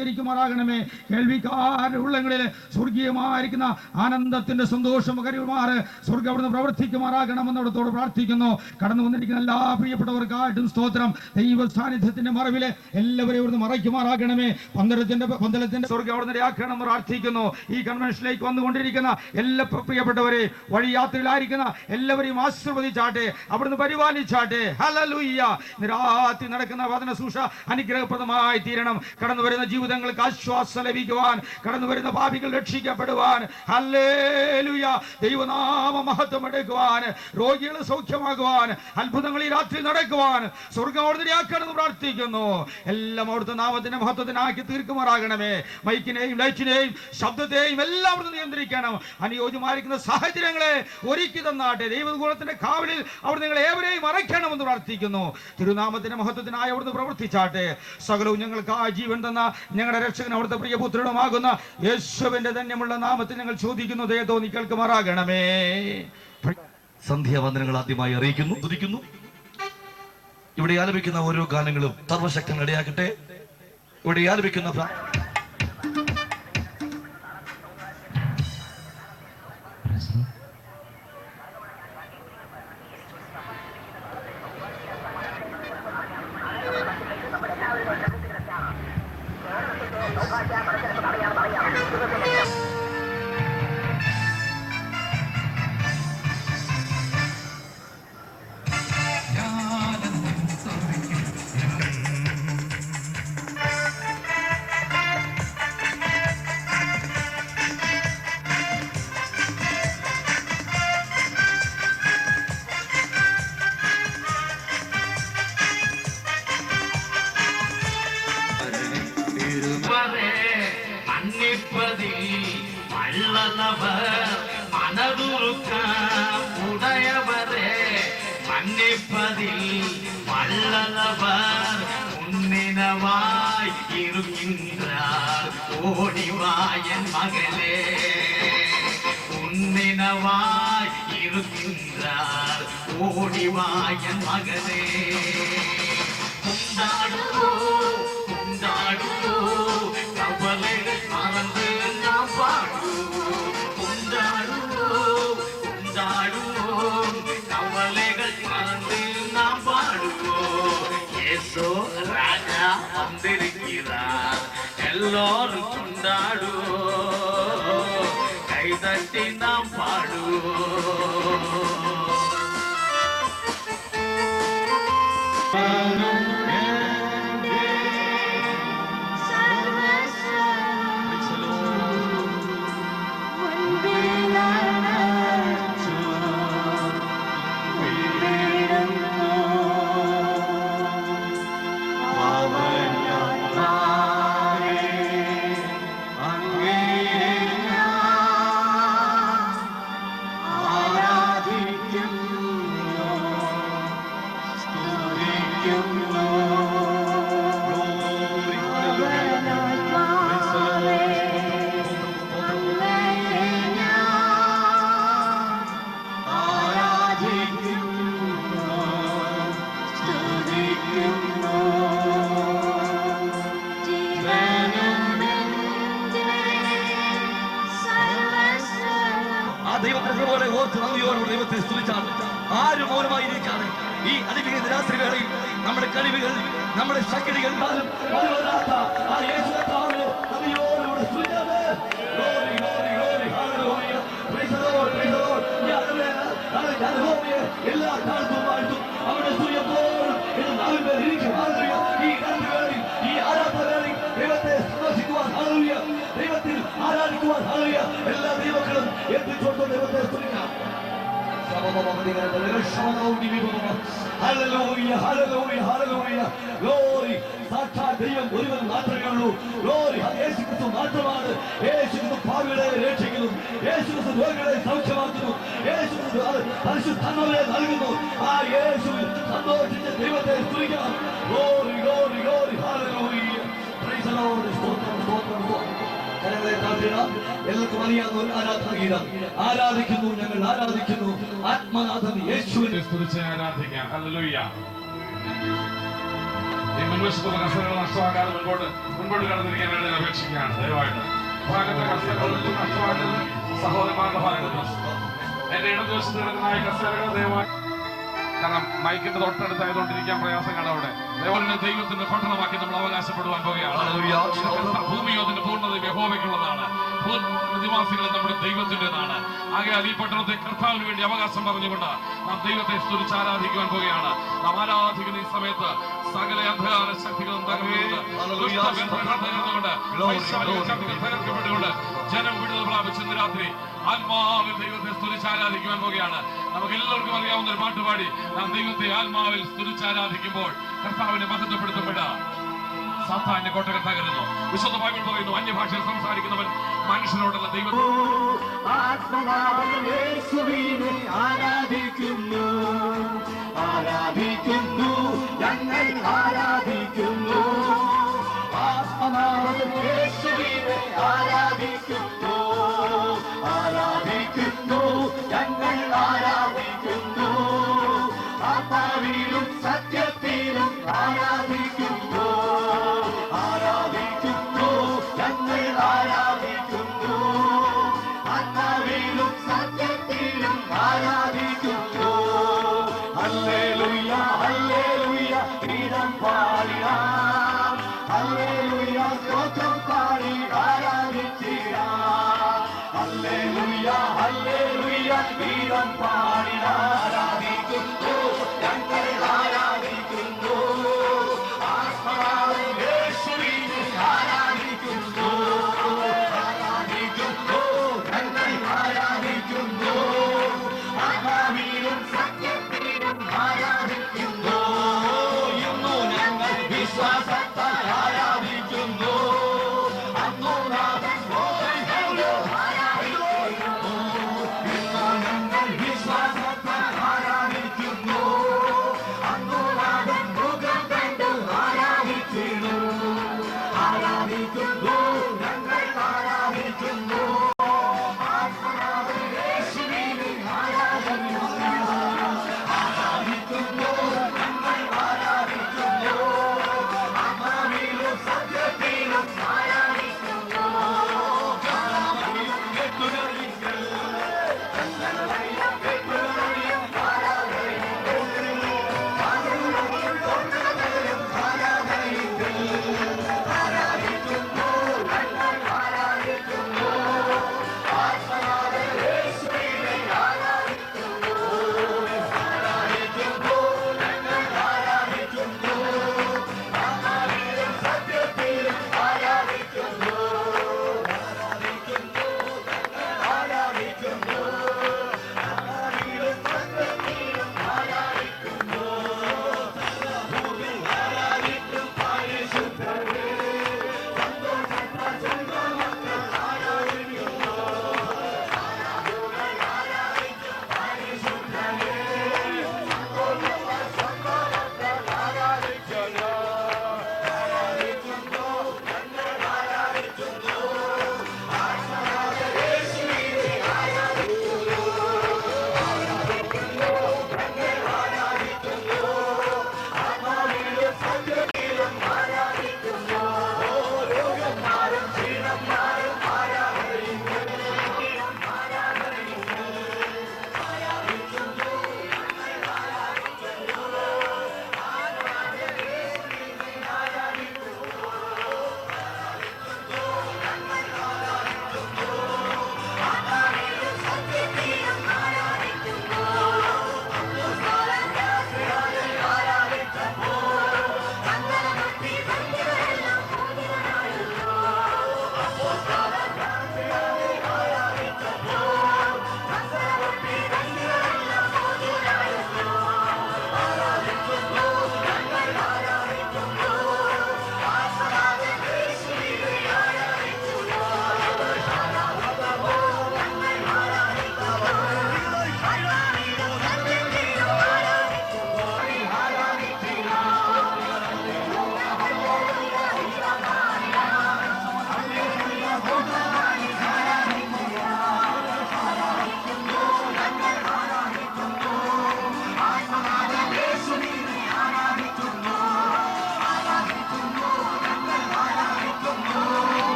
സ്വീകരിക്കുമാറാകണമേ. കേൾവിക്കാരുടെ ഉള്ളങ്ങളിൽ സ്വർഗീയമായിരിക്കുന്ന ആനന്ദത്തിന്റെ സന്തോഷം കരുമാറ് സ്വർഗ്ഗം അവിടുന്ന് പ്രവർത്തിക്കുമാറാകണമെന്ന് അവിടത്തോട് പ്രാർത്ഥിക്കുന്നു. കടന്നു വന്നിരിക്കുന്ന എല്ലാ പ്രിയപ്പെട്ടവർക്കായിട്ടും സ്തോത്രം. ദൈവ സാന്നിധ്യത്തിന്റെ മറവില് എല്ലാവരെയും അവിടുന്ന് മറയ്ക്കുമാറാകണമേ. പന്തലത്തിന്റെ സ്വർഗ്ഗം അവിടുന്ന് ആക്കണമെന്ന് പ്രാർത്ഥിക്കുന്നു. ഈ കൺവെൻഷനിലേക്ക് വന്നുകൊണ്ടിരിക്കുന്ന എല്ലാ പ്രിയപ്പെട്ടവരെ, വഴിയാത്രയിലായിരിക്കുന്ന എല്ലാവരെയും ആശീർവദിച്ചാട്ടെ, അവിടുന്ന് പരിപാലിച്ചാട്ടെ. ഹല്ലേലൂയ. രാത്രി നടക്കുന്ന വചന സൂഷ അനുഗ്രഹപ്രദമായി തീരണം. കടന്നു വരുന്ന ജീവിതങ്ങൾക്ക് ആശ്വാസം ലഭിക്കുവാൻ, കടന്നു വരുന്ന പാപികൾ രക്ഷിക്കപ്പെടുവാൻ, ഹല്ലേലൂയ, ദൈവനാമ മഹത്വം എടുക്കുവാൻ, രോഗികൾ സൗഖ്യമാകുവാൻ, അത്ഭുതങ്ങൾ ഈ രാത്രി നടക്കുവാൻ സ്വർഗ്ഗം അവിടുന്ന് ആക്കണമെന്ന് പ്രാർത്ഥിക്കുന്നു. എല്ലാം അവിടുത്തെ നാമത്തിന്റെ മഹത്വത്തിനാക്കി തീർക്കുമാറാകണമേ. മൈക്കിനെയും ലൈറ്റിനെയും ശബ്ദത്തെയും എല്ലാം അവിടുന്ന് നിയന്ത്രിക്കണം. അനുയോജ്യമായിരിക്കുന്ന സാഹചര്യങ്ങളെ ഒരുക്കി തന്നാട്ടെ. ദൈവഗുണത്തിന്റെ കാവലിൽ അവിടെ നിങ്ങൾ ഏവരെയും മറയ്ക്കണമെന്ന് പ്രാർത്ഥിക്കുന്നു. തിരുനാമത്തിന്റെ മഹത്വത്തിനായി അവിടുന്ന് പ്രവർത്തിച്ചാട്ടെ. സകലവും ഞങ്ങൾക്ക് ആ ജീവൻ തന്ന ഞങ്ങളുടെ രക്ഷകൻ അവിടുത്തെ പ്രിയപുത്രനുമാകുന്ന യേശുവിന്റെ ധന്യമുള്ള നാമത്തിൽ ഞങ്ങൾ ചോദിക്കുന്നു. ദയതോ നീ കേൾക്കുമാറാകണമേ. സന്ധ്യാവന്ദനങ്ങൾ ആദ്യമായി അറിയിക്കുന്നു, തുതിക്കുന്നു. ഇവിടെ ആലപിക്കുന്ന ഓരോ ഗാനങ്ങളും സർവശക്തൻ ഇടയാക്കട്ടെ. ഇവിടെ ആലപിക്കുന്ന உடையவரே மன்னிப்பதில் வல்லவர் முன்னினவாய் இருக்கின்றார். ஓடிவாயன் மகளே, முன்னினவாய் இருக்கின்றார். ஓடிவாயன் மகளே. கொண்டாடுவோ கொண்டாடுவோ, கவலைகள் மறந்து நாம் பாடுவோம். கொண்டாடுவோம் கொண்டாடுவோம், கவலைகள் மறந்து நாம் பாடுவோம். ஏசோ ராஜா வந்திருக்கிறார், எல்லோரும் கொண்டாடுவோம். கைதட்டி நாம் பாடுவோம். ദൈവത്തെ സ്തുതിച്ചാൽ ആരും മൗനമായിരിക്കാതെ ഈ അനുഗ്രഹീത രാത്രി വേളയിൽ നമ്മുടെ കഴിവുകൾ, നമ്മുടെ ശക്തികൾ എല്ലാ കാലത്തുമായിട്ടും അവിടെ സൂര്യപ്പോഴും ഈ ആരാധനവേളയിൽ ദൈവത്തെ സന്ദർശിക്കുവാൻ, ദൈവത്തിൽ ആരാധിക്കുവാൻ എല്ലാ ദൈവങ്ങളും എത്തിച്ചോട്ട് ദൈവത്തെ സ്തുതിക്കാം. ദൈവം ഒരുവൻ മാത്രമേ ഉള്ളൂ. യേശുക്രിസ്തു മാത്രമാണ്. യേശുക്രിസ്തു പാപികളെ രക്ഷിക്കുന്നു, യേശുക്രിസ്തു രോഗികളെ സൗഖ്യമാക്കുന്നു, യേശുക്രിസ്തു പരിശുദ്ധാത്മാവിനെ നൽകുന്നു. ആ യേശുവിൽ സന്തോഷിച്ച ദൈവത്തെ സ്തുതിക്കണം. Glory glory glory hallelujah. Praise the lord. സ്തോത്രം സ്തോത്രം സ്തോത്രം. എല്ലാവർക്കും അറിയാവുന്ന ഒരു ആരാധന ഗീതം ആരാധിക്കുന്നു, ഞങ്ങൾ ആരാധിക്കുന്നു ആത്മനാഥൻ യേശുവിനെ സ്തുതിച്ച് ആരാധിക്കാം. ഹല്ലേലൂയ. മുൻവശത്തുള്ള കസേരകൾ നഷ്ടമാക്കാതെ മുൻപോട്ട് കടന്നിരിക്കാനായിട്ട് ഞാൻ അപേക്ഷിക്കുകയാണ്. ദയവായിട്ട് ഭാഗത്തെ കസേരകൾ നഷ്ടമാക്കുന്നത് സഹോദരന്മാരുടെ ഭാഗത്ത് എന്റെ ഇടതുവശത്ത് കിടക്കുന്ന ഈ കസേരകൾ ദയവായി, കാരണം മൈക്കിന്റെ തൊട്ടടുത്തായതുകൊണ്ടിരിക്കാൻ പ്രയാസം കാണാം. അവിടെ ദൈവത്തിന്റെ പട്ടണമാക്കി നമ്മൾ അവകാശപ്പെടുവാൻ പോകുകയാണ്. ഭൂമിയോ അതിന്റെ പൂർണ്ണത യഹോവയ്ക്കുള്ളതാണ്, നിവാസികൾ നമ്മുടെ ദൈവത്തിൻ്റെതാണ്. ആകയാൽ ഈ പട്ടണത്തെ കർത്താവിന് വേണ്ടി അവകാശം പറഞ്ഞുകൊണ്ട് നാം ദൈവത്തെ സ്തുതിച്ച് ആരാധിക്കുവാൻ പോകുകയാണ്. നാം ആരാധിക്കുന്ന ഈ സമയത്ത് സകല അന്ധകാര ശക്തികളും തകർക്കപ്പെട്ടുകൊണ്ട് ജനം വിടുതൽ പ്രാപിച്ച് ഇന്ന് രാത്രി ആത്മാവിൽ ദൈവത്തെ സ്തുതിച്ച് ആരാധിക്കുവാൻ പോകുകയാണ്. നമുക്ക് എല്ലാവർക്കും അറിയാവുന്ന ഒരു പാട്ടുപാടി നാം ദൈവത്തെ ആത്മാവിൽ സ്തുതിച്ച് ആരാധിക്കുമ്പോൾ കർത്താവിനെ മഹത്വപ്പെടുത്തപ്പെട്ട സാത്താന്റെ കോട്ടകൾ തകരുന്നു. വിശുദ്ധ ബൈബിൾ പറയുന്നു, അന്യഭാഷയിൽ സംസാരിക്കുന്നവൻ മനുഷ്യരോടുള്ള ദൈവത്തെ ആരാധിക്കുന്നു, ആരാധിക്കുന്നു, ഞങ്ങൾ ആരാധിക്കുന്നു. യേശുവിനെ ആരാധിക്കുന്നു, ആരാധിക്കുന്നു, ഞങ്ങൾ ആരാധിക്കുന്നു. ആത്മാവിലും സത്യത്തിലും ആരാധിക്കുന്നു, ആരാധിക്കുന്നു, ഞങ്ങൾ ആരാധിക്കുന്നു. ആത്മാവിലും സത്യത്തിലും ആരാധിക്കുന്നു. ഹല്ലേലൂയ, ഹല്ലേലൂയ, ഗീതം പാടിടാം. ഹല്ലേലൂയ, സ്തോത്രം പാടി ആരാധിച്ചിടാം. ഹല്ലേലൂയ, ഹല്ലേലൂയ, ഗീതം പാടിടാം. ആരാധിക്കുന്നു, ഞങ്ങൾ ആരാധിക്കുന്നു. ആത്മാവിൽ യേശുവിനെ ആരാധിക്കുന്നു, ആരാധിക്കുന്നു, ഞങ്ങൾ ആരാധിക്കുന്നു. ആത്മാവിലും സത്യത്തിലും ആരാധിക്കുന്നു. ഇന്നു ഞങ്ങൾ വിശ്വാസത്താൽ ആരാധിക്കുന്നു. അന്നു നാഥൻ ആരാധിക്കുന്നു. ഇന്നു ഞങ്ങൾ വിശ്വാസത്താൽ ആരാധിക്കുന്നു. അന്നു നാഥൻ മുഖം കണ്ടു ആരാധിക്കുന്നു. ആരാധിക്കുന്നു, ഞങ്ങൾ ആരാധിക്കുന്നു. യേശുവിനെ ആരാധിക്കുന്നു, ആരാധിക്കുന്നു, ഞങ്ങൾ ആരാധിക്കുന്നു. ആത്മാവിലും സത്യത്തിലും ആരാധിക്കുന്നു. ആരാധിക്കുന്നു,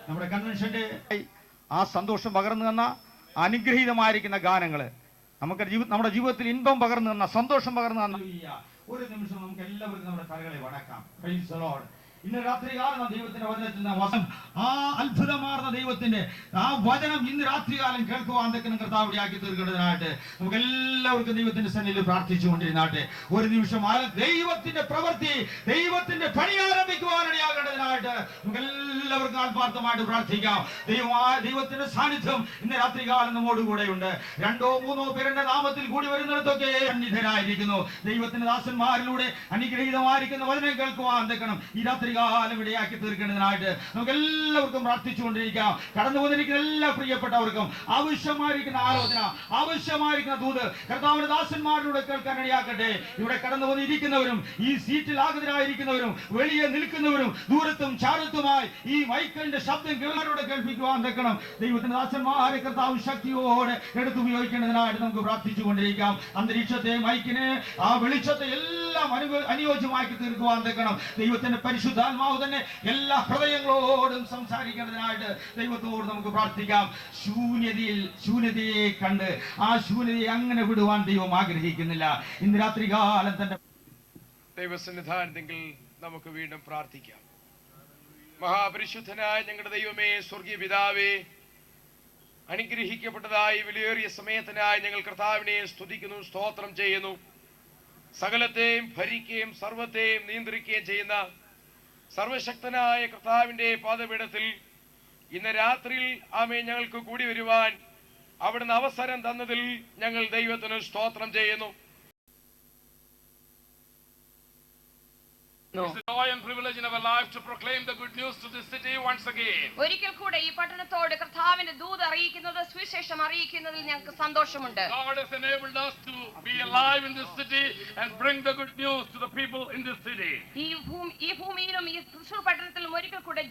നമ്മുടെ കൺവെൻഷന്റെ ആ സന്തോഷം പകർന്നു തന്ന അനുഗ്രഹീതമായിരിക്കുന്ന ഗാനങ്ങള് നമുക്ക് നമ്മുടെ ജീവിതത്തിൽ ഇൻപം പകർന്നു തന്ന സന്തോഷം പകർന്നു തന്ന ഒരു നിമിഷം നമുക്ക് എല്ലാവർക്കും നമ്മുടെ തലകളെ വണക്കാം. Praise the lord. ഇന്ന് രാത്രികാലം ദൈവത്തിന്റെ വചനത്തിൽ വസം ആ അത്ഭുതമാർന്ന ദൈവത്തിന്റെ ആ വചനം ഇന്ന് രാത്രികാലം കേൾക്കുവാൻ കർത്താവ് ആക്കി തീർക്കേണ്ടതിനായിട്ട് നമുക്ക് എല്ലാവർക്കും ദൈവത്തിന്റെ സന്നിധിയിൽ പ്രാർത്ഥിച്ചുകൊണ്ടിരുന്നാട്ടെ. ഒരു നിമിഷം ദൈവത്തിന്റെ പ്രവൃത്തി, ദൈവത്തിന്റെ പണി ആരംഭിക്കുവാനിടയാകേണ്ടതിനായിട്ട് നമുക്ക് എല്ലാവർക്കും ആത്മാർത്ഥമായിട്ട് പ്രാർത്ഥിക്കാം. ദൈവത്തിന്റെ സാന്നിധ്യം ഇന്ന് രാത്രികാലം നമ്മോടുകൂടെ ഉണ്ട്. 2 3 പേരുടെ നാമത്തിൽ കൂടി വരുന്നിടത്തൊക്കെ സന്നിധരായിരിക്കുന്നു. ദൈവത്തിന്റെ ദാസന്മാരിലൂടെ അനുഗ്രഹീതമായിരിക്കുന്ന വചനം കേൾക്കുവാൻ ഈ രാത്രികാലം ഇടയാക്കി തീർക്കേണ്ടതിനായിട്ട് നമുക്ക് എല്ലാവർക്കും പ്രാർത്ഥിച്ചുകൊണ്ടിരിക്കാം. കടന്നു വന്നിരിക്കുന്ന എല്ലാ പ്രിയപ്പെട്ടവർക്കും ആവശ്യമായിരിക്കുന്ന ആലോചന, ആവശ്യമായിരിക്കുന്ന ദൂത് കർത്താവിന്റെ ദാസന്മാരിലൂടെ കേൾക്കാൻ ഇടയാക്കട്ടെ. ഇവിടെ കടന്നു വന്നിരിക്കുന്നവരും ഈ സീറ്റിൽ ആഗതരായിരിക്കുന്നവരും വെളിയെ നിൽക്കുന്നവരും ദൂരത്തും ചാരത്തുമായി ഈ മൈക്കിന്റെ ശബ്ദം കേൾപ്പിക്കുവാൻ നിൽക്കണം. ദൈവത്തിന്റെ ദാസന്മാരെ കർത്താവ് ശക്തിയോടെ എടുത്തുപയോഗിക്കേണ്ടതിനായിട്ട് നമുക്ക് പ്രാർത്ഥിച്ചുകൊണ്ടിരിക്കാം. അന്തരീക്ഷത്തെ, മൈക്കിനെ, ആ വെളിച്ചത്തെ എല്ലാം അനുയോജ്യമാക്കി തീർക്കുവാൻ നിൽക്കണം. ദൈവത്തിന്റെ പരിശുദ്ധാത്മാവ് തന്നെ എല്ലാ ഹൃദയങ്ങളോടും സംസാരിക്കേണ്ടതിനായിട്ട് ദൈവത്തോട് നമുക്ക് പ്രാർത്ഥിക്കാം. ശൂന്യതയെ കണ്ട് ആ ശൂന്യതയെ അങ്ങനെ വിടുവാൻ ദൈവം ആഗ്രഹിക്കുന്നില്ല. ഇന്ന് രാത്രികാലം തന്നെ ദൈവസന്നിധാനത്തിൽ നമുക്ക് വീണ്ടും പ്രാർത്ഥിക്കാം. മഹാപരിശുദ്ധനായ ഞങ്ങളുടെ ദൈവമേ, സ്വർഗീയ പിതാവേ, അനുഗ്രഹിക്കപ്പെട്ടതായി വിലയേറിയ സമയത്തിനായി ഞങ്ങൾ കർത്താവിനെ സ്തുതിക്കുന്നു, സ്തോത്രം ചെയ്യുന്നു. സകലത്തെയും ഭരിക്കുകയും സർവത്തെയും നിയന്ത്രിക്കുകയും ചെയ്യുന്ന സർവശക്തനായ കർത്താവിന്റെ പാദപീഠത്തിൽ ഇന്ന് രാത്രിയിൽ ആമേ ഞങ്ങൾക്ക് കൂടി വരുവാൻ അവിടുന്ന് അവസരം തന്നതിൽ ഞങ്ങൾ ദൈവത്തിന് സ്തോത്രം ചെയ്യുന്നു. It's a joy and privilege in our life to proclaim the good news to this city once again. ഒരിക്കൽ കൂടെ ഈ പട്ടണത്തോട് കർത്താവിന്റെ ദൂത് അറിയിക്കുന്നത്, സുവിശേഷം അറിയിക്കുന്നതിൽ ഞങ്ങൾക്ക് സന്തോഷമുണ്ട്. God has enabled us to be alive in this city and bring the good news to the people in this city. ഈ ഭൂമിയിലും ഈ തൃശ്ശൂർ പട്ടണത്തിലും ഒരിക്കൽ കൂടെ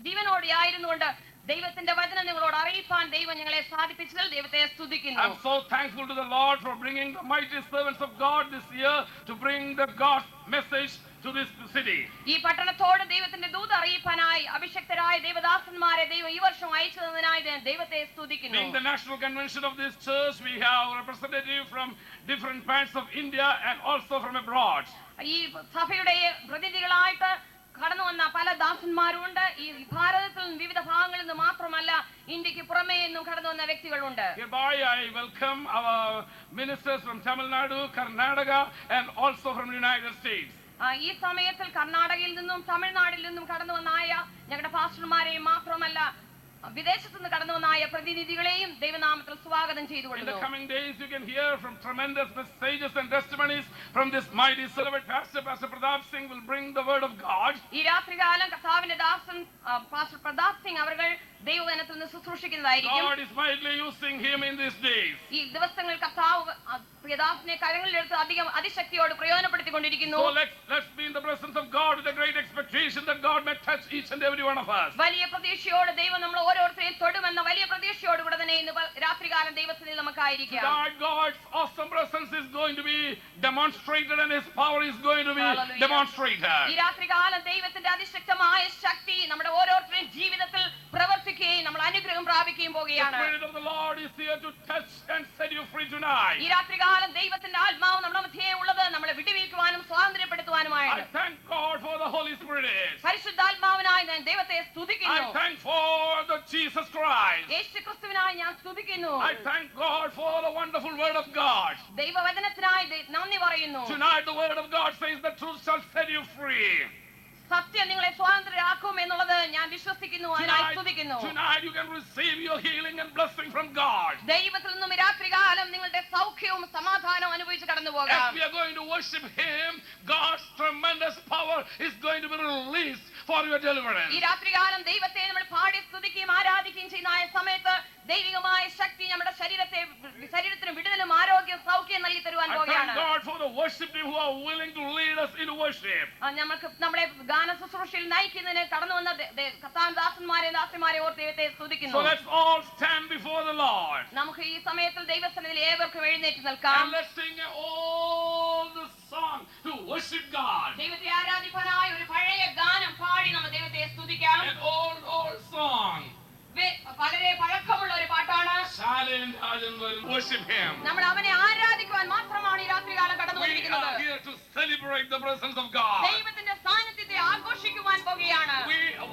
ജീവനോടെ ആയിരുന്നുകൊണ്ട് ദൈവത്തിന്റെ വചനം നിങ്ങളോട് അറിയിപ്പാൻ ദൈവം ഞങ്ങളെ സാധിപ്പിച്ചതിൽ ദൈവത്തെ സ്തുതിക്കുന്നു. I'm so thankful to the Lord for bringing the mighty servants of God this year to bring the God's message to this city. ഈ പട്ടണത്തോട് ദൈവത്തിന്റെ ദൂത് അറിയിപ്പാനായി അഭിഷക്തരായ ദൈവദാസന്മാരെ ദൈവം ഈ വർഷം അയച്ചു തന്നതിനായി ദൈവത്തെ സ്തുതിക്കുന്നു. Being the national convention of this church, we have representative from different parts of India and also from abroad. ഈ സഭയുടെ പ്രതിനിധികളായിട്ട് കടന്നു വന്ന പല ദാസന്മാരുണ്ട്. ഈ ഭാരതത്തിൽ വിവിധ ഭാഗങ്ങളിൽ നിന്ന് മാത്രമല്ല, ഇന്ത്യക്ക് പുറമേ നിന്നും കടന്നു വന്ന വ്യക്തികളുണ്ട്. Hereby I welcome our ministers from Tamil Nadu, Karnataka and also from the United States. ഈ സമയത്തിൽ കർണാടകയിൽ നിന്നും തമിഴ്നാട്ടിൽ നിന്നും കടന്നു വന്നായ ഞങ്ങളുടെ പാസ്റ്റർമാരെയും മാത്രമല്ല, വിദേശത്തു നിന്ന് കടന്നു വന്നായ പ്രതിനിധികളെയും ദൈവനാമത്തിൽ സ്വാഗതം ചെയ്തുകൊള്ളുന്നു. In the coming days you can hear from tremendous messages and testimonies from this mighty servant pastor. Pastor Pradap Singh will bring the word of God. ഈ രാത്രികാലം കർത്താവിന്റെ ദാസൻ പാസ്റ്റർ പ്രതാപ് സിംഗ് അവർ ദൈവവചനത്തിൽ നിന്ന് ശുശ്രൂഷിക്കുന്നതായിരിക്കും. God is mightily using him in these days. ഈ ദിവസങ്ങളിൽ കർത്താവ് പ്രിയദാസനെ കരങ്ങളിലെടുത്ത് അധികം അതിശക്തിയോട് പ്രയോജനപ്പെടുത്തിക്കൊണ്ടിരിക്കുന്നു. So let's be in the presence of God with a great expectation that God may touch each and every one of us. വലിയ പ്രതീക്ഷയോടെ ദൈവം നമ്മൾ ഓരോരുത്തരെയും തൊടുമെന്ന വലിയ പ്രതീക്ഷയോട് കൂടെ തന്നെ ഇന്ന് രാത്രികാലം ദൈവത്തിൽ നമുക്കായിരിക്കാം. God's awesome presence is going to be demonstrated and his power is going to be demonstrated. ഈ രാത്രികാലം ദൈവത്തിന്റെ അതിശക്തമായ ശക്തി നമ്മുടെ ഓരോരുത്തരുടെയും ജീവിതത്തിൽ പ്രവർത്തിക്കുകയും നമ്മൾ അനുഗ്രഹം പ്രാപിക്കുകയും പോകുകയാണ്. The Spirit of the Lord is here to touch and set you free tonight. ഈ രാത്രികാലം ദൈവത്തിന്റെ ആത്മാവ് നമ്മുടെ മധ്യേ ഉള്ളത് നമ്മളെ വിടുവിക്കുവാനും സ്വാതന്ത്ര്യപ്പെടുത്തുവാനുമാണ്. I thank God for the Holy Spirit. പരിശുദ്ധാത്മാവിനായി ഞാൻ ദൈവത്തെ സ്തുതിക്കുന്നു. I thank for the Jesus Christ. യേശുക്രിസ്തുവിനായി ഞാൻ സ്തുതിക്കുന്നു. I thank God for the wonderful word of God. ദൈവവചനത്തിനായി നന്ദി പറയുന്നു. Tonight the word of God says the truth shall set you free. സത്യം നിങ്ങളെ സ്വാതന്ത്ര്യരാക്കും എന്നുള്ളത് ഞാൻ വിശ്വസിക്കുന്നു. അതിനായി സ്തുതിക്കുന്നു. Tonight you can receive your healing and blessing from God. ദൈവത്തിൽ നിന്നും ഈ രാത്രികാലം നിങ്ങളുടെ സൗഖ്യവും സമാധാനവും അനുഭവിച്ച് കടന്നു പോകാം. As we are going to worship him, God's tremendous power is going to be released for your deliverance. ഈ രാത്രികാലം ദൈവത്തെ നമ്മൾ പാടി സ്തുതിക്കുകയും ആരാധിക്കുകയും ചെയ്യുന്ന ആ സമയത്ത് ദൈവികമായ ശക്തി നമ്മുടെ ശരീരത്തെ worship team who are willing to lead us in worship. നമുക്ക് നമ്മുടെ ഗാന ശുശ്രൂഷയിൽ നയിക്കുന്നതിന് കടന്നു വന്ന ദാസന്മാരെ ദാസിമാരെ ഓർത്ത് ദൈവത്തെ സ്തുതിക്കുന്നു. So let's all stand before the Lord. നമുക്ക് ഈ സമയത്തിൽ ദൈവസന്നിധിയിൽ ഏവർക്കും എഴുന്നേറ്റ് നിൽക്കാം. And let's sing all the song to worship God. ദൈവത്തെ ആരാധിക്കാനായി ഒരു പഴയ ഗാനം പാടി നമ്മൾ ദൈവത്തെ സ്തുതിക്കാം. An old song. വളരെ പഴക്കമുള്ള ഒരു പാട്ടാണ്. Worship him. നമ്മൾ അവനെ ആരാധിക്കുവാൻ മാത്രമാണ് ഈ രാത്രികാലം കടന്നു വന്നിരിക്കുന്നത്. We are here to celebrate the presence of God. ദൈവത്തിന്റെ സാന്നിധ്യത്തെ ആഘോഷിക്കുവാൻ പോകുകയാണ്.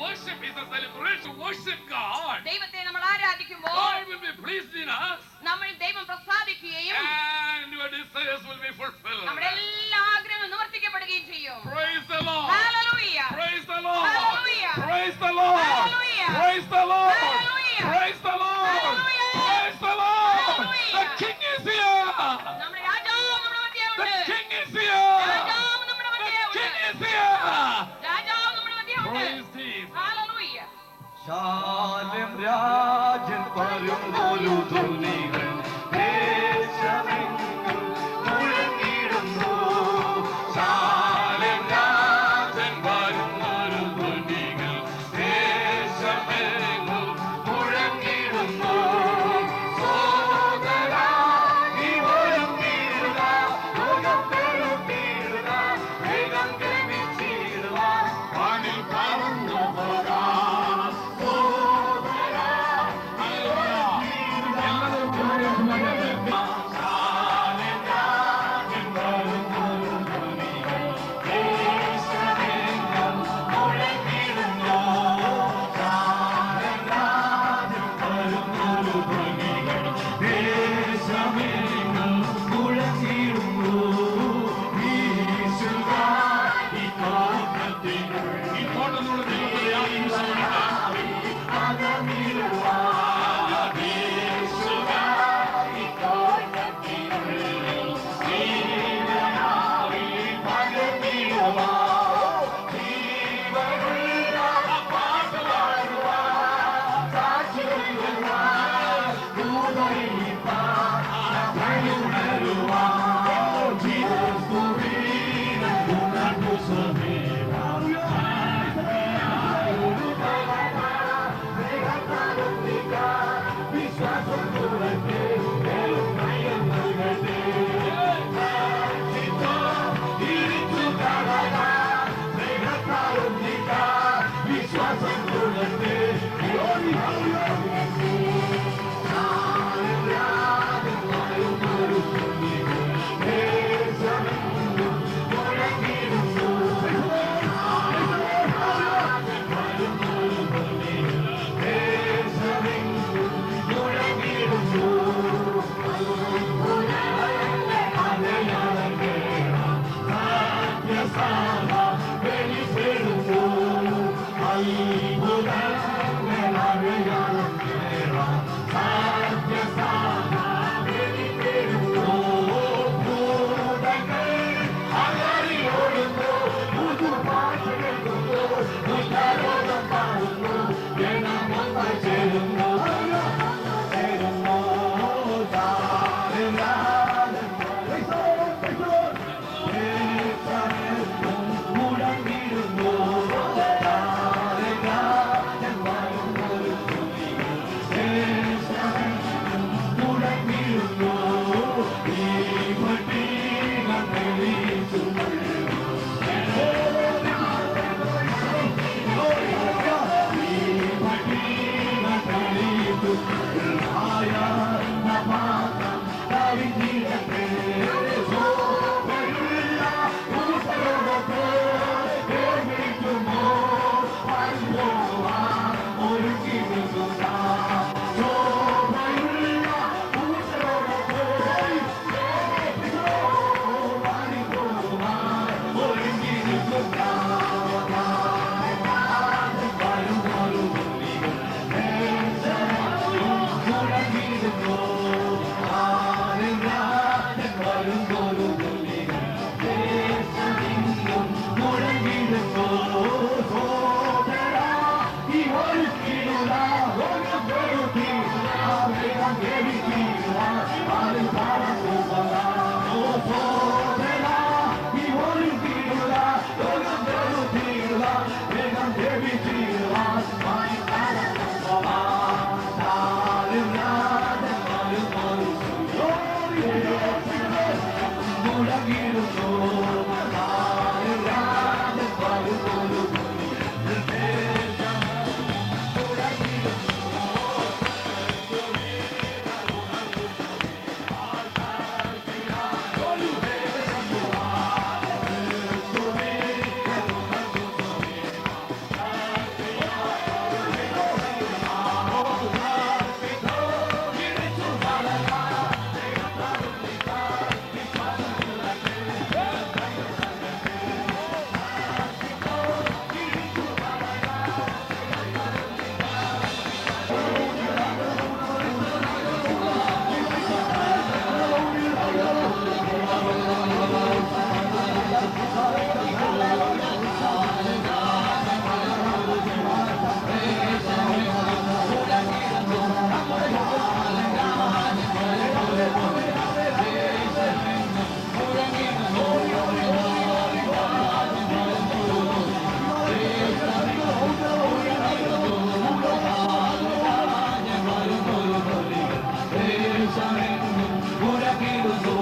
Worship is a celebration. Worship God. ദൈവത്തെ നമ്മൾ ആരാധിക്കുമ്പോൾ God will be pleased in us. നമ്മൾ ദൈവം പ്രസാദിക്കുകയും And your desires will be fulfilled. നമ്മുടെ എല്ലാ ആഗ്രഹങ്ങളും നിവർത്തിക്കപ്പെടുകയും ചെയ്യും. Praise the Lord. Hallelujah. Praise the Lord. Hallelujah. Praise the Lord. Hallelujah. Praise the Lord. Hallelujah. Praise the Lord. Hallelujah. Praise the Lord. Hallelujah. The King is here. നമ്മുടെ രാജാവ് നമ്മുടെ The മധ്യമുണ്ട്. King is here. രാജാവ് നമ്മുടെ The മധ്യമുണ്ട്. King is here. രാജാവ് നമ്മുടെ മധ്യമുണ്ട്. Praise Jesus. Hallelujah. Salem Rajan വരുന്നൊരു ധ്വനികൾ ദേശമെങ്ങും മുഴങ്ങിടുന്നു. ശാലേം രാജൻ വരുന്നൊരു ധ്വനികൾ ദേശമെങ്ങും മുഴങ്ങിടുന്നു. സോദരാ നീ ഒരുങ്ങിയിടുക, ലോകത്തെഴുത്തിയിടുക, വേഗം ഗമിച്ചിടുക, വാനിൽ പറന്നു പോകാം. എല്ലാ ഉരകിടുന്നു.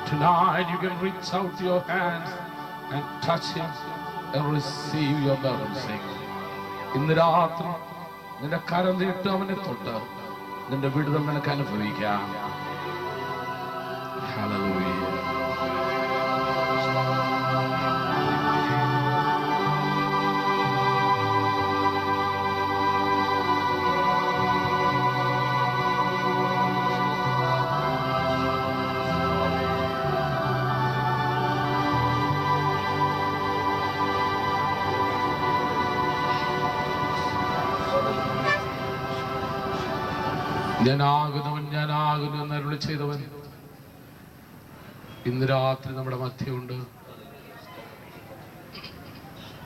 Tonight you can reach out your hands and touch him and receive your blessing. ഇന്ന് രാത്രി നിന്റെ കരം നീട്ട് അവനെ തൊട്ട് നിന്റെ വിടുതൽ നിനക്ക് അനുഭവിക്കാം. ഹല്ലേലൂയ. ഞാനാകുന്നു എന്ന് അരുളി ചെയ്തവൻ ഇന്ന് രാത്രി നമ്മുടെ മധ്യമുണ്ട്.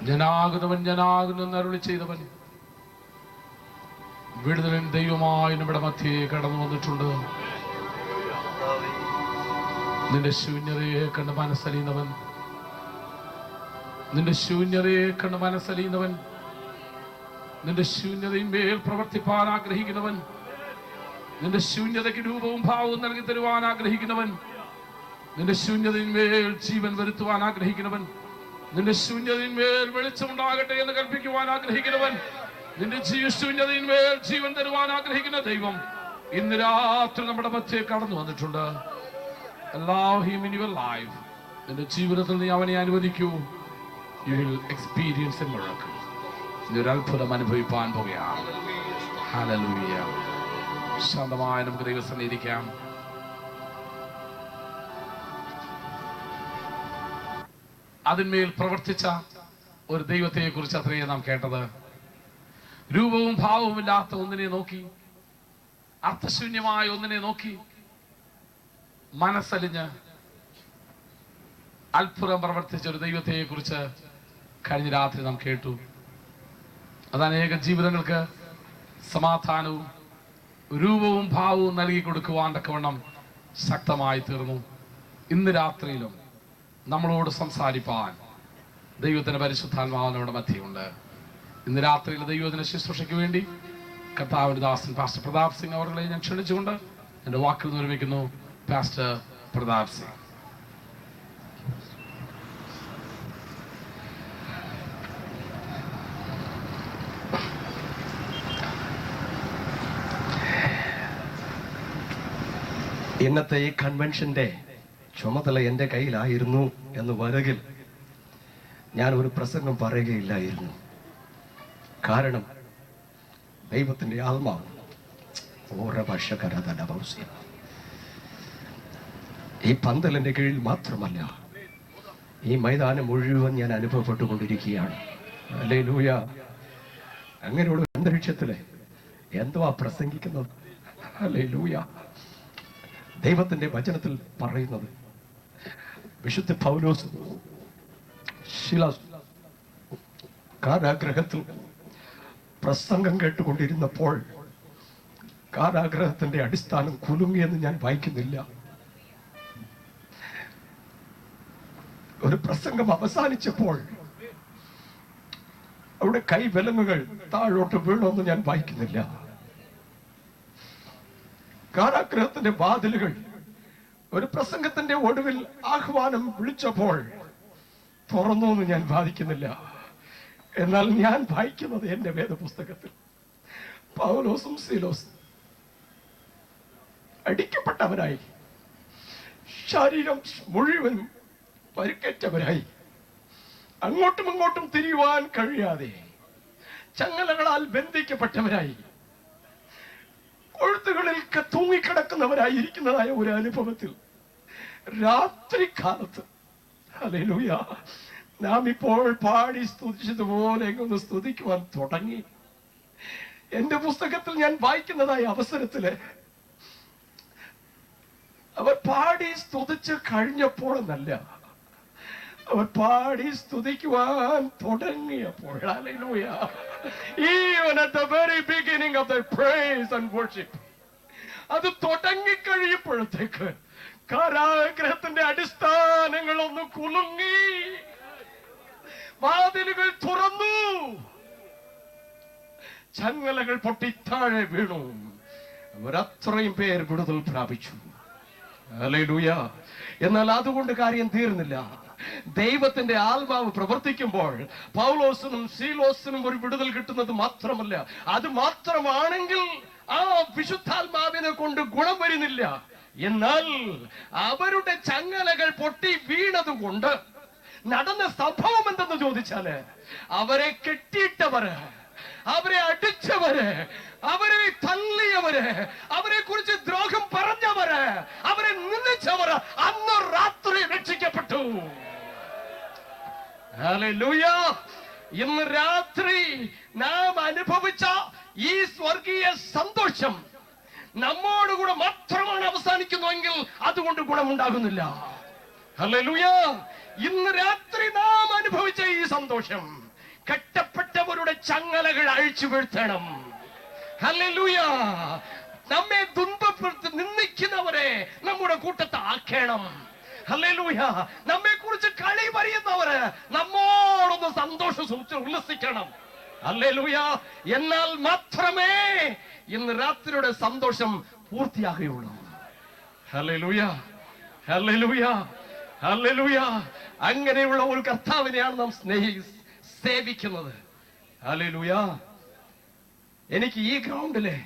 ഞാനാകുന്നു എന്ന് അരുളി ചെയ്തവൻ വിടുതലിൻ ദൈവമായി നമ്മുടെ മധ്യയെ കടന്നു വന്നിട്ടുണ്ട്. നിന്റെ ശൂന്യതയെ കണ്ട് മനസ്സലിയുന്നവൻ, നിന്റെ ശൂന്യതയെ കണ്ട് മനസ്സലിയുന്നവൻ, നിന്റെ ശൂന്യതയിന്മേൽ പ്രവർത്തിപ്പാൻ ആഗ്രഹിക്കുന്നവൻ, നിന്റെ ശൂന്യതയ്ക്ക് രൂപവും ഭാവവും നൽകി തരുവാൻ ആഗ്രഹിക്കുന്നവൻ, നിന്റെ ശൂന്യതയിന്മേൽ ജീവൻ വരുത്തുവാൻ ആഗ്രഹിക്കുന്നവൻ, നിന്റെ ശൂന്യതയിന്മേൽ വെളിച്ചമുണ്ടാകട്ടെ എന്ന് കൽപ്പിക്കുവാൻ ആഗ്രഹിക്കുന്നവൻ, നിന്റെ ജീവന്റെ ജീവൻ തരുവാൻ ആഗ്രഹിക്കുന്ന ദൈവം ഇന്ന് രാത്രി നമ്മുടെ മധ്യേ കടന്നു വന്നിട്ടുണ്ട്. Allow him in your life. നിന്റെ ജീവിതത്തിൽ നീ അവനെ അനുവദിക്കൂ. You will experience a miracle. നീ ഒരു അത്ഭുതം അനുഭവിപ്പാൻ പോകുകയാണ്. Hallelujah. ശാന്തമായി നമുക്ക് ദൈവസന്നിധിയിൽ ഇരിക്കാം. അതിന്മേൽ പ്രവർത്തിച്ച ഒരു ദൈവത്തെ കുറിച്ച് അത്രയും നാം കേട്ടത്. രൂപവും ഭാവവും ഇല്ലാത്ത ഒന്നിനെ നോക്കി, അർത്ഥശൂന്യമായ ഒന്നിനെ നോക്കി മനസ്സലിഞ്ഞ് അത്ഭുതം പ്രവർത്തിച്ച ഒരു ദൈവത്തെ കുറിച്ച് കഴിഞ്ഞ രാത്രി നാം കേട്ടു. അത് അനേക ജീവിതങ്ങൾക്ക് സമാധാനവും രൂപവും ഭാവവും നൽകി കൊടുക്കുവാൻ തക്കവണ്ണം ശക്തമായി തീർന്നു. ഇന്ന് രാത്രിയിലും നമ്മളോട് സംസാരിപ്പാൻ ദൈവത്തിന്റെ പരിശുദ്ധാത്മാവ് നമ്മുടെ മധ്യയുണ്ട്. ഇന്ന് രാത്രിയിൽ ദൈവത്തിന്റെ ശുശ്രൂഷയ്ക്ക് വേണ്ടി കർത്താവിന്റെ ദാസൻ പാസ്റ്റർ പ്രതാപ് സിംഗ് അവരെ ഞാൻ ക്ഷണിച്ചുകൊണ്ട് എൻ്റെ വാക്കുകൾ നിർമ്മിക്കുന്നു. പാസ്റ്റർ പ്രതാപ് സിംഗ്. ഇന്നത്തെ ഈ കൺവെൻഷന്റെ ചുമതല എൻ്റെ കയ്യിലായിരുന്നു എന്ന് വരകിൽ ഞാൻ ഒരു പ്രസംഗം പറയുകയില്ലായിരുന്നു. കാരണം ദൈവത്തിന്റെ ആത്മാവ് ഓരോ ഭാഷക്കാരതല്ല ഭൗസ്യ ഈ പന്തലിന്റെ കീഴിൽ മാത്രമല്ല, ഈ മൈതാനം മുഴുവൻ ഞാൻ അനുഭവപ്പെട്ടുകൊണ്ടിരിക്കുകയാണ്. ഹല്ലേലൂയ. അങ്ങനെയുള്ള അന്തരീക്ഷത്തില് എന്തുവാ പ്രസംഗിക്കുന്നത്? ഹല്ലേലൂയ. ദൈവത്തിന്റെ വചനത്തിൽ പറയുന്നത് വിശുദ്ധ പൗലോസ് ശിലാസ് കാരാഗ്രഹത്തിൽ പ്രസംഗം കേട്ടുകൊണ്ടിരുന്നപ്പോൾ കാരാഗ്രഹത്തിന്റെ അടിസ്ഥാനം കുലുങ്ങിയെന്ന് ഞാൻ വായിക്കുന്നില്ല. ഒരു പ്രസംഗം അവസാനിച്ചപ്പോൾ അവിടെ കൈവിലങ്ങുകൾ താഴോട്ട് വീണമെന്ന് ഞാൻ വായിക്കുന്നില്ല. കാരാഗ്രഹത്തിന്റെ വാതിലുകൾ ഒരു പ്രസംഗത്തിന്റെ ഒടുവിൽ ആഹ്വാനം വിളിച്ചപ്പോൾ തുറന്നു എന്ന് ഞാൻ വാദിക്കുന്നില്ല. എന്നാൽ ഞാൻ വായിക്കുന്നത് എന്റെ വേദപുസ്തകത്തിൽ പൗലോസും സീലോസും അടിക്കപ്പെട്ടവരായി, ശരീരം മുഴുവനും പരിക്കേറ്റവരായി, അങ്ങോട്ടും ഇങ്ങോട്ടും തിരിയുവാൻ കഴിയാതെ ചങ്ങലകളാൽ ബന്ധിക്കപ്പെട്ടവരായി, കൊഴുത്തുകളിൽ തൂങ്ങിക്കിടക്കുന്നവരായി ഇരിക്കുന്നതായ ഒരു അനുഭവത്തിൽ രാത്രി കാലത്ത് ഹല്ലേലൂയ നാം ഇപ്പോൾ പാടി സ്തുതിച്ചതുപോലെ എങ്ങൊന്ന് സ്തുതിക്കുവാൻ തുടങ്ങി. എന്റെ പുസ്തകത്തിൽ ഞാൻ വായിക്കുന്നതായ അവസരത്തില് അവർ പാടി സ്തുതിച്ച് കഴിഞ്ഞപ്പോൾ എന്നല്ല, അവർ പാടി സ്തുതിക്കുവാൻ തുടങ്ങിയപ്പോൾ hallelujah, even at the very beginning of their praise and worship, അത് തുടങ്ങിക്കഴിയപ്പോഴത്തേക്ക് കാരാഗ്രഹത്തിന്റെ അടിസ്ഥാനങ്ങൾ ഒന്ന് കുലുങ്ങി, വാതിലുകൾ തുറന്നു, ചങ്ങലകൾ പൊട്ടിത്താഴെ വീണു. അവരത്രയും പേർ വിടുതൽ പ്രാപിച്ചു. ഹല്ലേലൂയ. എന്നാൽ അതുകൊണ്ട് കാര്യം തീർന്നില്ല. ദൈവത്തിന്റെ ആത്മാവ് പ്രവർത്തിക്കുമ്പോൾ പൗലോസിനും സീലോസിനും ഒരു വിടുതൽ കിട്ടുന്നത് മാത്രമല്ല, അത് മാത്രമാണെങ്കിൽ ആ വിശുദ്ധാത്മാവിനെ കൊണ്ട് ഗുണം വരുന്നില്ല. എന്നാൽ അവരുടെ ചങ്ങലകൾ പൊട്ടി വീണതുകൊണ്ട് നടന്ന സംഭവം എന്തെന്ന് ചോദിച്ചാല്, അവരെ കെട്ടിയിട്ടവര്, അവരെ അടിച്ചവര്, അവരെ തള്ളിയവര്, അവരെ കുറിച്ച് ദ്രോഹം പറഞ്ഞവര്, അവരെ നിന്ദിച്ചവര് അന്ന് രാത്രി രക്ഷിക്കപ്പെട്ടു. ഹല്ലേലൂയ. ഇന്ന് രാത്രി നാം അനുഭവിച്ച ഈ സ്വർഗീയ സന്തോഷം നമ്മോടുകൂടെ മാത്രമാണ് അവസാനിക്കുന്നുവെങ്കിൽ അതുകൊണ്ട് ഗുണമുണ്ടാകുന്നില്ല. ഹല്ലേലൂയ. ഇന്ന് രാത്രി നാം അനുഭവിച്ച ഈ സന്തോഷം കെട്ടപ്പെട്ടവരുടെ ചങ്ങലകൾ അഴിച്ചു വീഴ്ത്തണം. ഹല്ലേലൂയ. നമ്മെ ദുർബലപ്പെടുത്തി നിന്ദിക്കുന്നവരെ നമ്മുടെ കൂട്ടത്ത് ആക്കണം. ഹല്ലേലൂയ. നമ്മെ കുറിച്ച് കളി പറയുന്നവര് നമ്മോടൊന്ന് സന്തോഷം ഉല്ലസിക്കണം. ഹല്ലേലൂയ. എന്നാൽ മാത്രമേ ഇന്ന് രാത്രിയുടെ സന്തോഷം പൂർത്തിയാകുകയുള്ളൂ. ഹല്ലേലൂയ. ഹല്ലേലൂയ. ഹല്ലേലൂയ. അങ്ങനെയുള്ള ഒരു കർത്താവിനെയാണ് നാം സേവിക്കുന്നത്. ഹല്ലേലൂയ. എനിക്ക് ഈ ഗ്രൗണ്ടിലെ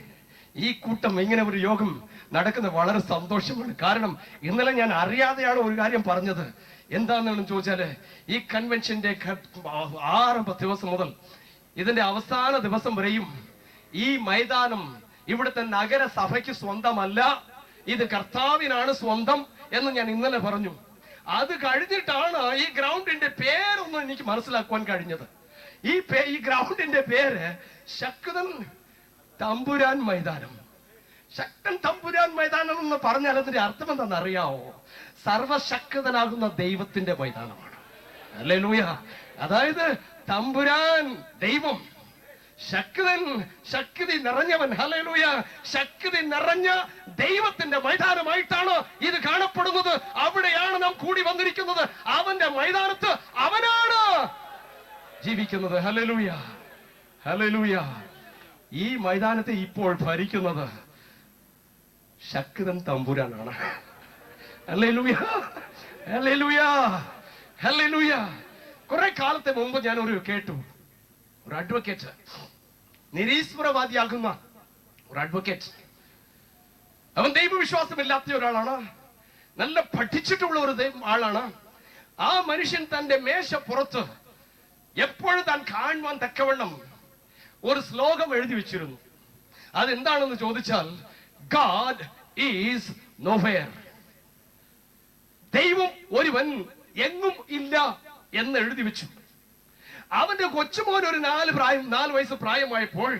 ഈ കൂട്ടം ഇങ്ങനെ ഒരു യോഗം നടക്കുന്നത് വളരെ സന്തോഷമാണ്. കാരണം ഇന്നലെ ഞാൻ അറിയാതെയാണ് ഒരു കാര്യം പറഞ്ഞത്. എന്താണെന്ന് ചോദിച്ചാല് ഈ കൺവെൻഷന്റെ ആരംഭ ദിവസം മുതൽ ഇതിന്റെ അവസാന ദിവസം വരെയും ഈ മൈതാനം ഇവിടുത്തെ നഗരസഭയ്ക്ക് സ്വന്തമല്ല, ഇത് കർത്താവിനാണ് സ്വന്തം എന്ന് ഞാൻ ഇന്നലെ പറഞ്ഞു. അത് കഴിഞ്ഞിട്ടാണ് ഈ ഗ്രൗണ്ടിന്റെ പേരൊന്നും എനിക്ക് മനസ്സിലാക്കുവാൻ കഴിഞ്ഞത്. ഈ ഗ്രൗണ്ടിന്റെ പേര് ശക്തൻ തമ്പുരാൻ മൈതാനം. ശക്തൻ തമ്പുരാൻ മൈതാനം എന്ന് പറഞ്ഞാൽ അതിന്റെ അർത്ഥം എന്താണെന്ന് അറിയാവോ? സർവശക്തനാകുന്ന ദൈവത്തിന്റെ മൈതാനമാണ്. ഹല്ലേലൂയ. അതായത് തമ്പുരാൻ ദൈവം, ശക്തൻ ശക്തി നിറഞ്ഞവൻ. ഹല്ലേലൂയ. ശക്തി നിറഞ്ഞ ദൈവത്തിന്റെ മൈതാനമായിട്ടാണ് ഇത് കാണപ്പെടുന്നത്. അവിടെയാണ് നാം കൂടി വന്നിരിക്കുന്നത്. അവന്റെ മൈതാനത്ത് അവനാണ് ജീവിക്കുന്നത്. Hallelujah, hallelujah. ഈ മൈതാനത്തെ ഇപ്പോൾ ഭരിക്കുന്നത് ശക്തൻ തമ്പുരാനാണ്. Hallelujah, hallelujah, hallelujah. കുറെ കാലത്തെ മുമ്പ് ഞാൻ കേട്ടു, ഒരു അഡ്വക്കേറ്റ്, നിരീശ്വരവാദിയാകുന്ന ഒരു അഡ്വക്കേറ്റ്. അവൻ ദൈവവിശ്വാസമില്ലാത്ത ഒരാളാണ്, നല്ല പഠിച്ചിട്ടുള്ള ഒരു ആളാണ്. ആ മനുഷ്യൻ തന്റെ മേശപ്പുറത്ത് എപ്പോഴും താൻ കാണുവാൻ തക്കവണ്ണം ഒരു ശ്ലോകം എഴുതി വെച്ചിരുന്നു. അതെന്താണെന്ന് ചോദിച്ചാൽ, God is nowhere. ദൈവം ഒരുവൻ എങ്ങും ഇല്ല എന്ന് എഴുതി വെച്ചു. അവന്റെ കൊച്ചുമോൻ ഒരു 4 വയസ്സ് പ്രായമായപ്പോൾ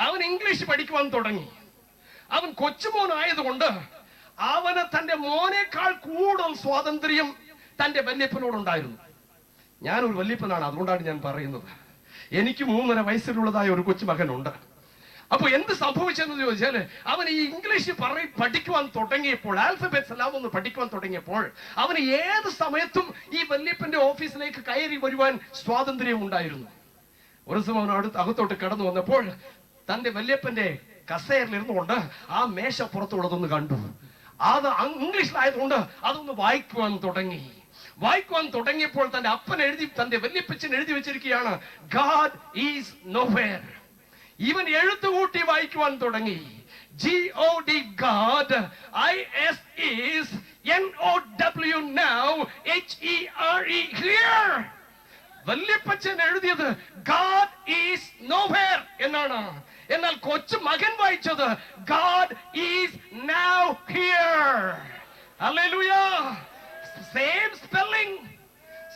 അവൻ ഇംഗ്ലീഷ് പഠിക്കുവാൻ തുടങ്ങി. അവൻ കൊച്ചുമോൻ ആയതുകൊണ്ട് അവന് തന്റെ മോനേക്കാൾ കൂടുതൽ സ്വാതന്ത്ര്യം തന്റെ വല്യപ്പനോടുണ്ടായിരുന്നു. ഞാനൊരു വല്യപ്പനാണ്, അതുകൊണ്ടാണ് ഞാൻ പറയുന്നത്. എനിക്ക് 3.5 വയസ്സിലുള്ളതായ ഒരു കൊച്ചുമകനുണ്ട്. അപ്പൊ എന്ത് സംഭവിച്ചെന്ന് ചോദിച്ചാല്, അവൻ ഈ ഇംഗ്ലീഷ് പഠിക്കുവാൻ തുടങ്ങിയപ്പോൾ, ആൽഫബറ്റ്സ് എല്ലാം ഒന്ന് പഠിക്കുവാൻ തുടങ്ങിയപ്പോൾ, അവന് ഏത് സമയത്തും ഈ വല്യപ്പന്റെ ഓഫീസിലേക്ക് കയറി വരുവാൻ സ്വാതന്ത്ര്യം ഉണ്ടായിരുന്നു. ഒരു ദിവസം അവൻ അകത്തോട്ട് കടന്നു വന്നപ്പോൾ തന്റെ വല്യപ്പന്റെ കസേരയിലിരുന്നുകൊണ്ട് ആ മേശ പുറത്തുള്ളതൊന്ന് കണ്ടു. അത് ഇംഗ്ലീഷിലായതുകൊണ്ട് അതൊന്ന് വായിക്കുവാൻ തുടങ്ങി. വായിക്കുവാൻ തുടങ്ങിയപ്പോൾ തന്റെ വല്യപ്പച്ചൻ എഴുതി വെച്ചിരിക്കുകയാണ്, God is nowhere. ഇവൻ എഴുത്തുകൂട്ടി വായിക്കുവാൻ തുടങ്ങി. God, God, is NOW now, HERE here. വല്യപ്പച്ചൻ എഴുതിയത് God is nowhere എന്നാണ്. എന്നാൽ കൊച്ചു മകൻ വായിച്ചത് God is now here. Hallelujah. Same spelling.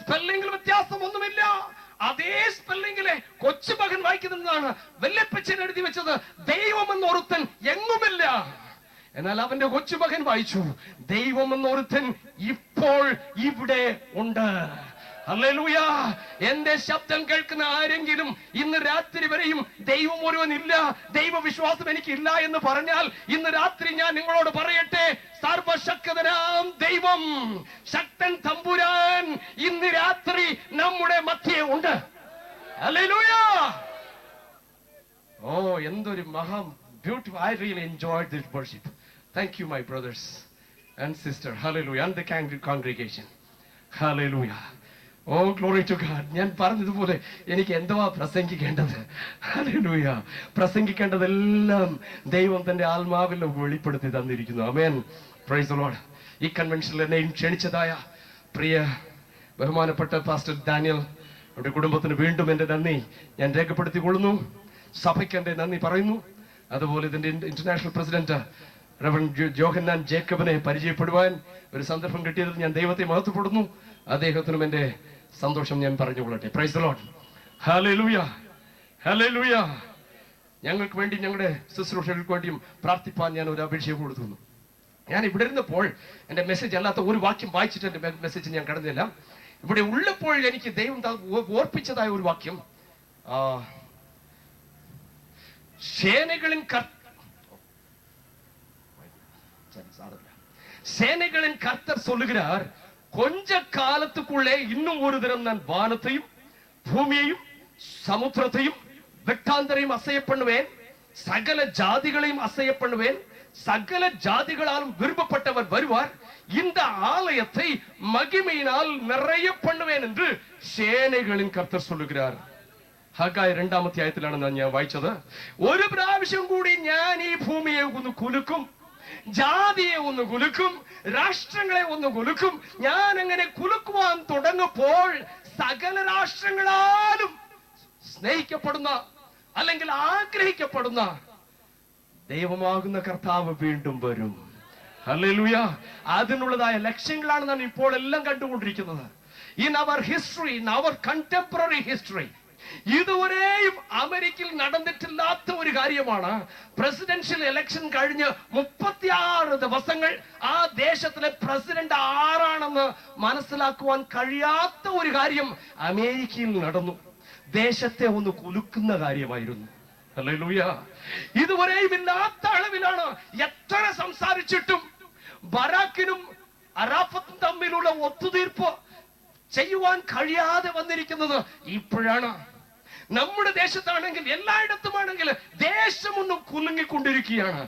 സ്പെല്ലിംഗിൽ വ്യത്യാസമൊന്നുമില്ല. അതേ സ്പെല്ലിംഗിലെ കൊച്ചുമകൻ വായിക്കുന്നതാണ് വല്യപ്പച്ചൻ എഴുതി വെച്ചത്. ദൈവം എന്നൊരുത്തൻ എങ്ങുമില്ല. എന്നാൽ അവന്റെ കൊച്ചുമകൻ വായിച്ചു, ദൈവം എന്നൊരുത്തൻ ഇപ്പോൾ ഇവിടെ ഉണ്ട്. ഹല്ലേലൂയ. എന്റെ ശബ്ദം കേൾക്കുന്ന ആരെങ്കിലും ഇന്ന് രാത്രി വരെയും ദൈവം ഒരുവൻ ഇല്ല, ദൈവവിശ്വാസം എനിക്കില്ല എന്ന് പറഞ്ഞാൽ, ഇന്ന് രാത്രി ഞാൻ നിങ്ങളോട് പറയട്ടെ, സർവശക്തനാം ദൈവം, ശക്തൻ തമ്പുരാൻ ഇന്ന് രാത്രി നമ്മുടെ മധ്യേ ഉണ്ട്. ഹല്ലേലൂയ. ഓ, എന്തൊരു beautiful. I really enjoyed this worship. Thank you, my brothers and sister. Hallelujah. And the congregation. Hallelujah. Oh, glory to God. ഞാൻ പറഞ്ഞതുപോലെ എനിക്ക് എന്തുവാ പ്രസംഗിക്കേണ്ടത്? ഹല്ലേലൂയ. പ്രസംഗിക്കേണ്ടതെല്ലാം ദൈവം തന്റെ ആത്മാവിൽ വെളിപ്പെടുത്തി തന്നിരിക്കുന്നു. ആമേൻ. Praise the lord. ഈ കൺവെൻഷനിൽ എന്നെയും ക്ഷണിച്ചതായ പ്രിയ ബഹുമാനപ്പെട്ട പാസ്റ്റർ ഡാനിയൽ, അവരുടെ കുടുംബത്തിന് വീണ്ടും എന്റെ നന്ദി ഞാൻ രേഖപ്പെടുത്തിക്കൊള്ളുന്നു. സഭയ്ക്ക് എന്റെ നന്ദി പറയുന്നു. അതുപോലെ ഇതിന്റെ ഇന്റർനാഷണൽ പ്രസിഡന്റ് റവറൻഡ് ജോഹന്നാൻ ജേക്കബിനെ പരിചയപ്പെടുവാൻ ഒരു സന്ദർഭം കിട്ടിയതിൽ ഞാൻ ദൈവത്തെ മഹത്വപ്പെടുന്നു. അദ്ദേഹത്തിനും എന്റെ സന്തോഷം ഞാൻ പറഞ്ഞുകൊള്ളട്ടെ. Praise the lord. Hallelujah, hallelujah. ഞങ്ങൾക്ക് വേണ്ടി, ഞങ്ങളുടെ ശുശ്രൂഷകൾക്ക് വേണ്ടിയും പ്രാർത്ഥിപ്പാൻ ഞാൻ ഒരു അപേക്ഷ കൊടുക്കുന്നു. ഞാൻ ഇവിടെ ഇരുന്നപ്പോൾ എന്റെ മെസ്സേജ് അല്ലാത്ത ഒരു വാക്യം വായിച്ചിട്ട് എന്റെ മെസ്സേജ് ഞാൻ കടന്നില്ല. ഇവിടെ ഉള്ളപ്പോൾ എനിക്ക് ദൈവം ഓർപ്പിച്ചതായ ഒരു വാക്യം, சேனைகளின் கர்த்தர் சொல்லுகிறார், கொஞ்ச காலத்துக்குள்ளே இன்னும் ஒரு தினம் நான் வானத்தையும் பூமியையும் சமுத்திரத்தையும் வெட்டாந்தரையும் அசைய பண்ணுவேன், சகல ஜாதிகளையும் அசைய பண்ணுவேன், சகல ஜாதிகளாலும் விரும்பப்பட்டவர் வருவார், இந்த ஆலயத்தை மகிமையினால் நிறைய பண்ணுவேன் என்று சேனைகளின் கர்த்தர் சொல்லுகிறார். ഹഗ്ഗായി 2-ാം അധ്യായത്തിലാണ് ഞാൻ വായിച്ചത്. ഒരു പ്രാവശ്യം കൂടി ഞാൻ ഈ ഭൂമിയെ ഒന്ന് കുലുക്കും, ജാതിയെ ഒന്ന് കുലുക്കും, രാഷ്ട്രങ്ങളെ ഒന്ന് കുലുക്കും. ഞാൻ അങ്ങനെ കുലുക്കുവാൻ തുടങ്ങുമ്പോൾ സകല രാഷ്ട്രങ്ങളാലും സ്നേഹിക്കപ്പെടുന്ന അല്ലെങ്കിൽ ആഗ്രഹിക്കപ്പെടുന്ന ദൈവമാകുന്ന കർത്താവ് വീണ്ടും വരും. ഹല്ലേലൂയ. അതിനുള്ളതായ ലക്ഷ്യങ്ങളാണ് നാം ഇപ്പോൾ എല്ലാം കണ്ടുകൊണ്ടിരിക്കുന്നത്. In our history, in our contemporary history, ഇതുവരെയും അമേരിക്കയിൽ നടന്നിട്ടില്ലാത്ത ഒരു കാര്യമാണ്. പ്രസിഡൻഷ്യൽ ഇലക്ഷൻ കഴിഞ്ഞ് 36 ദിവസങ്ങൾ ആ ദേശത്തിലെ പ്രസിഡന്റ് ആരാണെന്ന് മനസ്സിലാക്കുവാൻ കഴിയാത്ത ഒരു കാര്യം അമേരിക്കയിൽ നടന്നു. ദേശത്തെ ഒന്ന് കുലുക്കുന്ന കാര്യമായിരുന്നു. ഹല്ലേലൂയ. ഇതുവരെയും ഇല്ലാത്ത അളവിലാണ്. എത്ര സംസാരിച്ചിട്ടും ബറാക്കിനും അറാഫത്തും തമ്മിലുള്ള ഒത്തുതീർപ്പ് ചെയ്യുവാൻ കഴിയാതെ വന്നിരിക്കുന്നത് ഇപ്പോഴാണ്. നമ്മുടെ ദേശത്താണെങ്കിൽ എല്ലായിടത്തുമാണെങ്കിൽ ദേശം ഒന്നും കുലുങ്ങിക്കൊണ്ടിരിക്കുകയാണ്.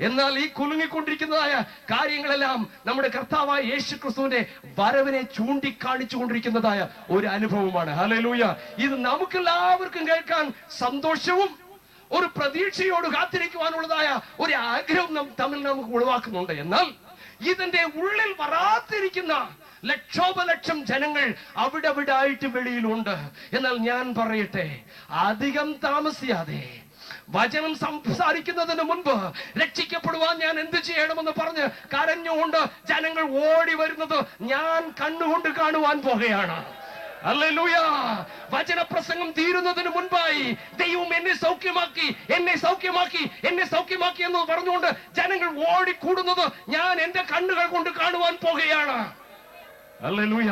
എന്നാൽ ഈ കുലുങ്ങിക്കൊണ്ടിരിക്കുന്നതായ കാര്യങ്ങളെല്ലാം നമ്മുടെ കർത്താവായ യേശു ക്രിസ്തുവിന്റെ വരവിനെ ചൂണ്ടിക്കാണിച്ചു കൊണ്ടിരിക്കുന്നതായ ഒരു അനുഭവമാണ്. ഹല്ലേലൂയ. ഇത് നമുക്കെല്ലാവർക്കും കേൾക്കാൻ സന്തോഷവും ഒരു പ്രതീക്ഷയോട് കാത്തിരിക്കുവാനുള്ളതായ ഒരു ആഗ്രഹം തമ്മിൽ നമുക്ക് ഉളവാക്കുന്നുണ്ട്. എന്നാൽ ഇതിന്റെ ഉള്ളിൽ വരാതിരിക്കുന്ന ലക്ഷോപലക്ഷം ജനങ്ങൾ അവിടെ ആയിട്ട് വെളിയിലുണ്ട്. എന്നാൽ ഞാൻ പറയട്ടെ, അധികം താമസിയാതെ വചനം സംസാരിക്കുന്നതിന് മുൻപ് രക്ഷിക്കപ്പെടുവാൻ ഞാൻ എന്ത് ചെയ്യണമെന്ന് പറഞ്ഞ് കരഞ്ഞുകൊണ്ട് ജനങ്ങൾ ഓടി വരുന്നത് ഞാൻ കണ്ണുകൊണ്ട് കാണുവാൻ പോകുകയാണ്. ഹല്ലേലൂയ. വചനപ്രസംഗം തീരുന്നതിന് മുൻപായി ദൈവം എന്നെ സൗഖ്യമാക്കി, എന്നെ സൗഖ്യമാക്കി, എന്നെ സൗഖ്യമാക്കി എന്ന് പറഞ്ഞുകൊണ്ട് ജനങ്ങൾ ഓടിക്കൂടുന്നത് ഞാൻ എന്റെ കണ്ണുകൾ കൊണ്ട് കാണുവാൻ പോകുകയാണ്. ഹല്ലേലൂയ.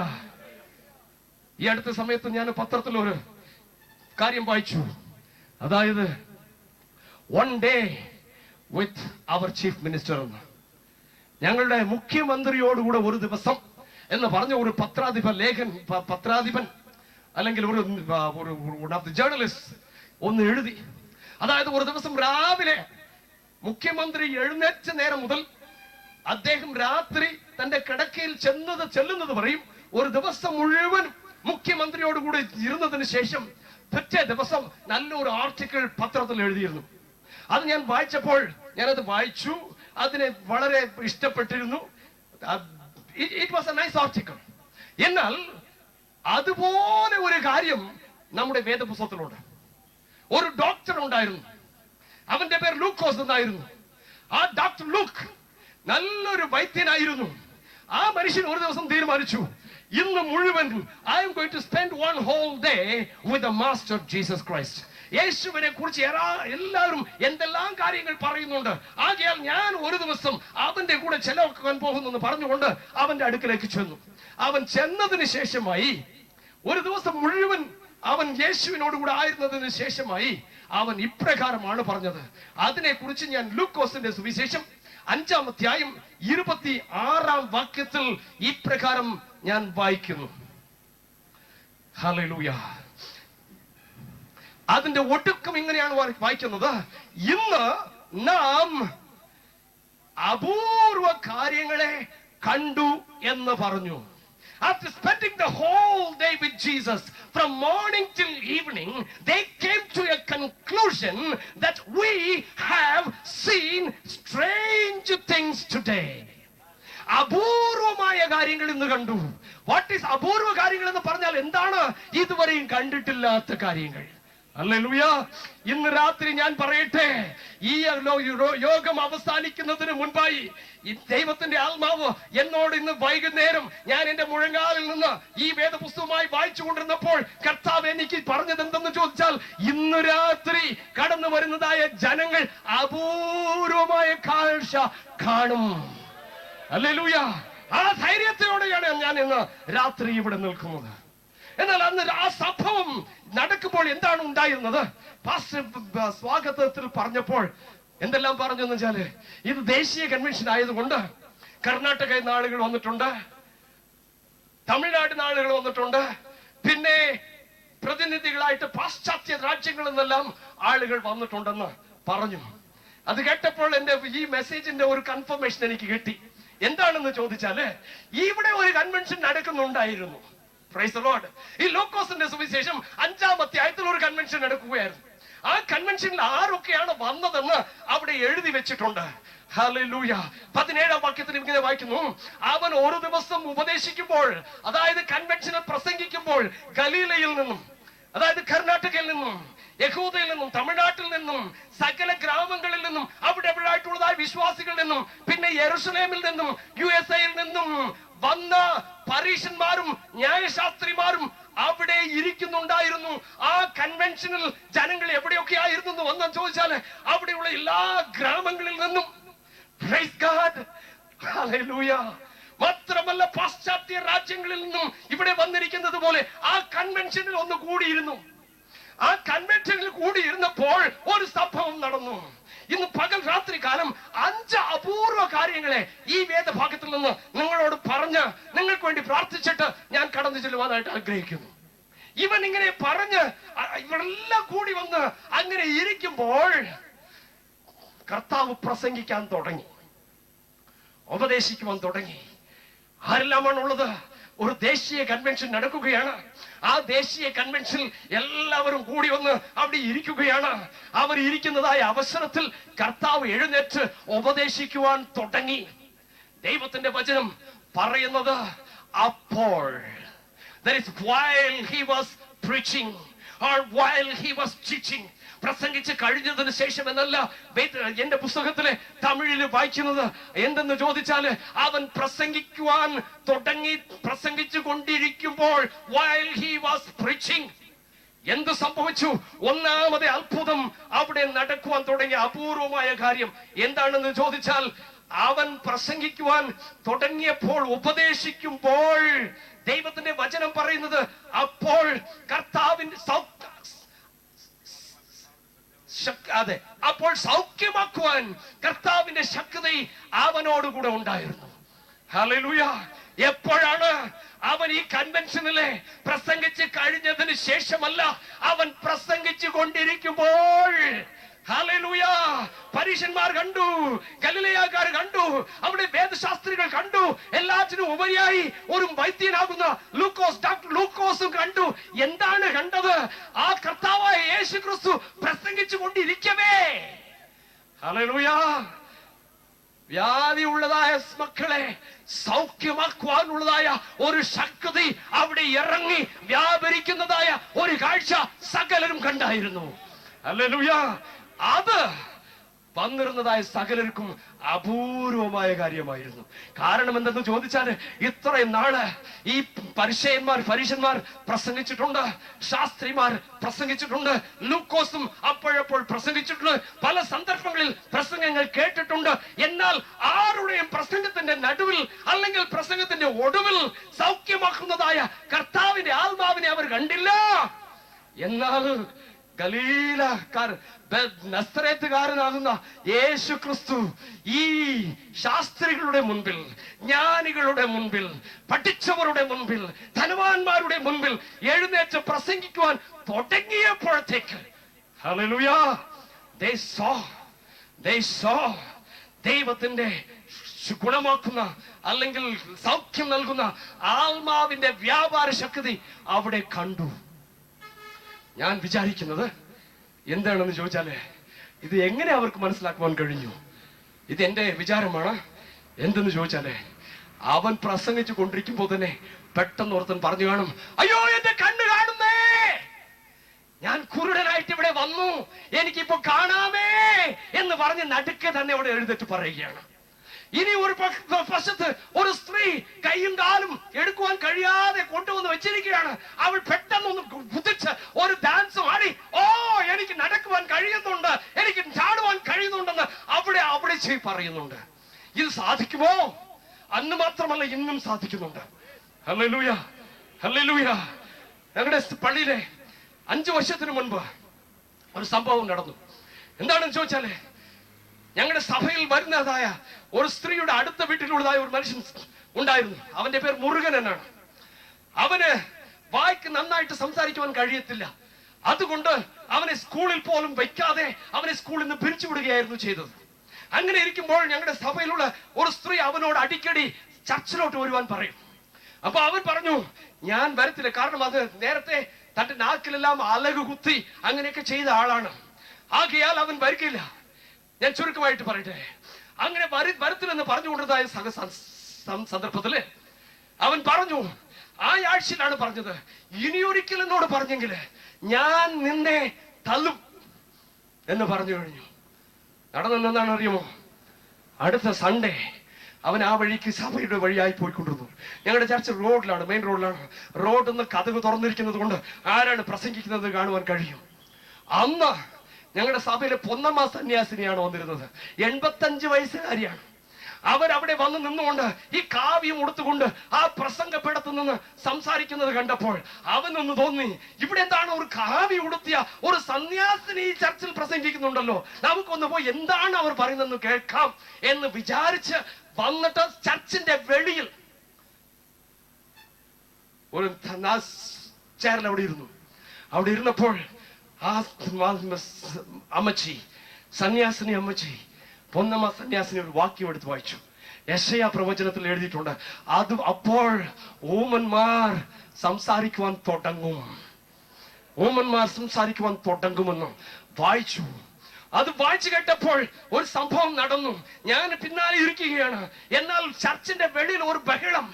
ഈ അടുത്ത സമയത്ത് ഞാൻ പത്രത്തിൽ ഒരു കാര്യം വായിച്ചു. അതായത് one day with our chief minister എന്ന്, ഞങ്ങളുടെ മുഖ്യമന്ത്രിയോടുകൂടെ ഒരു ദിവസം എന്ന് പറഞ്ഞ ഒരു പത്രാധിപൻ അല്ലെങ്കിൽ ഒരു ജേർണലിസ്റ്റ് ഒന്ന് എഴുതി. അതായത് ഒരു ദിവസം രാവിലെ മുഖ്യമന്ത്രി എഴുന്നേറ്റ നേരം മുതൽ അദ്ദേഹം രാത്രി തന്റെ കിടക്കയിൽ ചെല്ലുന്നത് പറയും ഒരു ദിവസം മുഴുവൻ മുഖ്യമന്ത്രിയോടുകൂടി ഇരുന്നതിന് ശേഷം പിറ്റേ ദിവസം നല്ലൊരു ആർട്ടിക്കിൾ പത്രത്തിൽ എഴുതിയിരുന്നു. അത് ഞാൻ വായിച്ചപ്പോൾ ഞാനത് വായിച്ചു, അതിനെ വളരെ ഇഷ്ടപ്പെട്ടിരുന്നു. It was a nice article. എന്നാൽ അതുപോലെ ഒരു കാര്യം നമ്മുടെ വേദപുസ്തകത്തിലുണ്ട്. ഒരു ഡോക്ടർ ഉണ്ടായിരുന്നു, അവന്റെ പേര് ലൂക്കോസ് എന്നായിരുന്നു. ആ ഡോക്ടർ ലൂക്ക് നല്ലൊരു വൈദ്യനായിരുന്നു. ആ മനുഷ്യൻ ഒരു ദിവസം തീരുമാനിച്ചു, ഇന്ന് മുഴുവൻ I am going to spend one whole day with the master Jesus Christ. യേശുവിനെ കുറിച്ച് എല്ലാവരും എന്തെല്ലാം കാര്യങ്ങൾ പറയുന്നുണ്ട്, ആകയാൽ ഞാൻ ഒരു ദിവസം അവന്റെ കൂടെ ചെലവാക്കാൻ പോകുന്നു പറഞ്ഞുകൊണ്ട് അവന്റെ അടുക്കലേക്ക് ചെന്നു. അവൻ ചെന്നതിന് ശേഷമായി ഒരു ദിവസം മുഴുവൻ അവൻ യേശുവിനോടുകൂടെ ആയിരുന്നതിന് ശേഷമായി അവൻ ഇപ്രകാരമാണ് പറഞ്ഞത്. അതിനെക്കുറിച്ച് ഞാൻ ലൂക്കോസിന്റെ സുവിശേഷം 5-ാം അധ്യായം 26-ാം വാക്യത്തിൽ ഇപ്രകാരം ഞാൻ വായിക്കുന്നു. ഹല്ലേലൂയ. അതിന്റെ ഒടുക്കം ഇങ്ങനെയാണ് വായിക്കുന്നത്. ഇന്ന് നാം അപൂർവ കാര്യങ്ങളെ കണ്ടു എന്ന് പറഞ്ഞു. After spending the whole day with Jesus, from morning till evening, they came to a conclusion that we have seen strange things today. അപൂർവമായ കാര്യങ്ങൾ ഇന്ന് കണ്ടു. വാട്ട് ഈസ് അപൂർവ കാര്യങ്ങൾ എന്ന് പറഞ്ഞാൽ എന്താണ്? ഇതുവരെയും കണ്ടിട്ടില്ലാത്ത കാര്യങ്ങൾ. ഹല്ലേലൂയ. ഇന്ന് രാത്രി ഞാൻ പറയട്ടെ, ഈ യോഗം അവസാനിക്കുന്നതിന് മുൻപായി ഈ ദൈവത്തിന്റെ ആത്മാവ് എന്നോട് ഇന്ന് വൈകുന്നേരം ഞാൻ എന്റെ മുഴങ്കാലിൽ നിന്ന് ഈ വേദപുസ്തകമായി വായിച്ചു കൊണ്ടിരുന്നപ്പോൾ കർത്താവ് എനിക്ക് പറഞ്ഞത് എന്തെന്ന് ചോദിച്ചാൽ, ഇന്ന് രാത്രി കടന്നു വരുന്നതായ ജനങ്ങൾ അപൂർവമായ കാഴ്ച കാണും. ഹല്ലേലൂയ. ആ ധൈര്യത്തോടെയാണ് ഞാൻ ഇന്ന് രാത്രി ഇവിടെ നിൽക്കുന്നത്. എന്നാൽ അന്ന് ആ സംഭവം നടക്കുമ്പോൾ എന്താണ് ഉണ്ടായിരുന്നത്? പാസ്റ്റർ സ്വാഗതത്തിൽ പറഞ്ഞപ്പോൾ എന്തെല്ലാം പറഞ്ഞു എന്ന് വെച്ചാല്, ഇത് ദേശീയ കൺവെൻഷൻ ആയതുകൊണ്ട് കർണാടകയിൽ നിന്ന് ആളുകൾ വന്നിട്ടുണ്ട്, തമിഴ്നാട്ടിൽ നിന്ന് ആളുകൾ വന്നിട്ടുണ്ട്, പിന്നെ പ്രതിനിധികളായിട്ട് പാശ്ചാത്യ രാജ്യങ്ങളിൽ നിന്നെല്ലാം ആളുകൾ വന്നിട്ടുണ്ടെന്ന് പറഞ്ഞു. അത് കേട്ടപ്പോൾ എന്റെ ഈ മെസ്സേജിന്റെ ഒരു കൺഫർമേഷൻ എനിക്ക് കിട്ടി. എന്താണെന്ന് ചോദിച്ചാല്, ഇവിടെ ഒരു കൺവെൻഷൻ നടക്കുന്നുണ്ടായിരുന്നു. Praise the Lord. ഈ ലൂക്കോസിന്റെ സുവിശേഷം 5-ാം അധ്യായത്തിൽ ഒരു കൺവെൻഷൻ നടക്കുകയായിരുന്നു. ആ കൺവെൻഷനിൽ ആരൊക്കെയാണ് വന്നതെന്ന് അവിടെ എഴുതി വെച്ചിട്ടുണ്ട്. ഹല്ലേലൂയ. 17-ാം വാക്യത്തിൽ ഇങ്ങനെ വായിക്കുന്നു, അവൻ ഒരു ദിവസം ഉപദേശിക്കുമ്പോൾ, അതായത് കൺവെൻഷനിൽ പ്രസംഗിക്കുമ്പോൾ, ഗലീലയിൽ നിന്നും, അതായത് കർണാടകയിൽ നിന്നും, യഹൂദയിൽ നിന്നും, തമിഴ്നാട്ടിൽ നിന്നും, സകല ഗ്രാമങ്ങളിൽ നിന്നും, അവിടെ എവിടെയായിട്ടുള്ളതായ വിശ്വാസികളിൽ നിന്നും, പിന്നെ യെരുശലേമിൽ നിന്നും, USA-യിൽ നിന്നും വന്ന പരീശന്മാരും ന്യായശാസ്ത്രിമാരും അവിടെ ഇരിക്കുന്നുണ്ടായിരുന്നു. ആ കൺവെൻഷനിൽ ജനങ്ങൾ എവിടെയൊക്കെ ആയിരുന്നു എന്ന് ചോദിച്ചാൽ അവിടെയുള്ള എല്ലാ ഗ്രാമങ്ങളിൽ നിന്നും. Praise God. Hallelujah. മാത്രമല്ല പാശ്ചാത്യ രാജ്യങ്ങളിൽ നിന്നും ഇവിടെ വന്നിരിക്കുന്നത് പോലെ ആ കൺവെൻഷനിൽ ഒന്ന് കൂടിയിരുന്നു. ആ കൺവെൻഷനിൽ കൂടിയിരുന്നപ്പോൾ ഒരു സംഭവം നടന്നു. ഇന്ന് പകൽ രാത്രി കാലം 5 അപൂർവ കാര്യങ്ങളെ ഈ വേദഭാഗത്തിൽ നിന്ന് നിങ്ങളോട് പറഞ്ഞ് നിങ്ങൾക്ക് വേണ്ടി പ്രാർത്ഥിച്ചിട്ട് ഞാൻ കടന്നു ചെല്ലുവാനായിട്ട് ആഗ്രഹിക്കുന്നു. ഇവൻ ഇങ്ങനെ പറഞ്ഞ് ഇവരെല്ലാം കൂടി വന്ന് അങ്ങനെ ഇരിക്കുമ്പോൾ കർത്താവ് പ്രസംഗിക്കാൻ തുടങ്ങി, ഉപദേശിക്കുവാൻ തുടങ്ങി. ആരെല്ലാമാണുള്ളത്? ഒരു ദേശീയ കൺവെൻഷൻ നടക്കുകയാണ്. ആ ദേശീയ കൺവെൻഷനിൽ എല്ലാവരും കൂടി വന്ന് അവിടെ ഇരിക്കുകയാണ്. അവർ ഇരിക്കുന്നതായ അവസരത്തിൽ കർത്താവ് എഴുന്നേറ്റ് ഉപദേശിക്കുവാൻ തുടങ്ങി. ദൈവത്തിന്റെ വചനം പറയുന്നത്, അപ്പോൾ, that is while he was preaching or while he was teaching, പ്രസംഗിച്ച് കഴിഞ്ഞതിന് ശേഷം എന്നല്ല എന്റെ പുസ്തകത്തിലെ തമിഴിൽ വായിക്കുന്നത്. എന്തെന്ന് ചോദിച്ചാല്, അവൻ പ്രസംഗിക്കുവാൻ തുടങ്ങി. പ്രസംഗിച്ചു കൊണ്ടിരിക്കുമ്പോൾ while he was preaching എന്ത് സംഭവിച്ചു? ഒന്നാമത്തെ അത്ഭുതം അവിടെ നടക്കുവാൻ തുടങ്ങിയ അപൂർവമായ കാര്യം എന്താണെന്ന് ചോദിച്ചാൽ, അവൻ പ്രസംഗിക്കുവാൻ തുടങ്ങിയപ്പോൾ, ഉപദേശിക്കുമ്പോൾ ദൈവത്തിന്റെ വചനം പറയുന്നത്, അപ്പോൾ കർത്താവിന്റെ അതെ, അപ്പോൾ സൗഖ്യമാക്കുവാൻ കർത്താവിന്റെ ശക്തി അവനോടുകൂടെ ഉണ്ടായിരുന്നു. ഹല്ലേലൂയ. എപ്പോഴാണ്? അവൻ ഈ കൺവെൻഷനിലെ പ്രസംഗിച്ച് കഴിഞ്ഞതിന് ശേഷമല്ല, അവൻ പ്രസംഗിച്ചു കൊണ്ടിരിക്കുമ്പോൾ. ഹല്ലേലൂയ. പരീശന്മാർ കണ്ടു, ഗലിലയക്കാർ കണ്ടു, അവിടെ വേദശാസ്ത്രികൾ കണ്ടു, എല്ലാറ്റിനും ഉപരിയായി ഒരു വൈദ്യനാകുന്ന ഡോക്ടർ ലൂക്കോസും കണ്ടു. എന്താണ് കണ്ടത്? ആ കർത്താവായ യേശു ക്രിസ്തു പ്രസംഗിച്ചു കൊണ്ടിരിക്കവേ, ഹല്ലേലൂയ, വ്യാധി ഉള്ളതായ മക്കളെ സൗഖ്യമാക്കുവാനുള്ളതായ ഒരു ശക്തി അവിടെ ഇറങ്ങി വ്യാപരിക്കുന്നതായ ഒരു കാഴ്ച സകലരും കണ്ടായിരുന്നു. ഹല്ലേലൂയ. അത് വന്നിരുന്നതായ സകലർക്കും അപൂർവമായ കാര്യമായിരുന്നു. കാരണം എന്തെന്ന് ചോദിച്ചാൽ, ഇത്രയും നാള് ഈ പരീശന്മാർ പ്രസംഗിച്ചിട്ടുണ്ട്, ശാസ്ത്രിമാർ പ്രസംഗിച്ചിട്ടുണ്ട്, ലൂക്കോസും അപ്പോഴപ്പോൾ പ്രസംഗിച്ചിട്ടുണ്ട്, പല സന്ദർഭങ്ങളിൽ പ്രസംഗങ്ങൾ കേട്ടിട്ടുണ്ട്. എന്നാൽ ആരുടെയും പ്രസംഗത്തിന്റെ നടുവിൽ അല്ലെങ്കിൽ പ്രസംഗത്തിന്റെ ഒടുവിൽ സൗഖ്യമാക്കുന്നതായ കർത്താവിന്റെ ആത്മാവിനെ അവർ കണ്ടില്ല. എന്നാൽ നസ്രേത്തുകാരനാകുന്ന യേശു ക്രിസ്തു ഈ ശാസ്ത്രികളുടെ മുൻപിൽ, ജ്ഞാനികളുടെ മുൻപിൽ, പഠിച്ചവരുടെ മുൻപിൽ, ധനവാന്മാരുടെ മുൻപിൽ എഴുന്നേറ്റ് പ്രസംഗിക്കുവാൻ തുടങ്ങിയപ്പോഴത്തേക്ക്, ഹല്ലേലൂയ, they saw ദൈവത്തിന്റെ ഗുണമാക്കുന്ന അല്ലെങ്കിൽ സൗഖ്യം നൽകുന്ന ആത്മാവിന്റെ വ്യാപാര ശക്തി അവിടെ കണ്ടു. ഞാൻ വിചാരിക്കുന്നത് എന്താണെന്ന് ചോദിച്ചാല്, ഇത് എങ്ങനെ അവർക്ക് മനസ്സിലാക്കുവാൻ കഴിഞ്ഞു? ഇത് എന്റെ വിചാരമാണ്. എന്തെന്ന് ചോദിച്ചാല്, അവൻ പ്രസംഗിച്ചു കൊണ്ടിരിക്കുമ്പോൾ തന്നെ പെട്ടെന്ന് ഓർത്തൻ പറഞ്ഞു കാണും, അയ്യോ എന്റെ കണ്ണ് കാണുന്നേ, ഞാൻ കുരുടനായിട്ട് ഇവിടെ വന്നു, എനിക്കിപ്പോ കാണാമേ എന്ന് പറഞ്ഞ് നടുക്കെ തന്നെ അവിടെ എഴുന്നേറ്റ് പറയുകയാണ്. ഇനി ഒരു വശത്ത് ഒരു സ്ത്രീ കൈയും കാലും എടുക്കുവാൻ കഴിയാതെ കൊണ്ടുവന്ന് വെച്ചിരിക്കുകയാണ്. അവൾ പെട്ടെന്നൊന്ന് കുതിച്ച് ഒരു ഡാൻസ് ആടി, ഓ എനിക്ക് നടക്കുവാൻ കഴിയുന്നുണ്ട്, എനിക്ക് ചാടുവാൻ കഴിയുന്നുണ്ടെന്ന് അവിടെ പറയുന്നുണ്ട്. ഇത് സാധിക്കുമോ? അന്ന് മാത്രമല്ല, ഇന്നും സാധിക്കുന്നുണ്ട്. Hallelujah, hallelujah. ഞങ്ങളുടെ പള്ളിയിലെ 5 വർഷത്തിന് മുൻപ് ഒരു സംഭവം നടന്നു. എന്താണെന്ന് ചോദിച്ചാല്, ഞങ്ങളുടെ സഭയിൽ വരുന്നതായ ഒരു സ്ത്രീയുടെ അടുത്ത വീട്ടിലുള്ളതായ ഒരു മനുഷ്യൻ ഉണ്ടായിരുന്നു. അവന്റെ പേര് മുരുകൻ എന്നാണ്. അവന് വായിക്ക് നന്നായിട്ട് സംസാരിക്കുവാൻ കഴിയത്തില്ല. അതുകൊണ്ട് അവനെ സ്കൂളിൽ പോലും വയ്ക്കാതെ അവനെ സ്കൂളിൽ നിന്ന് പിരിച്ചുവിടുകയായിരുന്നു ചെയ്തത്. അങ്ങനെ ഇരിക്കുമ്പോൾ ഞങ്ങളുടെ സഭയിലുള്ള ഒരു സ്ത്രീ അവനോട് അടിക്കടി ചർച്ചിലോട്ട് വരുവാൻ പറയും. അപ്പൊ അവൻ പറഞ്ഞു ഞാൻ വരത്തില്ല, കാരണം അത് നേരത്തെ തന്റെ നാക്കിലെല്ലാം അലകു കുത്തി അങ്ങനെയൊക്കെ ചെയ്ത ആളാണ്. ആകയാൽ അവൻ വരികയില്ല. ഞാൻ ചുരുക്കമായിട്ട് പറയട്ടെ, അങ്ങനെ വരത്തില്ലെന്ന് പറഞ്ഞുകൊണ്ടതായ സന്ദർഭത്തില് അവൻ പറഞ്ഞു, ആ ആഴ്ചയിലാണ് പറഞ്ഞത്, ഇനിയൊരിക്കൽ എന്നോട് പറഞ്ഞെങ്കിൽ ഞാൻ നിന്നെ തള്ളും എന്ന് പറഞ്ഞു കഴിഞ്ഞു. നടന്നെന്താണ് അറിയുമോ? അടുത്ത സൺഡേ അവൻ ആ വഴിക്ക് സഭയുടെ വഴിയായി പോയിക്കൊണ്ടിരുന്നു. ഞങ്ങളുടെ ചർച്ച് റോഡിലാണ്, മെയിൻ റോഡിലാണ്. റോഡിൽ നിന്ന് കതക് തുറന്നിരിക്കുന്നത് കൊണ്ട് ആരാണ് പ്രസംഗിക്കുന്നത് കാണുവാൻ കഴിയും. അന്ന് ഞങ്ങളുടെ സഭയിലെ പൊന്നമ്മ സന്യാസിനിയാണ് വന്നിരുന്നത്. 85 വയസ്സുകാരിയാണ്. അവരവിടെ വന്ന് നിന്നുകൊണ്ട് ഈ കാവ്യം ഉടുത്തുകൊണ്ട് ആ പ്രസംഗപ്പെടത്തു നിന്ന് സംസാരിക്കുന്നത് കണ്ടപ്പോൾ അവനൊന്ന് തോന്നി, ഇവിടെ എന്താണ് ഒരു കാവ്യം ഉടുത്തിയ ഒരു സന്യാസിനി ഈ ചർച്ചിൽ പ്രസംഗിക്കുന്നുണ്ടല്ലോ, നമുക്കൊന്ന് പോയി എന്താണ് അവർ പറയുന്നതെന്ന് കേൾക്കാം എന്ന് വിചാരിച്ച് വന്നിട്ട് ചർച്ചിന്റെ വെളിയിൽ ഒരു ചേരൽ അവിടെ ഇരുന്നു. അവിടെ ഇരുന്നപ്പോൾ ആ അമ്മച്ചി, സന്യാസിനി അമ്മച്ചി, പൊന്നമ്മ സന്യാസിനി ഒരു വാക്യം എടുത്ത് വായിച്ചു. യെശയ്യാ പ്രവചനത്തിൽ എഴുതിയിട്ടുണ്ട്, അത് അപ്പോൾ ഊമന്മാർ സംസാരിക്കുവാൻ തുടങ്ങും, ഊമന്മാർ സംസാരിക്കുവാൻ തുടങ്ങുമെന്ന് വായിച്ചു. അത് വായിച്ചു കേട്ടപ്പോൾ ഒരു സംഭവം നടന്നു. ഞാൻ പിന്നാലെ ഇരിക്കുകയാണ്. എന്നാൽ ചർച്ചിന്റെ വെളിയിൽ ഒരു ബഹളം.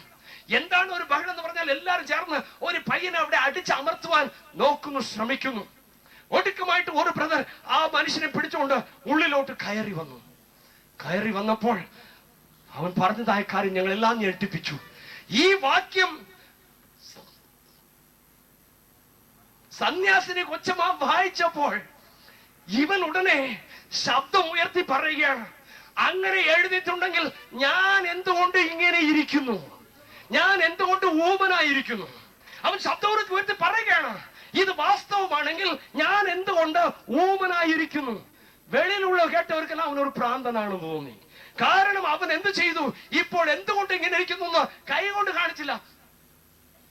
എന്താണ് ഒരു ബഹളം എന്ന് പറഞ്ഞാൽ, എല്ലാവരും ചേർന്ന് ഒരു പയ്യനെ അവിടെ അടിച്ചമർത്തുവാൻ നോക്കുന്നു, ശ്രമിക്കുന്നു. ഒടുക്കമായിട്ട് ഒരു ബ്രദർ ആ മനുഷ്യനെ പിടിച്ചുകൊണ്ട് ഉള്ളിലോട്ട് കയറി വന്നപ്പോൾ അവൻ പറഞ്ഞതായ കാര്യം ഞങ്ങളെല്ലാം ഞെട്ടിപ്പിച്ചു. ഈ വാക്യം സന്യാസിനെ കൊച്ചമ്മ വായിച്ചപ്പോൾ ഇവൻ ഉടനെ ശബ്ദം ഉയർത്തി പറയുകയാണ്, അങ്ങനെ എഴുതിയിട്ടുണ്ടെങ്കിൽ ഞാൻ എന്തുകൊണ്ട് ഇങ്ങനെ ഇരിക്കുന്നു, ഞാൻ എന്തുകൊണ്ട് ഊമനായിരിക്കുന്നു. അവൻ ശബ്ദം ഉയർത്തി പറയുകയാണ്, ഇത് വാസ്തവമാണെങ്കിൽ ഞാൻ എന്തുകൊണ്ട് ഊമനായിരിക്കുന്നു. വെളിയിലുള്ള കേട്ടവർക്കെല്ലാം അവനൊരു ഭ്രാന്തനാണെന്ന് തോന്നി. കാരണം അവൻ എന്ത് ചെയ്തു, ഇപ്പോൾ എന്തുകൊണ്ട് ഇങ്ങനെ ഇരിക്കുന്നു എന്ന് കൈകൊണ്ട് കാണിച്ചില്ല,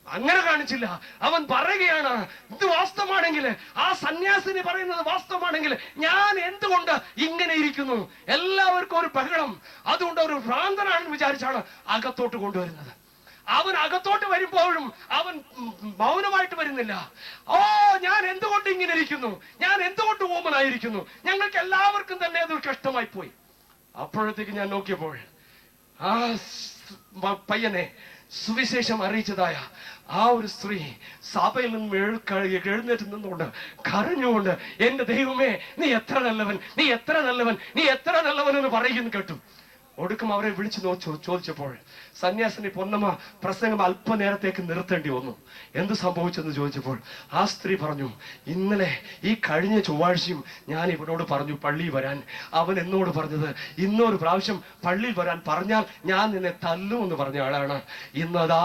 അങ്ങനെ കാണിച്ചില്ല. അവൻ പറയുകയാണ്, ഇത് വാസ്തവമാണെങ്കിൽ, ആ സന്യാസിനി പറയുന്നത് വാസ്തവമാണെങ്കിൽ ഞാൻ എന്തുകൊണ്ട് ഇങ്ങനെ ഇരിക്കുന്നു. എല്ലാവർക്കും ഒരു ബഹളം. അതുകൊണ്ട് ഒരു ഭ്രാന്തനാണെന്ന് വിചാരിച്ചാണ് അകത്തോട്ട് കൊണ്ടുവരുന്നത്. അവൻ അകത്തോട്ട് വരുമ്പോഴും അവൻ മൗനമായിട്ട് വരുന്നില്ല. ഓ, ഞാൻ എന്തുകൊണ്ട് ഇങ്ങനെ ഇരിക്കുന്നു, ഞാൻ എന്തുകൊണ്ട് ഊമനായിരിക്കുന്നു. ഞങ്ങൾക്ക് എല്ലാവർക്കും തന്നെ അതൊരു കഷ്ടമായി പോയി. അപ്പോഴത്തേക്ക് ഞാൻ നോക്കിയപ്പോൾ ആ പയ്യനെ സുവിശേഷം അറിയിച്ചതായ ആ ഒരു സ്ത്രീ സഭയിൽ നിന്നും എഴുന്നേറ്റ് നിന്നുകൊണ്ട് കരഞ്ഞുകൊണ്ട്, എന്റെ ദൈവമേ, നീ എത്ര നല്ലവൻ, നീ എത്ര നല്ലവൻ, നീ എത്ര നല്ലവൻ എന്ന് പറയുന്നു കേട്ടു. ഒടുക്കം അവരെ വിളിച്ചു ചോദിച്ചപ്പോൾ സന്യാസിനി പൊന്നമ്മ പ്രസംഗം അല്പനേരത്തേക്ക് നിർത്തേണ്ടി വന്നു. എന്ത് സംഭവിച്ചെന്ന് ചോദിച്ചപ്പോൾ ആ സ്ത്രീ പറഞ്ഞു, ഇന്നലെ ഈ കഴിഞ്ഞ ചൊവ്വാഴ്ചയും ഞാൻ ഇവനോട് പറഞ്ഞു പള്ളിയിൽ വരാൻ. അവൻ എന്നോട് പറഞ്ഞത്, ഇന്നൊരു പ്രാവശ്യം പള്ളിയിൽ വരാൻ പറഞ്ഞാൽ ഞാൻ നിന്നെ തല്ലുമെന്ന് പറഞ്ഞ ആളാണ്. ഇന്നതാ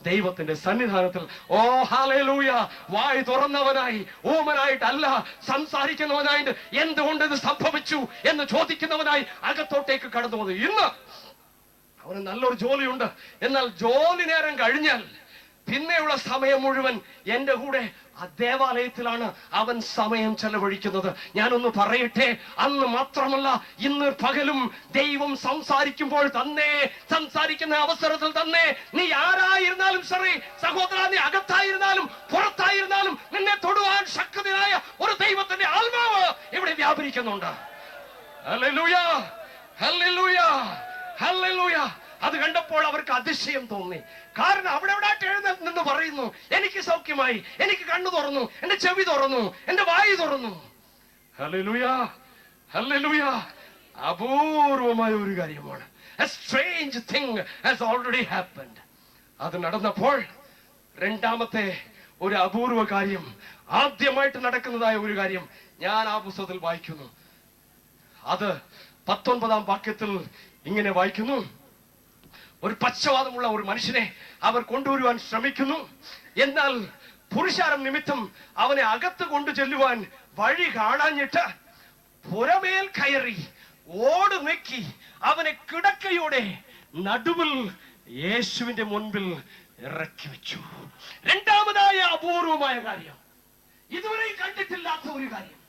ദൈവത്തിന്റെ സന്നിധാനത്തിൽ, ഓ ഹല്ലേലൂയ, വായി തുറന്നവനായി, ഊമനായിട്ടല്ല സംസാരിക്കുന്നവനായിട്ട് എന്തുകൊണ്ട് ഇത് സംഭവിച്ചു എന്ന് ചോദിക്കുന്നവനായി അകത്തോട്ടേക്ക് കടന്നു വന്നു. ഇന്ന് അവന് നല്ലൊരു ജോലിയുണ്ട്. എന്നാൽ ജോലി നേരം കഴിഞ്ഞാൽ പിന്നെയുള്ള സമയം മുഴുവൻ എന്റെ കൂടെ ആ ദേവാലയത്തിലാണ് അവൻ സമയം ചെലവഴിക്കുന്നത്. ഞാനൊന്ന് പറയട്ടെ, അന്ന് മാത്രമല്ല ഇന്ന് പകലും ദൈവം സംസാരിക്കുമ്പോൾ തന്നെ, സംസാരിക്കുന്ന അവസരത്തിൽ തന്നെ, നീ ആരായിരുന്നാലും ശരി സഹോദര, നീ അകത്തായിരുന്നാലും പുറത്തായിരുന്നാലും നിന്നെ തൊടുവാൻ ശക്തനായ ഒരു ദൈവത്തിന്റെ ആത്മാവ് ഇവിടെ വ്യാപരിക്കുന്നുണ്ട്. Hallelujah, hallelujah, hallelujah. അത് കണ്ടപ്പോൾ അവർക്ക് അതിശയം തോന്നി. കാരണം അവിടെ എഴുന്നേറ്റ് നിന്ന് പറയുന്നു, എനിക്ക് സൗഖ്യമായി, എനിക്ക് കണ്ണു തുറന്നു, എന്റെ ചെവി തുറന്നു, എന്റെ വായി തുറന്നു. Hallelujah, hallelujah. അപൂർവമായ ഒരു കാര്യമാണ്. A strange thing has already happened. അത് നടന്നപ്പോൾ രണ്ടാമത്തെ ഒരു അപൂർവ കാര്യം, ആദ്യമായിട്ട് നടക്കുന്നതായ ഒരു കാര്യം ഞാൻ ആ പുസ്തകത്തിൽ വായിക്കുന്നു. അത് 19-ാം വാക്യത്തിൽ ഇങ്ങനെ വായിക്കുന്നു, ഒരു പക്ഷപാതമുള്ള ഒരു മനുഷ്യനെ അവർ കൊണ്ടുവരുവാൻ ശ്രമിക്കുന്നു. എന്നാൽ പുരുഷാരം നിമിത്തം അവനെ അകത്ത് കൊണ്ടു ചെല്ലുവാൻ വഴി കാണാഞ്ഞിട്ട് പുറമേൽ കയറി ഓട് നീക്കി അവനെ കിടക്കയോടെ നടുവിൽ യേശുവിന്റെ മുൻപിൽ ഇറക്കി വെച്ചു. രണ്ടാമതായ അപൂർവമായ കാര്യം, ഇതുവരെ കണ്ടിട്ടില്ലാത്ത ഒരു കാര്യം,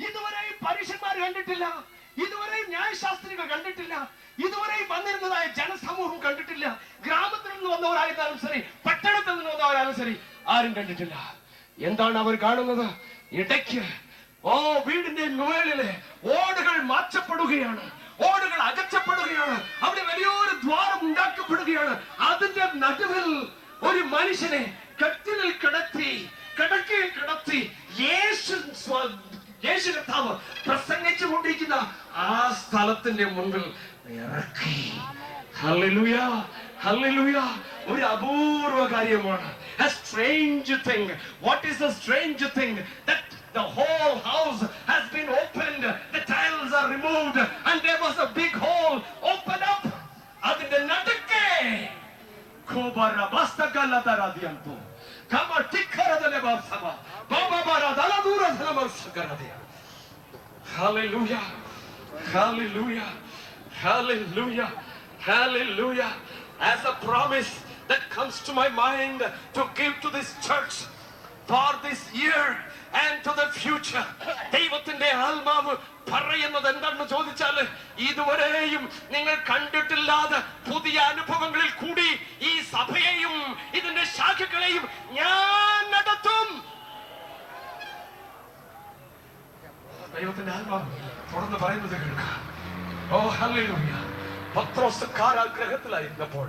ഇതുവരെ പരീക്ഷന്മാർ കണ്ടിട്ടില്ല, ഇതുവരെയും ന്യായശാസ്ത്രികൾ കണ്ടിട്ടില്ല, ഇതുവരെയും വന്നിരുന്നതായ ജനസമൂഹം കണ്ടിട്ടില്ല. ഗ്രാമത്തിൽ നിന്ന് വന്നവരായിരുന്നാലും ശരി, പട്ടണത്തിൽ നിന്ന് വന്നവരായാലും ശരി, ആരും കണ്ടിട്ടില്ല. എന്താണ് അവർ കാണുന്നത്? ഇടയ്ക്ക് വീടിന്റെ മുകളിലെ ഓടുകൾ മാറ്റപ്പെടുകയാണ്, ഓടുകൾ അകറ്റപ്പെടുകയാണ്, അവിടെ വലിയൊരു ദ്വാരം ഉണ്ടാക്കപ്പെടുകയാണ്. അതിന്റെ നടുവിൽ ഒരു മനുഷ്യനെ കട്ടിലിൽ കിടത്തി യേശു കർത്താവ് പ്രസംഗിച്ചു കൊണ്ടിരിക്കുന്ന ആ സ്ഥലത്തിന്റെ മുൻപിൽ ഇറക്കി. Hallelujah, hallelujah. ഒരു അപൂർവ കാര്യമാണ്. A strange thing. What is the strange thing? That the whole house has been opened, the tiles are removed, and there was a big hole opened up. Adinte nadake kobara bastagala daradianto kama tikkaradale basama baba bara daladura dalamarsagarade. Hallelujah, hallelujah, hallelujah, hallelujah. As a promise that comes to my mind to give to this church for this year and to the future. ദൈവത്തിന്റെ ആത്മാവ് പറയുന്നത് എന്താണെന്ന് ചോദിച്ചാൽ, ഇതുവരെയും നിങ്ങൾ കണ്ടിട്ടില്ലാതെ പുതിയ അനുഭവങ്ങളിൽ കൂടി ഈ സഭയെയും ഇതിന്റെ ശാഖകളെയും ഞാൻ നടത്തും. ദൈവത്തിന്റെ ആത്മാവ് തുടർന്ന് പറയുന്നത് കേൾക്കാം. ഓ ഹല്ലേലൂയ. പത്രോസ് കാരാഗ്രഹത്തിലായിരുന്നപ്പോൾ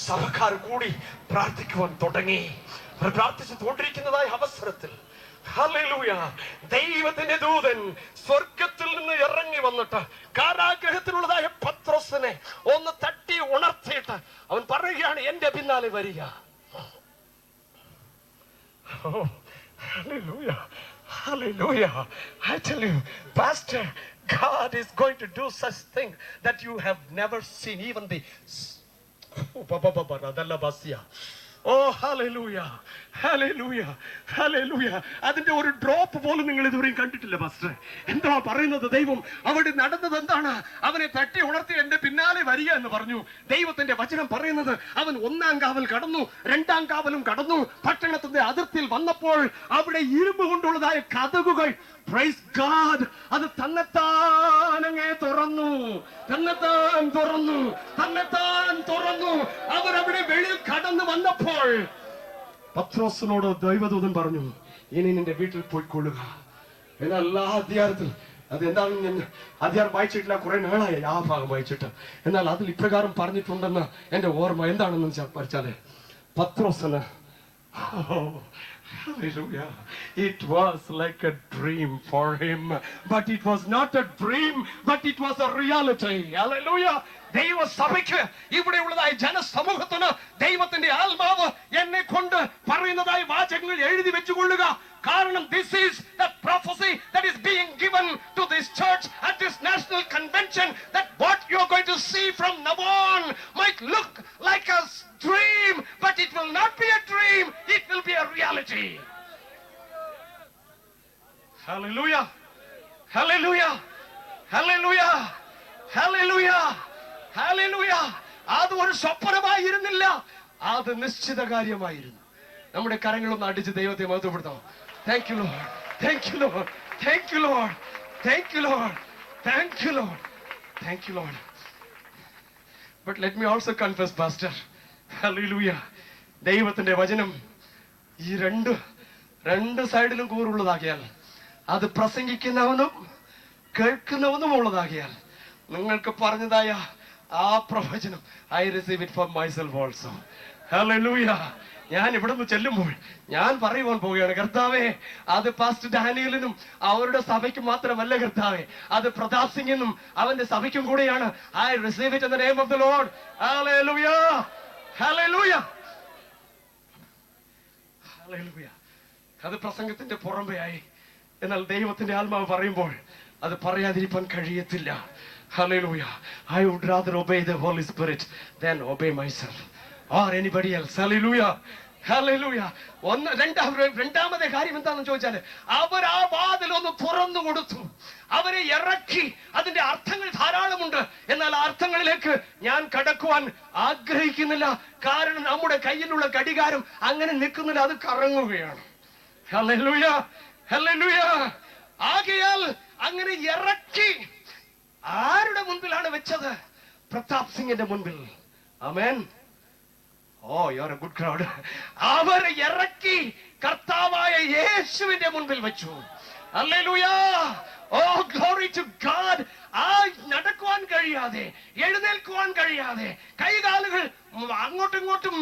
സഭക്കാർ കൂടി പ്രാർത്ഥിക്കുവാൻ തുടങ്ങി. പ്രാർത്ഥിച്ചു കൊണ്ടിരിക്കുന്നതായ അവസരത്തിൽ ഹല്ലേലൂയ, ദൈവത്തിന്റെ ദൂതൻ സ്വർഗത്തിൽ നിന്ന് ഇറങ്ങി വന്നിട്ട് കാരാഗ്രഹത്തിലുള്ളതായ പത്രോസിനെ ഒന്ന് തട്ടി ഉണർത്തിയിട്ട് അവൻ പറയുകയാണ്, എന്റെ പിന്നാലെ വരിക. Hallelujah, hallelujah. I tell you, Pastor, God is going to do such thing that you have never seen. Even the Oh, hallelujah, hallelujah, hallelujah. അതിന്റെ ഒരു ഡ്രോപ്പ് പോലും നിങ്ങൾ ഇതുവരെയും കണ്ടിട്ടില്ല പാസ്റ്റർ. എന്താ പറയുന്നത്? ദൈവം അവിടെ നടന്നത് എന്താണ്? അവനെ തട്ടി ഉണർത്തി എന്റെ പിന്നാലെ വരിക എന്ന് പറഞ്ഞു. ദൈവത്തിന്റെ വചനം പറയുന്നത് അവൻ 1-ാം കാവൽ കടന്നു, 2-ാം കാവലും കടന്നു. പട്ടണത്തിന്റെ അതിർത്തിയിൽ വന്നപ്പോൾ അവിടെ ഇരുമ്പ് കൊണ്ടുള്ളതായ കതകുകൾ, പ്രൈസ് ഗാഡ്, അത് തന്നെത്താനങ്ങേ തുറന്നു. അവരവിടെ വെളിയിൽ കടന്നു വന്നപ്പോൾ പത്രോസിനോട് ദൈവദൂതൻ പറഞ്ഞു, ഇനി നിന്റെ വീട്ടിൽ പോയിക്കൊള്ളുക. എന്നാൽ എല്ലാ അധ്യായത്തിൽ അതെന്താണെന്ന് ഞാൻ അധ്യായം വായിച്ചിട്ടില്ല, കുറെ നാളായി ആ ഭാഗം വായിച്ചിട്ട്. എന്നാൽ അതിൽ ഇപ്രകാരം പറഞ്ഞിട്ടുണ്ടെന്ന് എന്റെ ഓർമ്മ. എന്താണെന്ന് വെച്ചാല് പത്രോസിന് hallelujah, it was like a dream for him, but it was not a dream, but it was a reality. Hallelujah. ദൈവസഭയ്ക്ക് ഇവിടെയുള്ളതായ ജനസമൂഹത്തിന് ദൈവത്തിന്റെ ആത്മാവ് എന്നെ കൊണ്ട് പറയുന്നതായ വാചകങ്ങൾ എഴുതി വെച്ചുകൊള്ളുക. കാരണം this is the prophecy that is being given to this church at this national convention, that what you are going to see from now on might look like a dream, but it will not be a dream, it will be a reality. Hallelujah, hallelujah, hallelujah, hallelujah, hallelujah. അത് ഒരു സ്വപ്നമായിരുന്നില്ല, അത് നിശ്ചിത കാര്യമായിരുന്നു. നമ്മുടെ കരങ്ങളൊന്ന് അടിച്ച് ദൈവത്തെ മഹത്വപ്പെടുത്താം. Thank you Lord, thank you Lord, thank you Lord, thank you Lord, thank you Lord, thank you Lord. But let me also confess, Pastor, hallelujah, ദൈവത്തിന്റെ വചനം ഈ രണ്ട് സൈഡിലും കൂറുള്ളതാകിയാൽ, അത് പ്രസംഗിക്കുന്നവനും കേൾക്കുന്നവനും ഉള്ളതാകിയാൽ, നിങ്ങൾക്ക് പറഞ്ഞതായ ആ പ്രവചനം I receive it for myself also. Hallelujah. ഞാൻ ഇവിടെ നിന്ന് ചെല്ലുമ്പോൾ ഞാൻ പറയുവാൻ പോവുകയാണ്, കർത്താവേ, അത് പാസ്റ്റർ ഡാനിയലിനും അവരുടെ സഭയ്ക്കും മാത്രമല്ല കർത്താവേ, അത് പ്രതാപ് സിംഗിനും അവന്റെ സഭയ്ക്കും കൂടെയാണ്. I receive it in the name of the Lord. Hallelujah, hallelujah, hallelujah. അത് പ്രസംഗത്തിന്റെ പുറമെയായി. എന്നാൽ ദൈവത്തിന്റെ ആത്മാവ് പറയുമ്പോൾ അത് പറയാതിരിക്കാൻ കഴിയത്തില്ല. Hallelujah. I would rather obey the Holy Spirit than obey myself or anybody else. Hallelujah, hallelujah. രണ്ടാമത്തെ കാര്യം എന്താണെന്ന് ചോദിച്ചാല്, അവർ ആ വാതിൽ ഒന്ന് തുറന്നു കൊടുത്തു, അവരെ ഇറക്കി. അതിന്റെ അർത്ഥങ്ങൾ ധാരാളമുണ്ട്, എന്നാൽ ആ അർത്ഥങ്ങളിലേക്ക് ഞാൻ കടക്കുവാൻ ആഗ്രഹിക്കുന്നില്ല. കാരണം നമ്മുടെ കയ്യിലുള്ള ഘടികാരം അങ്ങനെ നിൽക്കുന്നില്ല, അത് കറങ്ങുകയാണ്. Hallelujah, hallelujah. ആകയാൽ അങ്ങനെ ഇറക്കി ആരുടെ മുൻപിലാണ് വെച്ചത്? പ്രതാപ് സിംഗിന്റെ മുൻപിൽ. Amen. Oh, you are a good crowd. അവരെ ഇറക്കി കർത്താവായ യേശുവിന്റെ മുൻപിൽ വെച്ചു. Hallelujah. Oh, glory to God. ആ നടക്കുവാൻ കഴിയാതെ, എഴുന്നേൽക്കുവാൻ കഴിയാതെ, കൈകാലുകൾ അങ്ങോട്ടും ഇങ്ങോട്ടും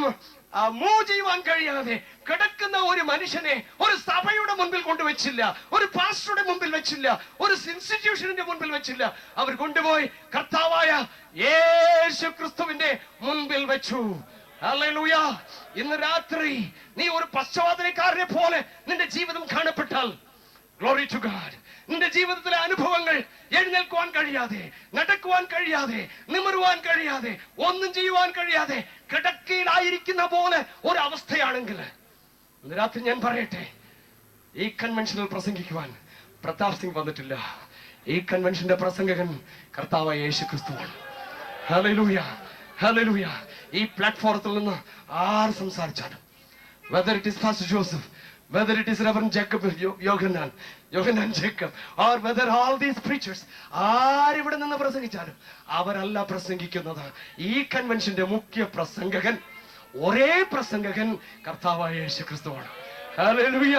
മൂവ് ചെയ്യുവാൻ കഴിയാതെ കിടക്കുന്ന ഒരു മനുഷ്യനെ ഒരു സഭയുടെ മുൻപിൽ കൊണ്ടുവച്ചില്ല, ഒരു പാസ്റ്ററുടെ മുൻപിൽ വെച്ചില്ല, ഒരു ഇൻസ്റ്റിറ്റ്യൂഷന്റെ മുൻപിൽ വെച്ചില്ല. അവർ കൊണ്ടുപോയി കർത്താവായ യേശു ക്രിസ്തുവിന്റെ മുൻപിൽ വെച്ചു. ഹല്ലേലൂയ. ഇന്ന് രാത്രി നീ ഒരു പശ്ചാത്തലക്കാരനെ പോലെ നിന്റെ ജീവിതം കാണപ്പെട്ടാൽ, ഗ്ലോറി ടു ഗോഡ്, നിന്റെ ജീവിതത്തിലെ അനുഭവങ്ങൾ എഴുന്നേൽക്കുവാൻ കഴിയാതെ, നടക്കുവാൻ കഴിയാതെ, നിമിറുവാൻ കഴിയാതെ, ഒന്നും ചെയ്യുവാൻ കഴിയാതെ കിടക്കയിലായിരിക്കുന്ന പോലെ ഒരു അവസ്ഥയാണെങ്കിൽ, ഇന്ന് രാത്രി ഞാൻ പറയട്ടെ, ഈ കൺവെൻഷനിൽ പ്രസംഗിക്കുവാൻ പ്രതാപ് സിംഗ് വന്നിട്ടില്ല. ഈ കൺവെൻഷന്റെ പ്രസംഗകൻ കർത്താവായ യേശു ക്രിസ്തുവാണ്. Hallelujah, hallelujah. ഈ പ്ലാറ്റ്ഫോറത്തിൽ നിന്ന് ആര് സംസാരിച്ചാലും, whether it is Pastor Joseph, whether it is Reverend Jacob Yohanan Jacob, or whether all these preachers, ആരിവിടെ നിന്ന് പ്രസംഗിച്ചാലും അവരല്ല പ്രസംഗിക്കുന്നത്. ഈ കൺവെൻഷന്റെ മുഖ്യ പ്രസംഗകൻ, ഒരേ പ്രസംഗകൻ കർത്താവായ യേശു ക്രിസ്തുവാണ്. Hallelujah,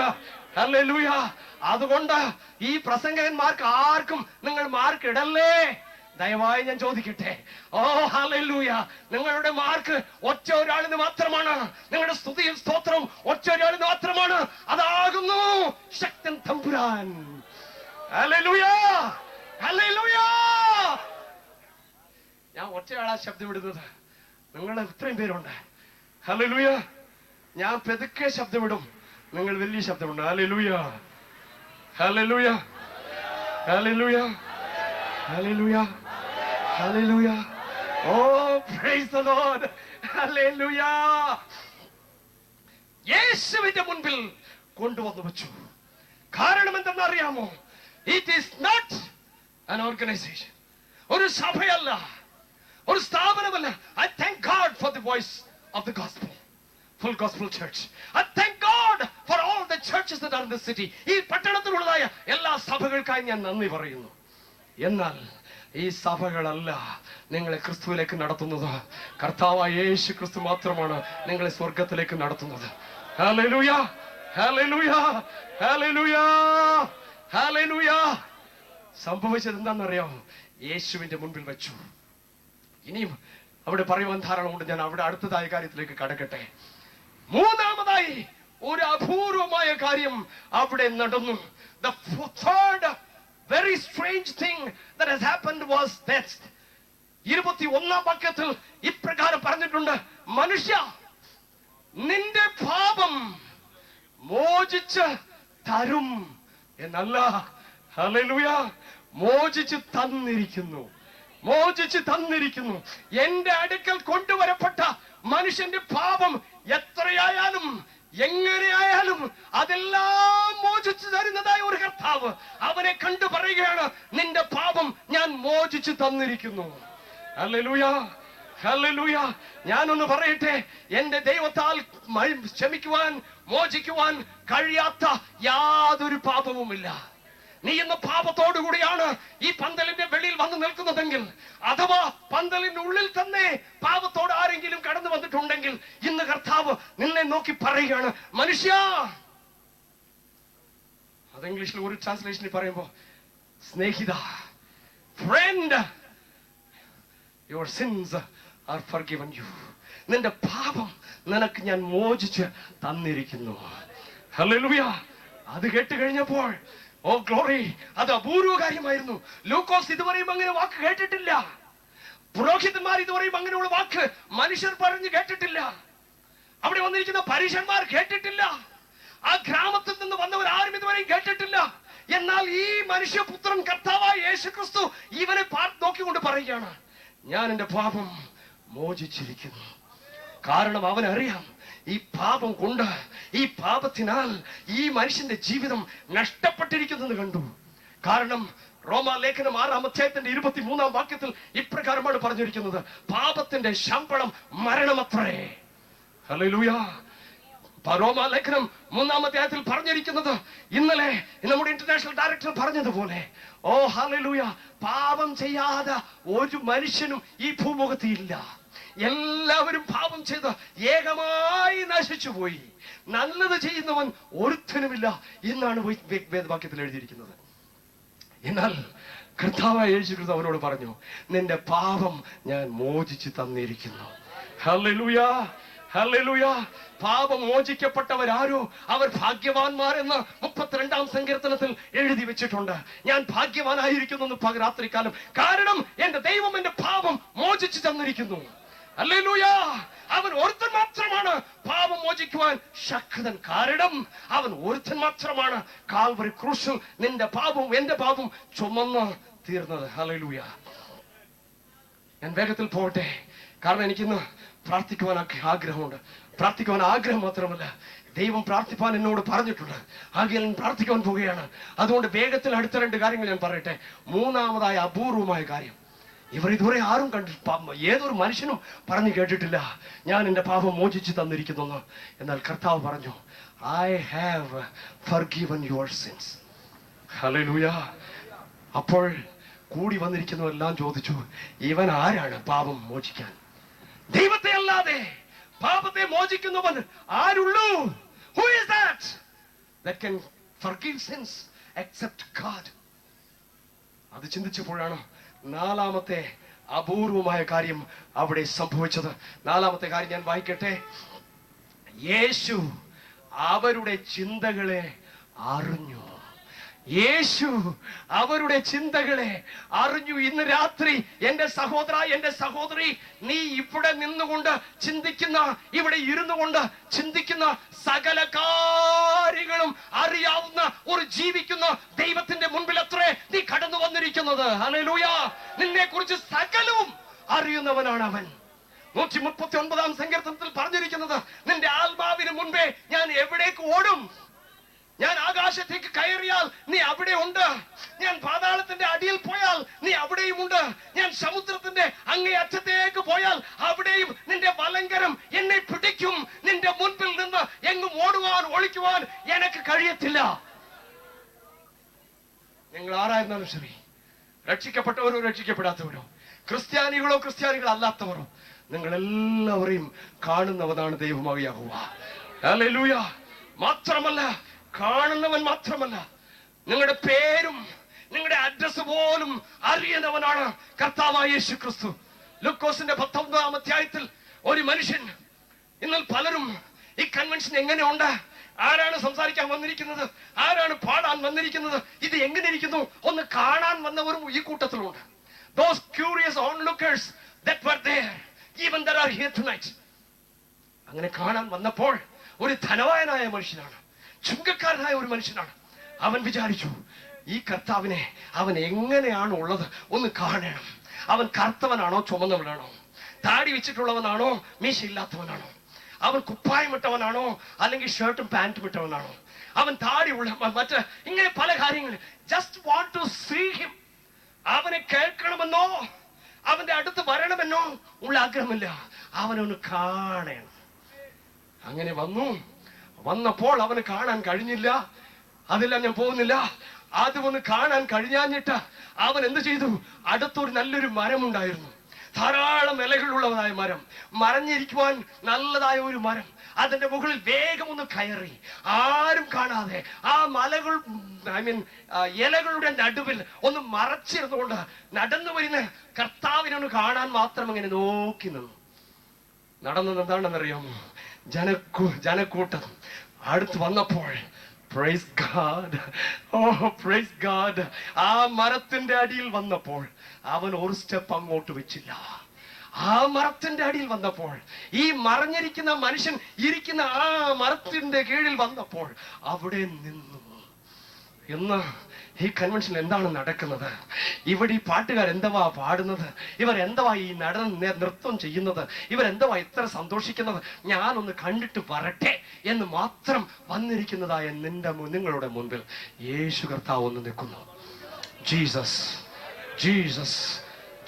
hallelujah. അതുകൊണ്ട് ഈ പ്രസംഗകന്മാർക്ക് ആർക്കും നിങ്ങൾ മാർക്ക് ഇടല്ലേ. ദയവായി ഞാൻ ചോദിക്കട്ടെ, ഓ ഹല്ലേലൂയ, നിങ്ങളുടെ മാർക്ക് ഒറ്റ ഒരാളിന് മാത്രമാണ്. നിങ്ങളുടെ സ്തുതിയും സ്തോത്രവും ഒറ്റ ഒരാളിന് മാത്രമാണ്. അതാകുന്നു ശക്തൻ തമ്പുരാൻ. Hallelujah, hallelujah. ഞാൻ ഒറ്റയാളാ ശബ്ദം ഇടുന്നത്, നിങ്ങൾ ഇത്രയും പേരുണ്ട്. ഹല്ലേലൂയ. ഞാൻ പെതുക്കെ ശബ്ദമിടും, നിങ്ങൾ വലിയ ശബ്ദമുണ്ട്. Hallelujah, hallelujah, hallelujah, hallelujah, hallelujah. Oh, praise the lord. Hallelujah. യേശുവിന്റെ മുൻപിൽ കൊണ്ടുവന്നു വെച്ചു. കാരണം എന്തെന്നറിയാമോ? It is not an organization, ഒരു സഭയല്ല, ഒരു സ്ഥാപനമല്ല. I thank God for the voice of the gospel, full gospel church. I thank God for all the churches that are in the city. ഈ പട്ടണത്തിലുള്ളതായ എല്ലാ സഭകൾക്കായി ഞാൻ നന്ദി പറയുന്നു. എന്നാൽ ഈ സഭകളല്ല നിങ്ങളെ ക്രിസ്തുവിലേക്ക് നടത്തുന്നത്. കർത്താവായ യേശു ക്രിസ്തു മാത്രമാണ് നിങ്ങളെ സ്വർഗത്തിലേക്ക് നടത്തുന്നത്. Hallelujah, hallelujah, hallelujah, hallelujah. സംഭവിച്ചത് എന്താണെന്നറിയാമോ? യേശുവിന്റെ മുൻപിൽ വെച്ചു. ഇനിയും അവിടെ പറയുവാൻ ധാരാളമുണ്ട്. ഞാൻ അവിടെ അടുത്തതായ കാര്യത്തിലേക്ക് കടക്കട്ടെ. മൂന്നാമതായി ഒരു അപൂർവമായ കാര്യം അവിടെ നടന്നു. The third very strange thing that has happened was that 21-ാം വാക്യത്തിൽ ഇപ്രകാരം പറഞ്ഞിട്ടുണ്ട്, മനുഷ്യ, നിന്റെ പാപം മോചിച്ച് തരും എന്നല്ല. ഹല്ലേലൂയ. മോചിച്ച് തന്നിരിക്കുന്നു, മോചിച്ച് തന്നിരിക്കുന്നു. എന്റെ അടുക്കൽ കൊണ്ടുവരപ്പെട്ട മനുഷ്യന്റെ പാപം എത്രയായാലും എങ്ങനെയായാലും അതെല്ലാം മോചിച്ചു തരുന്നതായ ഒരു കർത്താവ് അവനെ കണ്ടു പറയുകയാണ്, നിന്റെ പാപം ഞാൻ മോചിച്ചു തന്നിരിക്കുന്നു. Hallelujah, hallelujah. ഞാനൊന്ന് പറയട്ടെ, എന്റെ ദൈവത്താൽ ക്ഷമിക്കുവാൻ, മോചിക്കുവാൻ കഴിയാത്ത യാതൊരു പാപവുമില്ല. നീ ഇന്ന് പാപത്തോടുകൂടിയാണ് ഈ പന്തലിന്റെ വെളിയിൽ വന്നു നിൽക്കുന്നതെങ്കിൽ, അഥവാ പന്തലിന്റെ ഉള്ളിൽ തന്നെ പാപത്തോട് ആരെങ്കിലും കടന്നു വന്നിട്ടുണ്ടെങ്കിൽ, ഇന്ന് കർത്താവ് നിന്നെ നോക്കി പറയുകയാണ്, മനുഷ്യ. അത് ഇംഗ്ലീഷിൽ ഒരു ട്രാൻസ്ലേഷനിൽ പറയുമ്പോ, സ്നേഹിത, friend, your sins are forgiven you. നിന്റെ പാപം നിനക്ക് ഞാൻ മോചിച്ച് തന്നിരിക്കുന്നു. ഹല്ലേലൂയ. അത് കേട്ട് കഴിഞ്ഞപ്പോൾ, ഓ ഗ്ലോറി, അത് അപൂർവ കാര്യമായിരുന്നു. ലൂക്കോസ് ഇതുവരെയും അങ്ങനെ വാക്ക് കേട്ടിട്ടില്ല. പുരോഹിതന്മാർ ഇതുവരെയും അങ്ങനെയുള്ള വാക്ക് മനുഷ്യർ പറഞ്ഞു കേട്ടിട്ടില്ല. അവിടെ വന്നിരിക്കുന്ന പരീശന്മാർ കേട്ടിട്ടില്ല. ആ ഗ്രാമത്തിൽ നിന്ന് വന്നവർ ആരും ഇതുവരെയും കേട്ടിട്ടില്ല. എന്നാൽ ഈ മനുഷ്യപുത്രൻ കർത്താവായ യേശു ക്രിസ്തു ഇവനെ നോക്കിക്കൊണ്ട് പറയുകയാണ്, ഞാൻ എന്റെ പാപം മോചിച്ചിരിക്കുന്നു. കാരണം അവനറിയാം, ഈ പാപം കൊണ്ട്, ഈ പാപത്തിനാൽ ഈ മനുഷ്യന്റെ ജീവിതം നഷ്ടപ്പെട്ടിരിക്കുന്നത് കണ്ടു. കാരണം റോമാലേഖനം 6-ാം അധ്യായത്തിന്റെ 23-ാം വാക്യത്തിൽ ഇപ്രകാരമാണ് പറഞ്ഞിരിക്കുന്നത്, പാപത്തിന്റെ ശമ്പളം മരണമത്രേ. ഹല്ലേലൂയ. റോമാലേഖനം 3-ാം അധ്യായത്തിൽ പറഞ്ഞിരിക്കുന്നത്, ഇന്നലെ നമ്മുടെ ഇന്റർനാഷണൽ ഡയറക്ടർ പറഞ്ഞതുപോലെ, ഓ ഹല്ലേലൂയ, പാപം ചെയ്യാതെ ഒരു മനുഷ്യനും ഈ ഭൂമുഖത്ത് ഇല്ല. എല്ലാവരും പാപം ചെയ്ത് ഏകമായി നശിച്ചുപോയി. നല്ലത് ചെയ്യുന്നവൻ ഒരുത്തനുമില്ല എന്നാണ് വേദവാക്യത്തിൽ എഴുതിയിരിക്കുന്നത്. എന്നാൽ കർത്താവായ യേശു ക്രിസ്തു അവനോട് പറഞ്ഞു, നിന്റെ പാപം ഞാൻ മോചിച്ചു തന്നിരിക്കുന്നു. Hallelujah, hallelujah. പാപം മോചിക്കപ്പെട്ടവരാരോ അവർ ഭാഗ്യവാന്മാർ എന്ന് 32-ാം സങ്കീർത്തനത്തിൽ എഴുതി വെച്ചിട്ടുണ്ട്. ഞാൻ ഭാഗ്യവാനായിരിക്കുന്നു രാത്രികാലം, കാരണം എന്റെ ദൈവം എന്റെ പാപം മോചിച്ചു തന്നിരിക്കുന്നു. ഹല്ലേലൂയ. അവൻ ഒരുത്തൻ മാത്രമാണ് പാപം മോചിക്കുവാൻ ശക്തൻ, കാരണം അവൻ ഒരുത്തൻ മാത്രമാണ് കാൽവരി ക്രൂശിൽ നിന്റെ പാപവും എന്റെ പാപവും ചുമന്ന് തീർന്നത്. ഹല്ലേലൂയ. ഞാൻ വേഗത്തിൽ പോകട്ടെ, കാരണം എനിക്കിന്ന് പ്രാർത്ഥിക്കുവാൻ ആഗ്രഹമുണ്ട്. പ്രാർത്ഥിക്കുവാൻ ആഗ്രഹം മാത്രമല്ല, ദൈവം പ്രാർത്ഥിപ്പാൻ എന്നോട് പറഞ്ഞിട്ടുണ്ട്. ആകെ ഞാൻ പ്രാർത്ഥിക്കുവാൻ പോവുകയാണ്. അതുകൊണ്ട് വേഗത്തിൽ അടുത്ത 2 കാര്യങ്ങൾ ഞാൻ പറയട്ടെ. മൂന്നാമതായ അപൂർവമായ കാര്യം, ഇവർ ഇതുവരെ ആരും ഏതൊരു മനുഷ്യനും പറഞ്ഞു കേട്ടിട്ടില്ല, ഞാൻ എന്റെ പാപം മോചിച്ചു തന്നിരിക്കുന്നു. എന്നാൽ കർത്താവ് പറഞ്ഞു, I have forgiven your sins. Hallelujah. അപ്പോൾ കൂടി വന്നിരിക്കുന്നവരെല്ലാം ചോദിച്ചു, ഇവൻ ആരാണ് പാപം മോചിക്കാൻ? ദൈവത്തെ അല്ലാതെ പാപത്തെ മോചിക്കുന്നവൻ ആരുള്ളൂ? Who is that can forgive sins except God? അത് ചിന്തിച്ചപ്പോഴാണ് 4-ാമത്തെ അപൂർവമായ കാര്യം അവിടെ സംഭവിച്ചത്. 4-ാമത്തെ കാര്യം ഞാൻ വായിക്കട്ടെ. യേശു അവരുടെ ചിന്തകളെ അറിഞ്ഞു. യേശു അവരുടെ ചിന്തകളെ അറിഞ്ഞു. ഇന്ന് രാത്രി എന്റെ സഹോദര, എന്റെ സഹോദരി, നീ ഇവിടെ നിന്നുകൊണ്ട് ചിന്തിക്കുന്ന, ഇവിടെ ഇരുന്നു കൊണ്ട് ചിന്തിക്കുന്ന സകല കാര്യങ്ങളും അറിയാവുന്ന ഒരു ജീവിക്കുന്ന ദൈവത്തിന്റെ മുൻപിൽ അത്രേ നീ കടന്നു വന്നിരിക്കുന്നത്. ഹല്ലേലൂയ. നിന്നെ കുറിച്ച് സകലവും അറിയുന്നവനാണ് അവൻ. 139-ാം സങ്കീർത്തനത്തിൽ പറഞ്ഞിരിക്കുന്നത്, നിന്റെ ആത്മാവിന് മുൻപേ ഞാൻ എവിടേക്ക് ഓടും? ഞാൻ ആകാശത്തേക്ക് കയറിയാൽ നീ അവിടെ ഉണ്ട്. ഞാൻ പാതാളത്തിന്റെ അടിയിൽ പോയാൽ നീ അവിടെയും ഉണ്ട്. ഞാൻ സമുദ്രത്തിന്റെ അങ്ങേ അറ്റത്തേക്ക് പോയാൽ അവിടെയും നിന്റെ വലങ്കരം എന്നെ പിടിക്കും. നിന്റെ മുൻപിൽ നിന്ന് എങ്ങും ഓടുവാൻ ഒളിക്കുവാൻ എനിക്ക് കഴിയത്തില്ല. നിങ്ങൾ ആരായിരുന്നാലും ശരി, രക്ഷിക്കപ്പെട്ടവരോ രക്ഷിക്കപ്പെടാത്തവരോ, ക്രിസ്ത്യാനികളോ ക്രിസ്ത്യാനികൾ അല്ലാത്തവരോ, നിങ്ങൾ എല്ലാവരെയും കാണുന്നവനാണ് ദൈവമായ യഹോവ. ഹല്ലേലൂയ. മാത്രമല്ല, കാണുന്നവൻ മാത്രമല്ല, നിങ്ങളുടെ പേരും നിങ്ങളുടെ അഡ്രസ് പോലും അറിയുന്നവനാണ് കർത്താവായ യേശു ക്രിസ്തു. ലൂക്കോസിന്റെ 19-ാം അധ്യായത്തിൽ ഒരു മനുഷ്യൻ, ഇന്നൽ പലരും ഈ കൺവെൻഷൻ എങ്ങനെയുണ്ട്, ആരാണ് സംസാരിക്കാൻ വന്നിരിക്കുന്നത്, ആരാണ് പാടാൻ വന്നിരിക്കുന്നത്, ഇത് എങ്ങനെ ഇരിക്കുന്നു ഒന്ന് കാണാൻ വന്നവരും ഈ കൂട്ടത്തിലുണ്ട്. Those curious onlookers that were there, even that are here tonight. അങ്ങനെ കാണാൻ വന്നപ്പോൾ ഒരു ധനവാനായ മനുഷ്യനാണ്, ചുങ്കക്കാരനായ ഒരു മനുഷ്യനാണ്. അവൻ വിചാരിച്ചു, ഈ കർത്താവിനെ അവൻ എങ്ങനെയാണ് ഉള്ളത് ഒന്ന് കാണണം. അവൻ കറുത്തവനാണോ ചുമന്നവനാണോ, താടി വെച്ചിട്ടുള്ളവനാണോ മീശയില്ലാത്തവനാണോ, അവൻ കുപ്പായമിട്ടവനാണോ അല്ലെങ്കിൽ ഷർട്ടും പാന്റും ഇട്ടവനാണോ, അവൻ താടി ഉള്ള മറ്റ് ഇങ്ങനെ പല കാര്യങ്ങൾ. Just want to see him. അവനെ കേൾക്കണമെന്നോ അവന്റെ അടുത്ത് വരണമെന്നോ ഉള്ള ആഗ്രഹമില്ല, അവനൊന്ന് കാണണം. അങ്ങനെ വന്നപ്പോൾ അവന് കാണാൻ കഴിഞ്ഞില്ല. അതെല്ലാം ഞാൻ പോകുന്നില്ല. ആദ്യം ഒന്ന് കാണാൻ കഴിഞ്ഞാഞ്ഞിട്ട് അവൻ എന്ത് ചെയ്തു, അടുത്തൊരു നല്ലൊരു മരമുണ്ടായിരുന്നു, ധാരാളം ഇലകളുള്ളതായ മരം, മറഞ്ഞിരിക്കുവാൻ നല്ലതായ ഒരു മരം. അതിന്റെ മുകളിൽ വേഗം ഒന്ന് കയറി, ആരും കാണാതെ ആ മലകൾ ഇലകളുടെ നടുവിൽ ഒന്ന് മറച്ചിരുന്നുകൊണ്ട് നടന്നു വരുന്ന കർത്താവിനെ ഒന്ന് കാണാൻ മാത്രം ഇങ്ങനെ നോക്കി നിന്നു. നടന്നത് എന്താണെന്നറിയാമോ? ജനക്കൂട്ടം അടുത്ത് വന്നപ്പോൾ, പ്രൈസ് ഗാഡ്, ഓ പ്രൈസ് ഗാഡ്, ആ മരത്തിന്റെ അടിയിൽ വന്നപ്പോൾ അവൻ ഒരു സ്റ്റെപ്പ് അങ്ങോട്ട് വെച്ചില്ല. ആ മരത്തിന്റെ അടിയിൽ വന്നപ്പോൾ, ഈ മറഞ്ഞിരിക്കുന്ന മനുഷ്യൻ ഇരിക്കുന്ന ആ മരത്തിന്റെ കീഴിൽ വന്നപ്പോൾ അവിടെ നിന്നു. എന്ന് ഈ കൺവെൻഷനിൽ എന്താണ് നടക്കുന്നത്? ഇവിടെ ഈ പാട്ടുകാർ എന്തുവാ പാടുന്നത്? ഇവർ എന്തുവാ ഈ നൃത്തം ചെയ്യുന്നത്? ഇവരെന്തുവാ ഇത്ര സന്തോഷിക്കുന്നത്? ഞാനൊന്ന് കണ്ടിട്ട് വരട്ടെ എന്ന് മാത്രം വന്നിരിക്കുന്നതായ നിങ്ങളുടെ മുൻപിൽ യേശു കർത്താവ് ഒന്ന് നിൽക്കുന്നു. Jesus, Jesus,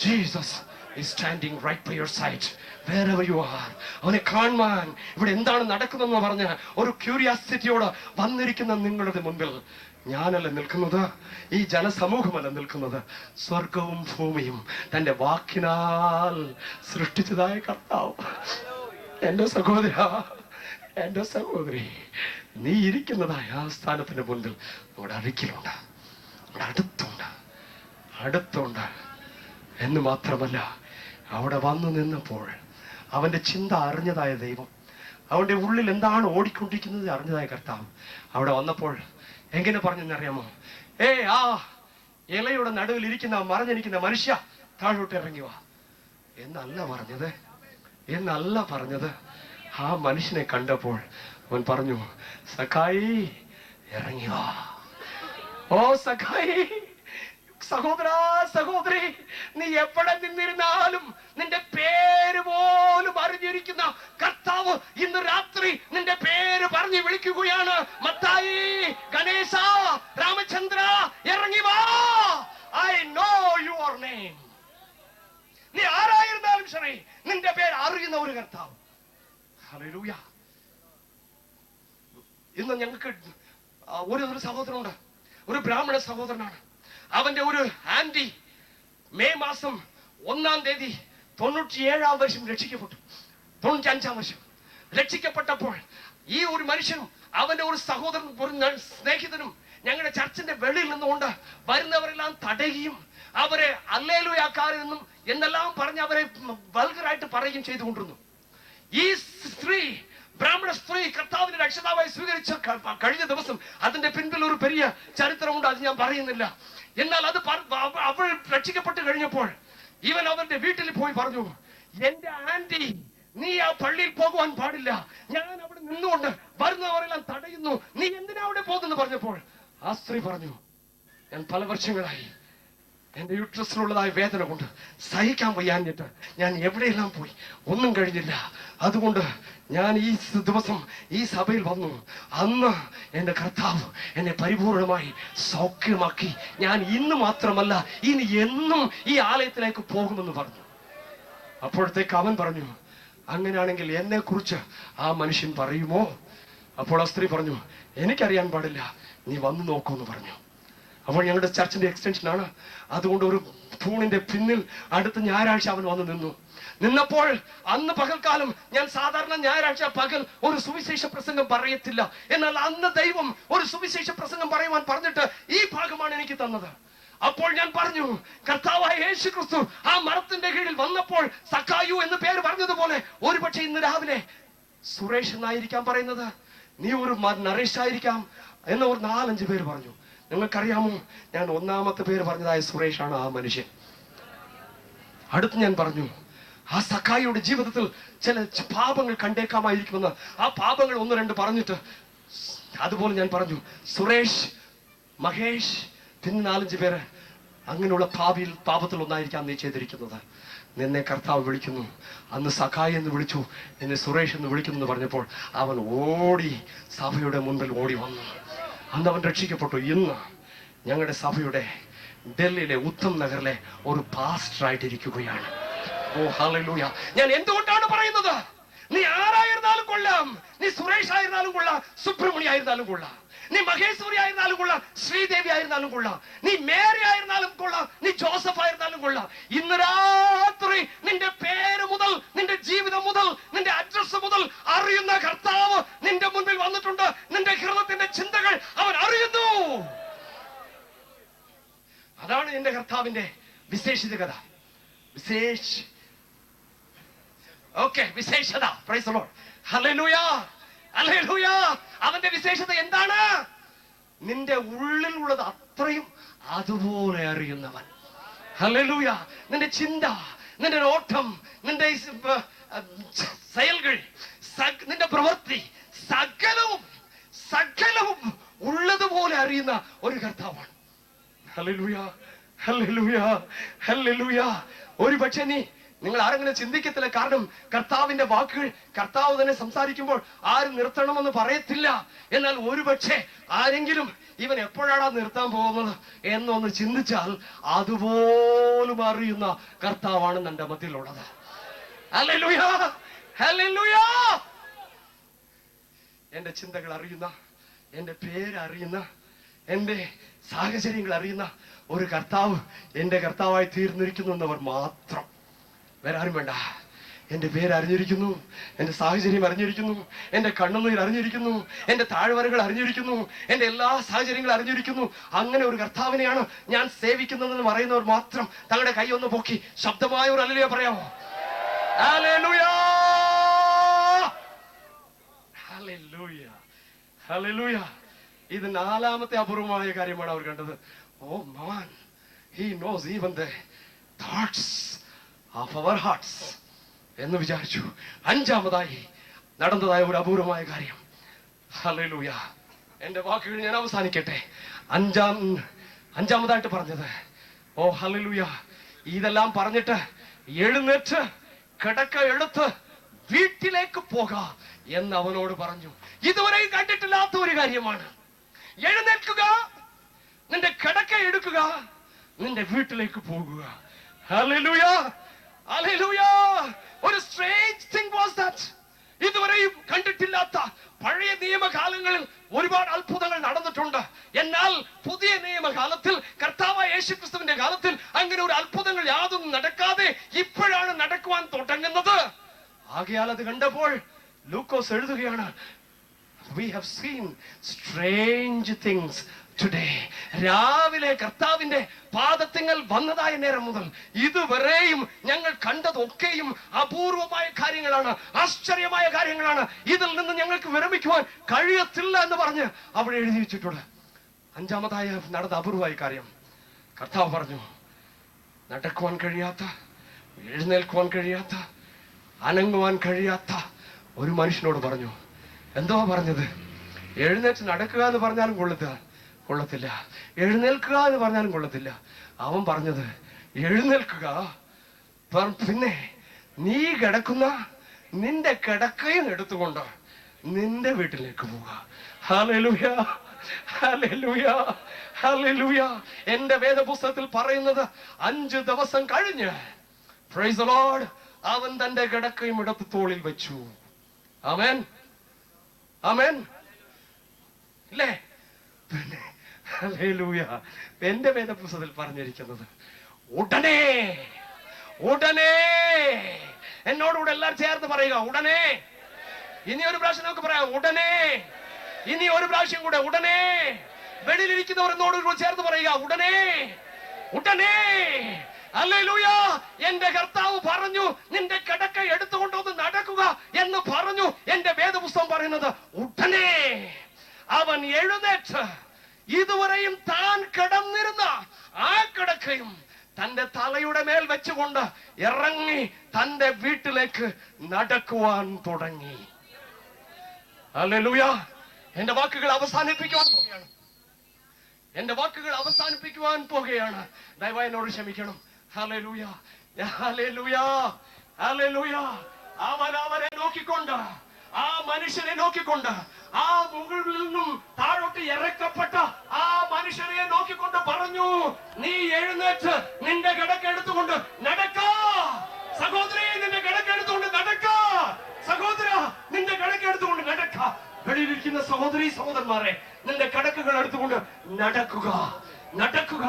Jesus, is standing right by your side wherever you are. അവനെ കാണുവാൻ ഇവിടെ എന്താണ് നടക്കുന്നതെന്ന് പറഞ്ഞ് ഒരു ക്യൂരിയാസിറ്റിയോട് വന്നിരിക്കുന്ന നിങ്ങളുടെ മുൻപിൽ ഞാനല്ല നിൽക്കുന്നത്, ഈ ജനസമൂഹമല്ല നിൽക്കുന്നത്, സ്വർഗവും ഭൂമിയും തന്റെ വാക്കിനാൽ സൃഷ്ടിച്ചതായ കർത്താവ്. എന്റെ സഹോദര, എന്റെ സഹോദരി, നീ ഇരിക്കുന്നതായ ആ സ്ഥാനത്തിന്റെ മുൻപിൽ നമ്മുടെ അടുക്കിലുണ്ട്, നമ്മുടെ അടുത്തുണ്ട് എന്ന് മാത്രമല്ല, അവിടെ വന്നു നിന്നപ്പോൾ അവന്റെ ചിന്ത അറിഞ്ഞതായ ദൈവം, അവന്റെ ഉള്ളിൽ എന്താണ് ഓടിക്കൊണ്ടിരിക്കുന്നത് അറിഞ്ഞതായ കർത്താവ് അവിടെ വന്നപ്പോൾ എങ്ങനെ പറഞ്ഞെന്നറിയാമോ? ആ ഇലയുടെ നടുവിൽ ഇരിക്കുന്ന മറഞ്ഞിരിക്കുന്ന മനുഷ്യ താഴോട്ട് ഇറങ്ങി വാ എന്നല്ല പറഞ്ഞത്. ആ മനുഷ്യനെ കണ്ടപ്പോൾ അവൻ പറഞ്ഞു, സഖായി ഇറങ്ങി വാ. ഓ സഖായി, സഹോദര സഹോദരി, നീ എവിടെ നിന്നിരുന്നാലും നിന്റെ പേര് പോലും അറിഞ്ഞിരിക്കുന്ന കർത്താവ് ഇന്ന് രാത്രി നിന്റെ പേര് പറഞ്ഞു വിളിക്കുകയാണ്. മത്തായി, ഗണേശ, രാമചന്ദ്ര, ഇറങ്ങി വാ. I know your name. നീ ആരായിരുന്നാലും ശരി, നിന്റെ പേര് അറിയുന്ന ഒരു കർത്താവ്. ഹല്ലേലൂയ. ഇന്ന് ഞങ്ങൾക്ക് ഒരു സഹോദരനുണ്ട്, ഒരു ബ്രാഹ്മണ സഹോദരനാണ്. അവന്റെ ഒരു ആന്റി മെയ് മാസം 1-ാം തീയതി 97-ാം വർഷം രക്ഷിക്കപ്പെട്ടു. 95-ാം വർഷം രക്ഷിക്കപ്പെട്ടപ്പോൾ ഈ ഒരു മനുഷ്യനും അവന്റെ ഒരു സഹോദരനും ഒരു സ്നേഹിതനും ഞങ്ങളുടെ ചർച്ചിന്റെ വെളിയിൽ നിന്നുകൊണ്ട് വരുന്നവരെല്ലാം തടയുകയും അവരെ അല്ലേലൂയാക്കാരെന്നും എന്നെല്ലാം പറഞ്ഞ് അവരെ വൾഗറായിട്ട് പറയുകയും ചെയ്തുകൊണ്ടിരുന്നു. ഈ സ്ത്രീ, ബ്രാഹ്മണ സ്ത്രീ, കർത്താവിന്റെ രക്ഷിതാവായി സ്വീകരിച്ച കഴിഞ്ഞ ദിവസം അതിന്റെ പിൻപിൽ ഒരു പെരിയ ചരിത്രമുണ്ട്, അത് ഞാൻ പറയുന്നില്ല. എന്നാൽ അത് അവൾ രക്ഷിക്കപ്പെട്ട് കഴിഞ്ഞപ്പോൾ ഇവൻ അവന്റെ വീട്ടിൽ പോയി പറഞ്ഞു, എന്റെ ആന്റി, നീ ആ പള്ളിയിൽ പോകുവാൻ പാടില്ല, ഞാൻ അവിടെ നിന്നുകൊണ്ട് വരുന്നവരെല്ലാം തടയുന്നു, നീ എന്തിനാ അവിടെ പോകുന്നു പറഞ്ഞപ്പോൾ ആ സ്ത്രീ പറഞ്ഞു, ഞാൻ പല വർഷങ്ങളായി എന്റെ യൂട്രസിലുള്ളതായ വേദന കൊണ്ട് സഹിക്കാൻ വയ്യാഞ്ഞിട്ട് ഞാൻ എവിടെയെല്ലാം പോയി, ഒന്നും കഴിഞ്ഞില്ല. അതുകൊണ്ട് ഞാൻ ഈ ദിവസം ഈ സഭയിൽ വന്നു. അന്ന് എന്റെ കർത്താവ് എന്നെ പരിപൂർണമായി സൗഖ്യമാക്കി. ഞാൻ ഇന്ന് മാത്രമല്ല, ഇനി എന്നും ഈ ആലയത്തിലേക്ക് പോകുമെന്ന് പറഞ്ഞു. അപ്പോഴത്തേക്ക് അവൻ പറഞ്ഞു, അങ്ങനെയാണെങ്കിൽ എന്നെ കുറിച്ച് ആ മനുഷ്യൻ പറയുമോ? അപ്പോൾ ആ സ്ത്രീ പറഞ്ഞു, എനിക്കറിയാൻ പാടില്ല, നീ വന്നു നോക്കൂന്ന് പറഞ്ഞു. അപ്പോൾ ഞങ്ങളുടെ ചർച്ചിന്റെ എക്സ്റ്റൻഷനാണ്, അതുകൊണ്ട് ഒരു തൂണിന്റെ പിന്നിൽ അടുത്ത ഞായറാഴ്ച അവൻ വന്ന് നിന്നപ്പോൾ അന്ന് പകൽക്കാലം, ഞാൻ സാധാരണ ഞായറാഴ്ച പകൽ ഒരു സുവിശേഷ പ്രസംഗം പറയത്തില്ല, എന്നാൽ അന്ന് ദൈവം ഒരു സുവിശേഷ പ്രസംഗം പറയുവാൻ പറഞ്ഞിട്ട് ഈ ഭാഗമാണ് എനിക്ക് തന്നത്. അപ്പോൾ ഞാൻ പറഞ്ഞു, കർത്താവായ യേശു ക്രിസ്തു ആ മരത്തിന്റെ കീഴിൽ വന്നപ്പോൾ സഖായു എന്ന് പേര് പറഞ്ഞതുപോലെ ഒരുപക്ഷെ ഇന്ന് രാവിലെ സുരേഷ് എന്നായിരിക്കാം പറയുന്നത്, നീ ഒരു നരേഷ് ആയിരിക്കാം എന്ന് ഒരു 4-5 പേര് പറഞ്ഞു. നിങ്ങൾക്കറിയാമോ, ഞാൻ 1-ാമത്തെ പേര് പറഞ്ഞതായ സുരേഷാണ് ആ മനുഷ്യൻ. അടുത്ത് ഞാൻ പറഞ്ഞു, ആ സഖായിയുടെ ജീവിതത്തിൽ ചില പാപങ്ങൾ കണ്ടേക്കാമായിരിക്കുമെന്ന്. ആ പാപങ്ങൾ 1-2 പറഞ്ഞിട്ട് അതുപോലെ ഞാൻ പറഞ്ഞു, സുരേഷ്, മഹേഷ്, പിന്നെ 4-5 പേര് അങ്ങനെയുള്ള പാപത്തിൽ ഒന്നായിരിക്കാം നീ ചെയ്തിരിക്കുന്നത്. നിന്നെ കർത്താവ് വിളിക്കുന്നു. അന്ന് സഖായി എന്ന് വിളിച്ചു, എന്നെ സുരേഷ് എന്ന് വിളിക്കുന്നു എന്ന് പറഞ്ഞപ്പോൾ അവൻ ഓടി സഭയുടെ മുൻപിൽ ഓടി വന്നു. അന്ന് അവൻ രക്ഷിക്കപ്പെട്ടു. ഇന്ന് ഞങ്ങളുടെ സഭയുടെ ഡൽഹിയിലെ ഉത്തം നഗറിലെ ഒരു പാസ്റ്ററായിട്ടിരിക്കുകയാണ്. ഓ ഹല്ലേലൂയ. ഞാൻ എന്തുകൊണ്ടാണ് പറയുന്നത്? നീ ആരായിരുന്നാലും കൊള്ളാം, നീ സുരേഷ് ആയിരുന്നാലും കൊള്ളാം, സുബ്രഹ്മണ്യ ആയിരുന്നാലും കൊള്ളാം, നീ മഹേശ്വരി ആയിരുന്നാലും കൊള്ളാം, ശ്രീദേവി ആയിരുന്നാലും കൊള്ളാം, നീ മേരി ആയിരുന്നാലും കൊള്ളാം, നീ ജോസഫ് ആയിരുന്നാലും കൊള്ളാം. ഇന്ന് രാത്രി നിന്റെ പേര് മുതൽ, നിന്റെ ജീവിതം മുതൽ, നിന്റെ അഡ്രസ് മുതൽ അറിയുന്ന കർത്താവ് നിന്റെ മുൻപിൽ വന്നിട്ടുണ്ട്. നിന്റെ ഹൃദയത്തിന്റെ ചിന്തകൾ അവൻ അറിയുന്നു. അതാണ് എന്റെ കർത്താവിന്റെ വിശേഷിതകഥ. വിശേഷത. Price the lord. Hallelujah, hallelujah. അവന്റെ വിശേഷത എന്താണ്? നിന്റെ ഉള്ളിലുള്ളത് അത്രയും അതുപോലെ അറിയുന്നവൻ. ഹല്ലേലൂയ. നിന്റെ ചിന്ത, നിന്റെ ഓട്ടം, നിന്റെ செயல்கள், നിന്റെ പ്രവൃത്തി, സകലവും ഉള്ളതുപോലെ അറിയുന്ന ഒരു കർത്താവാണ്. Hallelujah, hallelujah, hallelujah. ഒരു പക്ഷേ നിങ്ങൾ ആരെങ്കിലും ചിന്തിക്കത്തില്ല. കാരണം കർത്താവിന്റെ വാക്കുകൾ കർത്താവ് തന്നെ സംസാരിക്കുമ്പോൾ ആരും നിർത്തണമെന്ന് പറയത്തില്ല. എന്നാൽ ഒരുപക്ഷെ ആരെങ്കിലും ഇവൻ എപ്പോഴാണ് നിർത്താൻ പോകുന്നത് എന്നൊന്ന് ചിന്തിച്ചാൽ അതുപോലെ പോലും അറിയുന്ന കർത്താവാണ് നിന്റെ മധ്യയിലുള്ളത്. Hallelujah, hallelujah. എന്റെ ചിന്തകൾ അറിയുന്ന, എന്റെ പേരറിയുന്ന, എന്റെ സാഹചര്യങ്ങൾ അറിയുന്ന ഒരു കർത്താവ് എന്റെ കർത്താവായി തീർന്നിരിക്കുന്നു എന്നവർ മാത്രം. വേറെ ആരും വേണ്ട. എന്റെ പേര് അറിഞ്ഞിരിക്കുന്നു, എന്റെ സാഹചര്യം അറിഞ്ഞിരിക്കുന്നു, എന്റെ കണ്ണുനീർ അറിഞ്ഞിരിക്കുന്നു, എന്റെ താഴ്വരകൾ അറിഞ്ഞിരിക്കുന്നു, എന്റെ എല്ലാ സാഹചര്യങ്ങളും അറിഞ്ഞിരിക്കുന്നു. അങ്ങനെ ഒരു കർത്താവിനെയാണ് ഞാൻ സേവിക്കുന്നതെന്ന് പറയുന്നവർ മാത്രം തങ്ങളുടെ കൈ ഒന്ന് പൊക്കി ശബ്ദമായ ഒരു ഹല്ലേലൂയ പറയാമോ? Hallelujah, hallelujah, hallelujah. ഇത് നാലാമത്തെ അപൂർവമായ കാര്യമാണ് അവർ കണ്ടത്. Oh man, he knows even the thoughts of our hearts എന്ന് വിചാരിച്ചു. അഞ്ചാമതായി നടന്നതായ ഒരു അപൂർവമായ കാര്യം. ഹല്ലേലൂയ. എന്റെ വാക്കുകൾ ഞാൻ അവസാനിക്കട്ടെ. അഞ്ചാമതായിട്ട് പറഞ്ഞത്, ഓ ഹല്ലേലൂയ, ഇതെല്ലാം പറഞ്ഞിട്ട് എഴുന്നേറ്റ് കിടക്ക എടുത്ത് വീട്ടിലേക്ക് പോക എന്ന് അവനോട് പറഞ്ഞു. ഇതുവരെയും കണ്ടിട്ടില്ലാത്ത ഒരു കാര്യമാണ്. എഴുന്നേൽക്കുക, നിന്റെ കിടക്ക എടുക്കുക, നിന്റെ വീട്ടിലേക്ക് പോകുക. Hallelujah, hallelujah. ഒരു സ്ട്രേഞ്ച് തിങ് വാസ് ദാറ്റ്. ഇതുവരെയും കണ്ടിട്ടില്ലാത്ത പഴയ നിയമകാലങ്ങളിൽ ഒരുപാട് അത്ഭുതങ്ങൾ നടന്നിട്ടുണ്ട്. എന്നാൽ പുതിയ നിയമകാലത്തിൽ കർത്താവായ യേശുക്രിസ്തുവിന്റെ കാലത്തിൽ അങ്ങനെ ഒരു അത്ഭുതങ്ങൾ യാതൊന്നും നടക്കാതെ ഇപ്പോഴാണ് നടക്കുവാൻ തുടങ്ങുന്നത്. ആകയാൽ അത് കണ്ടപ്പോൾ ലൂക്കോസ് എഴുതുകയാണ്, we have seen strange things today. രാവിലെ കർത്താവിന്റെ പാദത്തിങ്കൽ വന്നതായ നേരം മുതൽ ഇതുവരെയും ഞങ്ങൾ കണ്ടതൊക്കെയും അപൂർവമായ കാര്യങ്ങളാണ്, ആശ്ചര്യമായ കാര്യങ്ങളാണ്. ഇതിൽ നിന്ന് ഞങ്ങൾക്ക് വിരമിക്കുവാൻ കഴിയത്തില്ല എന്ന് പറഞ്ഞ് അവിടെ എഴുതി വെച്ചിട്ടുണ്ട്. അഞ്ചാമതായ നടന്ന അപൂർവമായ കാര്യം, കർത്താവ് പറഞ്ഞു, നടക്കുവാൻ കഴിയാത്ത, എഴുന്നേൽക്കുവാൻ കഴിയാത്ത, അനങ്ങുവാൻ കഴിയാത്ത ഒരു മനുഷ്യനോട് പറഞ്ഞു. എന്തോ പറഞ്ഞത്? എഴുന്നേറ്റ് നടക്കുക എന്ന് പറഞ്ഞാലും കൊള്ളത്തില്ല, എഴുന്നേൽക്കുക എന്ന് പറഞ്ഞാലും കൊള്ളത്തില്ല. അവൻ പറഞ്ഞത്, എഴുന്നേൽക്കുക, പിന്നെ നീ കിടക്കുന്ന നിന്റെ കിടക്കയും എടുത്തുകൊണ്ട് നിന്റെ വീട്ടിലേക്ക് പോവുക. Hallelujah, hallelujah, hallelujah. എന്റെ വേദപുസ്തകത്തിൽ പറയുന്നത് 5 ദിവസം കഴിഞ്ഞ്, പ്രൈസ് ദി ലോർഡ്, അവൻ തന്റെ കിടക്കയും ഇടത്ത് തോളിൽ വെച്ചു. ആമേൻ, ആമേൻ. ഇല്ലേ? പിന്നെ ഹല്ലേലൂയ. എന്റെ വേദപുസ്തകത്തിൽ പറഞ്ഞിരിക്കുന്നത് ഉടനെ, ഉടനെ. എന്നോടുകൂടെ എല്ലാവരും ചേർത്ത് പറയുക, ഉടനെ. ഇനി ഒരു പ്രാവശ്യം നമുക്ക് പറയാം, ഉടനെ. ഇനി ഒരു പ്രാവശ്യം കൂടെ, ഉടനെ. വെളിയിലിരിക്കുന്നവർ എന്നോട് ചേർത്ത് പറയുക, ഉടനെ, ഉടനെ. ഹല്ലേലൂയ. എന്റെ കർത്താവ് പറഞ്ഞു, നിന്റെ കിടക്ക എടുത്തുകൊണ്ടൊന്ന് നടക്കുക എന്ന് പറഞ്ഞു. എന്റെ വേദപുസ്തകം പറയുന്നത് ഉടനെ അവൻ എഴുന്നേറ്റ് ഇതുവരെയും താൻ കിടന്നിരുന്ന ആ കിടക്കയും തന്റെ തലയുടെ മേൽ വെച്ചുകൊണ്ട് ഇറങ്ങി തന്റെ വീട്ടിലേക്ക് നടക്കുവാൻ തുടങ്ങി. ഹല്ലേലൂയ. എന്റെ വാക്കുകൾ അവസാനിപ്പിക്കുവാൻ പോകുകയാണ്. എന്റെ വാക്കുകൾ അവസാനിപ്പിക്കുവാൻ പോകുകയാണ്. ദയവായി എന്നോട് ക്ഷമിക്കണം. Hallelujah, hallelujah, hallelujah. അവൻ അവനെ നോക്കിക്കൊണ്ട്, ആ മനുഷ്യനെ നോക്കിക്കൊണ്ട്, ആ മുകളിൽ നിന്നും താഴോട്ട് ഇറക്കപ്പെട്ട ആ മനുഷ്യനെ നോക്കിക്കൊണ്ട് പറഞ്ഞു, നീ എഴുന്നേറ്റ് നിന്റെ കിടക്ക എടുത്തുകൊണ്ട് നടക്ക. സഹോദരി, നിന്റെ കിടക്ക എടുത്തുകൊണ്ട് നടക്ക. സഹോദര, നിന്റെ കിടക്ക എടുത്തുകൊണ്ട് നടക്ക. വെളിയിലിരിക്കുന്ന സഹോദരി സഹോദരന്മാരെ, നിന്റെ കിടക്കുകൾ എടുത്തുകൊണ്ട് നടക്കുക, നടക്കുക.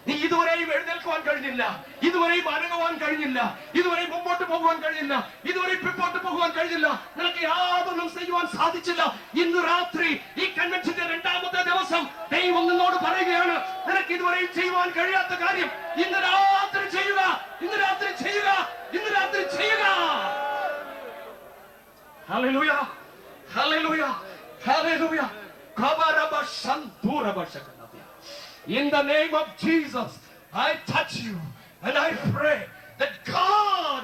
നീ ഇതുവരെയും എഴുന്നേൽക്കുവാൻ കഴിഞ്ഞില്ല, ഇതുവരെയും അനങ്ങുവാൻ കഴിഞ്ഞില്ല, ഇതുവരെയും മുമ്പോട്ട് പോകുവാൻ കഴിഞ്ഞില്ല, ഇതുവരെയും പിന്നോട്ട് പോകുവാൻ കഴിഞ്ഞില്ല, നിനക്ക് യാതൊന്നും ചെയ്യുവാൻ സാധിച്ചില്ല. ഇന്ന് രാത്രി ഈ കൺവെൻഷന്റെ 2ാമത്തെ ദിവസം ദൈവം നിന്നോട് പറയുകയാണ്, നിനക്ക് ഇതുവരെയും ചെയ്യുവാൻ കഴിയാത്ത കാര്യം ഇന്ന് രാത്രി ചെയ്യുക, ഇന്ന് രാത്രി ചെയ്യുക, ഇന്ന് രാത്രി ചെയ്യുക. Hallelujah, hallelujah, hallelujah. In the name of Jesus, I touch you and I pray that God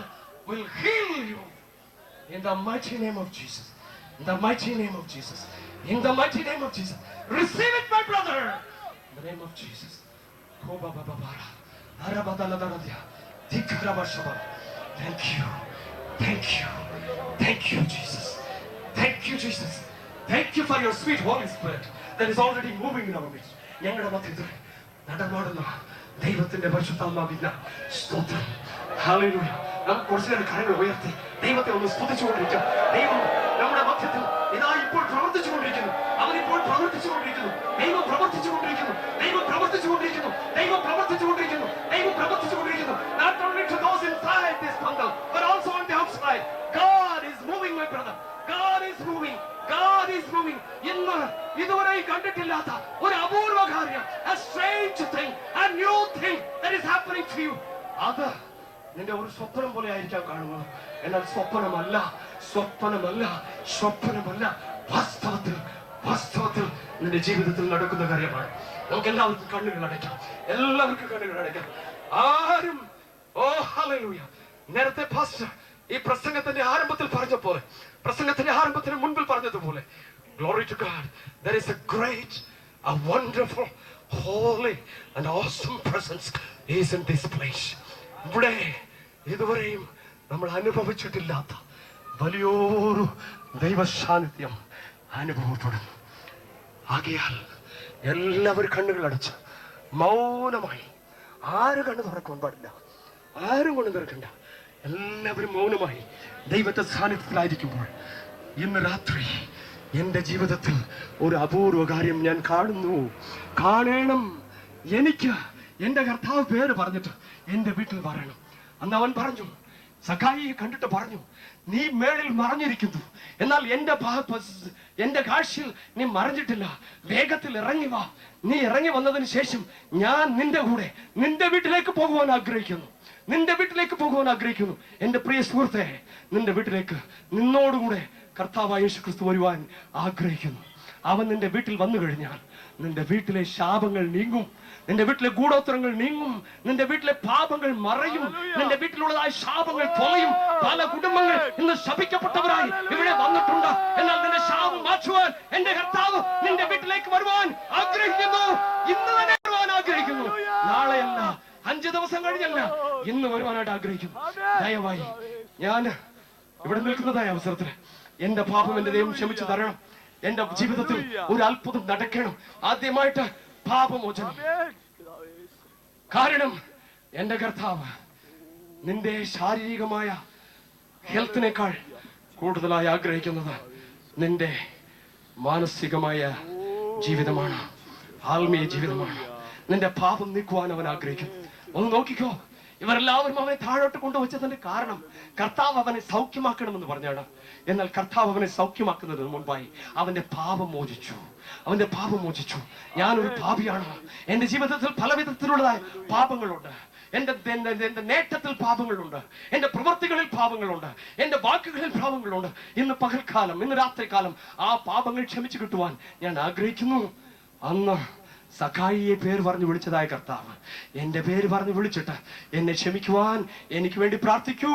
will heal you. In the mighty name of Jesus. In the mighty name of Jesus. In the mighty name of Jesus. Receive it, my brother. In the name of Jesus. Thank you. Thank you. Thank you, Jesus. Thank you, Jesus. Thank you for your sweet Holy Spirit that is already moving in our midst. ഞങ്ങളുടെ മധ്യത്തിൽ നടമാടുന്ന ദൈവത്തിന്റെ പരിശുദ്ധാത്മാവില്ല. സ്തോത്രം. Hallelujah. നമുക്ക് കുറച്ചു നേരം കരങ്ങൾ ഉയർത്തി ദൈവത്തെ ഒന്ന് സ്തുതിച്ചുകൊണ്ടിരിക്കാം. ദൈവം നമ്മുടെ മധ്യത്തിൽ ഇതാ ഇപ്പോൾ പ്രവർത്തിച്ചുകൊണ്ടിരിക്കുന്നു. അവൻ ഇപ്പോൾ പ്രവർത്തിച്ചുകൊണ്ടിരിക്കുന്നു. ദൈവം പ്രവർത്തിച്ചുകൊണ്ടിരിക്കുന്നു. ദൈവം പ്രവർത്തിച്ചുകൊണ്ടിരിക്കുന്നു. ദൈവം പ്രവർത്തിച്ചുകൊണ്ടിരിക്കുന്നു. ദൈവം പ്രവർത്തിച്ചുകൊണ്ടിരിക്കുന്നു. Not only to those inside this bundle, but also on the outside. God is moving, my brother. God is moving. God is moving. ഇന്ന് ഇതുവരെയും കണ്ടിട്ടില്ലാത്ത ഒരു അപൂർവ കാര്യം, a strange thing, a new thing that is happening to you. അത് നിന്റെ ഒരു സ്വപ്നം പോലെ ആയിരിക്കാം കാണുന്നത്. എന്നാൽ സ്വപ്നമല്ല, സ്വപ്നമല്ല, സ്വപ്നമല്ല. വാസ്തവത്തിൽ നിന്റെ ജീവിതത്തിൽ നടക്കുന്ന കാര്യമാണ്. നമുക്ക് എല്ലാവർക്കും കണ്ണുകൾ അടയ്ക്കാം. എല്ലാവർക്കും കണ്ണുകൾ അടയ്ക്കാം. ആരും ഹല്ലേലൂയ. നേരത്തെ പാസ്റ്റർ ഈ പ്രസംഗത്തിന്റെ ആരംഭത്തിൽ പറഞ്ഞ പോലെ, പ്രസംഗത്തിന്റെ ആരംഭത്തിന് മുൻപിൽ പറഞ്ഞതുപോലെ, glory to God, there is a great, a wonderful, holy and awesome presence is in this place. ഇവിടെ ഇതുവരെയും നമ്മൾ അനുഭവിച്ചിട്ടില്ലാത്ത വലിയൊരു ദൈവ സാന്നിധ്യം അനുഭവപ്പെടുന്നു. ആകയാൽ എല്ലാവരും കണ്ണുകൾ അടച്ച് മൗനമായി, ആരും കണ്ണു തുറക്കാൻ പാടില്ല, ആരും കണ്ണു തുറക്കണ്ട. എല്ലാവരും മൗനമായി ദൈവത്തെ സാന്നിധ്യത്തിലായിരിക്കുമ്പോൾ ഇന്ന് രാത്രി എന്റെ ജീവിതത്തിൽ ഒരു അപൂർവ കാര്യം ഞാൻ കാണണം. എനിക്ക് എന്റെ കർത്താവ് പേര് പറഞ്ഞിട്ട് എന്റെ വീട്ടിൽ വരണം. അന്ന് അവൻ പറഞ്ഞു, സഖായിയെ കണ്ടിട്ട് പറഞ്ഞു, നീ മേളിൽ മറഞ്ഞിരിക്കുന്നു, എന്നാൽ എന്റെ കാഴ്ചയിൽ നീ മറഞ്ഞിട്ടില്ല. വേഗത്തിൽ ഇറങ്ങി വാ. നീ ഇറങ്ങി വന്നതിന് ശേഷം ഞാൻ നിന്റെ കൂടെ നിന്റെ വീട്ടിലേക്ക് പോകുവാൻ ആഗ്രഹിക്കുന്നു. നിന്റെ വീട്ടിലേക്ക് പോകുവാൻ ആഗ്രഹിക്കുന്നു. എന്റെ പ്രിയ സുഹൃത്തെ, നിന്റെ വീട്ടിലേക്ക് നിന്നോടുകൂടെ കർത്താവായ യേശു ക്രിസ്തു വരുവാൻ ആഗ്രഹിക്കുന്നു. അവൻ നിന്റെ വീട്ടിൽ വന്നു കഴിഞ്ഞാൽ നിന്റെ വീട്ടിലെ ശാപങ്ങൾ നീങ്ങും, നിന്റെ വീട്ടിലെ ഗൂഢോത്തരങ്ങൾ നീങ്ങും, നിന്റെ വീട്ടിലെ പാപങ്ങൾ മറയും, നിന്റെ വീട്ടിലുള്ളതായ ശാപങ്ങൾ തൊലയും. പല കുടുംബങ്ങൾ ഇന്ന് ശപിക്കപ്പെട്ടവരായി ഇവിടെ വന്നിട്ടുണ്ട്. എന്നാൽ നിന്റെ ശാപം മാറ്റുവാൻ എന്റെ കർത്താവ് നിന്റെ വീട്ടിലേക്ക് വരുവാൻ ആഗ്രഹിക്കുന്നു. ഇന്ന് തന്നെ വരുവാൻ ആഗ്രഹിക്കുന്നു. നാളെയല്ല, 5 ദിവസം കഴിഞ്ഞല്ല, ഇന്ന് വരുവാനായിട്ട് ആഗ്രഹിക്കുന്നു. ദയവായി ഞാൻ ഇവിടെ നിൽക്കുന്നതായ അവസരത്തിൽ എന്റെ പാപം എന്റെ ദൈവം ക്ഷമിച്ചു തരണം. എന്റെ ജീവിതത്തിൽ ഒരു അത്ഭുതം നടക്കണം. ആദ്യമായിട്ട് പാപമോചനം. കാരണം എന്റെ കർത്താവ് നിന്റെ ശാരീരികമായ ഹെൽത്തിനേക്കാൾ കൂടുതലായി ആഗ്രഹിക്കുന്നത് നിന്റെ മാനസികമായ ജീവിതമാണ്, ആത്മീയ ജീവിതമാണ്. നിന്റെ പാപം നീക്കുവാൻ അവൻ ആഗ്രഹിക്കുന്നു. ഒന്ന് നോക്കിക്കോ, ഇവരെല്ലാവരും അവനെ താഴോട്ട് കൊണ്ടുവച്ചതിന്റെ കാരണം കർത്താവ് അവനെ സൗഖ്യമാക്കണമെന്ന് പറഞ്ഞാണ്. എന്നാൽ കർത്താവ് അവനെ സൗഖ്യമാക്കുന്നതിന് മുൻപായി അവന്റെ പാപം മോചിച്ചു. അവന്റെ പാപം മോചിച്ചു. ഞാനൊരു പാപിയാണ്. എന്റെ ജീവിതത്തിൽ പല വിധത്തിലുള്ളതായ പാപങ്ങളുണ്ട്. എന്റെ നേട്ടത്തിൽ പാപങ്ങളുണ്ട്, എന്റെ പ്രവൃത്തികളിൽ പാപങ്ങളുണ്ട്, എന്റെ വാക്കുകളിൽ പാപങ്ങളുണ്ട്. ഇന്ന് പകൽക്കാലം, ഇന്ന് രാത്രികാലം ആ പാപങ്ങൾ ക്ഷമിച്ചു കിട്ടുവാൻ ഞാൻ ആഗ്രഹിക്കുന്നു. അന്ന് സഖായിയെ പേര് പറഞ്ഞ് വിളിച്ചതായ കർത്താവ് എന്റെ പേര് പറഞ്ഞ് വിളിച്ചിട്ട് എന്നെ ക്ഷമിക്കുവാൻ എനിക്ക് വേണ്ടി പ്രാർത്ഥിക്കൂ,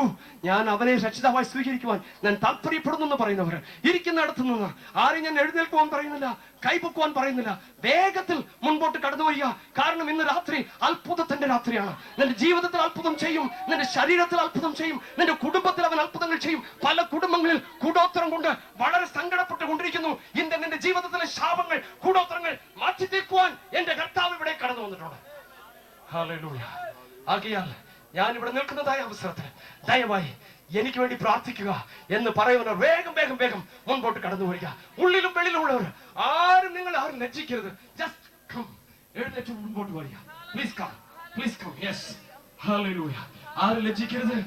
ഞാൻ അവനെ രക്ഷിതാവായി സ്വീകരിക്കുവാൻ ഞാൻ താല്പര്യപ്പെടുന്നു എന്ന് പറയുന്നവർ ഇരിക്കുന്നിടത്തു നിന്ന് ആരെയും ഞാൻ എഴുന്നേൽക്കുവാൻ പറയുന്നില്ല, കൈപൊക്കുവാൻ പറയുന്നില്ല. വേഗത്തിൽ മുൻപോട്ട് കടന്നു വരിക. കാരണം ഇന്ന് രാത്രി അത്ഭുതത്തിന്റെ രാത്രിയാണ്. നിന്റെ ജീവിതത്തിൽ അത്ഭുതം ചെയ്യും, നിന്റെ ശരീരത്തിൽ അത്ഭുതം ചെയ്യും, നിന്റെ കുടുംബത്തിൽ അവൻ അത്ഭുതങ്ങൾ ചെയ്യും. പല കുടുംബങ്ങളിൽ കൂടോത്തരം കൊണ്ട് വളരെ സങ്കടപ്പെട്ടുകൊണ്ടിരിക്കുന്നു. നിന്റെ ജീവിതത്തിലെ ശാപങ്ങൾ, കൂടോത്തരങ്ങൾ മാറ്റി തീർക്കുവാൻ എന്റെ കർത്താവ് ഇവിടെ കടന്നു വന്നിട്ടുണ്ട്. ഹല്ലേലൂയ. ആകയാൽ ഞാൻ ഇവിടെ നിൽക്കുന്നതായ അവസരത്തിൽ ദയവായി എനിക്ക് വേണ്ടി പ്രാർത്ഥിക്കുക എന്ന് പറയുന്നവർ വേഗം വേഗം വേഗം മുൻപോട്ട് കടന്നു വരിക. ഉള്ളിലും വെളിയിലുള്ളവർ ആരും ലജ്ജിക്കരുത്. ജസ്റ്റ് കം, എഴുന്നേറ്റ് മുൻപോട്ട് വരിക. Please come, please come. Yes, hallelujah. ആരും ലജ്ജിക്കരുത്.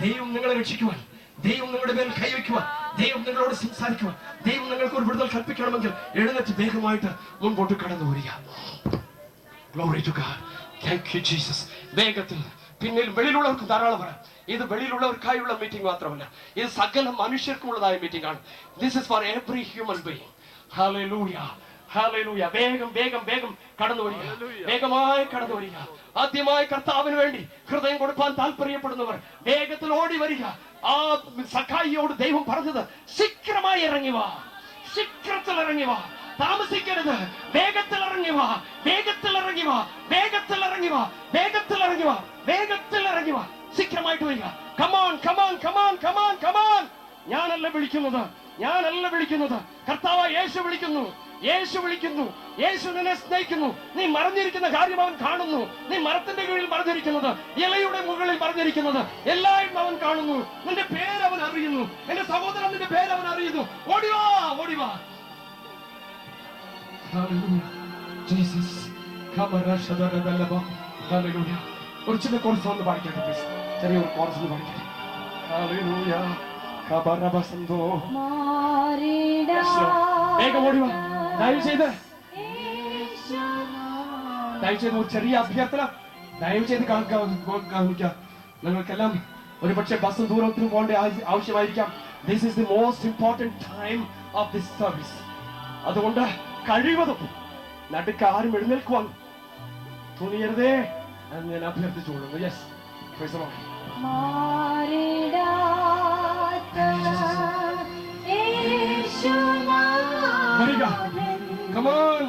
ദൈവം നിങ്ങളെ രക്ഷിക്കുവാൻ, ദൈവം നിങ്ങളുടെ മേൽ കൈവയ്ക്കുവാൻ, ദൈവം നിങ്ങളോട് സംസാരിക്കുവാൻ, ദൈവം നിങ്ങൾക്ക് ഒരു വിടുതൽ കൽപ്പിക്കണമെങ്കിൽ എഴുന്നേറ്റ് വേഗമായിട്ട് മുൻപോട്ട് കടന്നു വരിക. Glory to God. Thank you Jesus. വേഗത്തിൽ പിന്നിൽ വെളിയിലുള്ളവർക്ക് ധാരാളം വരാം. ഇത് വെളിയിലുള്ളവർക്കായുള്ള മീറ്റിംഗ് മാത്രമല്ല, ഇത് സകല മനുഷ്യർക്കുള്ളതായ മീറ്റിംഗ് ആണ്. This is for every human being. Hallelujah. Hallelujah. വേഗം വേഗം വേഗം കടന്നു വരിക, വേഗമായി കടന്നു വരിക. ആദ്യമായി കർത്താവിന് വേണ്ടി ഹൃദയം കൊടുക്കാൻ താല്പര്യപ്പെടുന്നവർ വേഗത്തിൽ ഓടി വരിക. ആ സഖായിയോട് ദൈവം പറഞ്ഞത് ശീഘ്രമായി ഇറങ്ങി വാ, ശീഘ്രത്തിൽ ഇറങ്ങി വാ, താമസിക്കരുത്. വേഗത്തിൽ ഇറങ്ങി വാ, വേഗത്തിൽ ഇറങ്ങി വാ, വേഗത്തിൽ ഇറങ്ങി വാ, വേഗത്തിൽ ഇറങ്ങി വാ, വേഗത്തിൽ ഇറങ്ങി വാ. ശീഘ്രമായിട്ട് വരിക. Come on come on come on come on come on. ഞാനല്ല വിളിക്കുന്നത്, ഞാനല്ല വിളിക്കുന്നത്, കർത്താവ് യേശു വിളിക്കുന്നു, യേശു വിളിക്കുന്നു. യേശു നിന്നെ സ്നേഹിക്കുന്നു. നീ മറഞ്ഞിരിക്കുന്ന കാര്യം അവൻ കാണുന്നു. നീ മരത്തിന്റെ കീഴിൽ മറഞ്ഞിരിക്കുന്നത്, ഇലയുടെ മുകളിൽ മറഞ്ഞിരിക്കുന്നത് എല്ലാം അവൻ കാണുന്നു. നിന്റെ പേര് അവൻ അറിയുന്നു. എന്റെ സഹോദരൻ, നിന്റെ പേര് അവൻ അറിയുന്നു. ഓടിവാ, ഓടിവാ. ജീസസ്. ഒരു ചില കോഴ്സ് ഒന്ന് പാടിക്കട്ടെ പ്ലീസ്. ചെറിയൊരു കോഴ്സ് ഒന്ന് പാടിക്കട്ടെ. ഹല്ലേലൂയ. കബറബസന്തോ. വേഗം ഓടിവാ. ദയവ് ചെയ്ത് ഒരു ചെറിയ അഭ്യർത്ഥന, ദയവ് ചെയ്ത് കാണിക്കാം. നിങ്ങൾക്കെല്ലാം ഒരു പക്ഷേ ബസ്സും ദൂരത്തിനും പോകേണ്ട ആവശ്യമായിരിക്കാം. This is the most important time of this service. അതുകൊണ്ട് കഴിവതും നടുക്ക് ആരും എഴുന്നേൽക്കുവാൻ തുനിയരുതേ എന്ന് ഞാൻ അഭ്യർത്ഥിച്ചുകൊള്ളുന്നു. Yes, praise the lord. വരിക. Come on.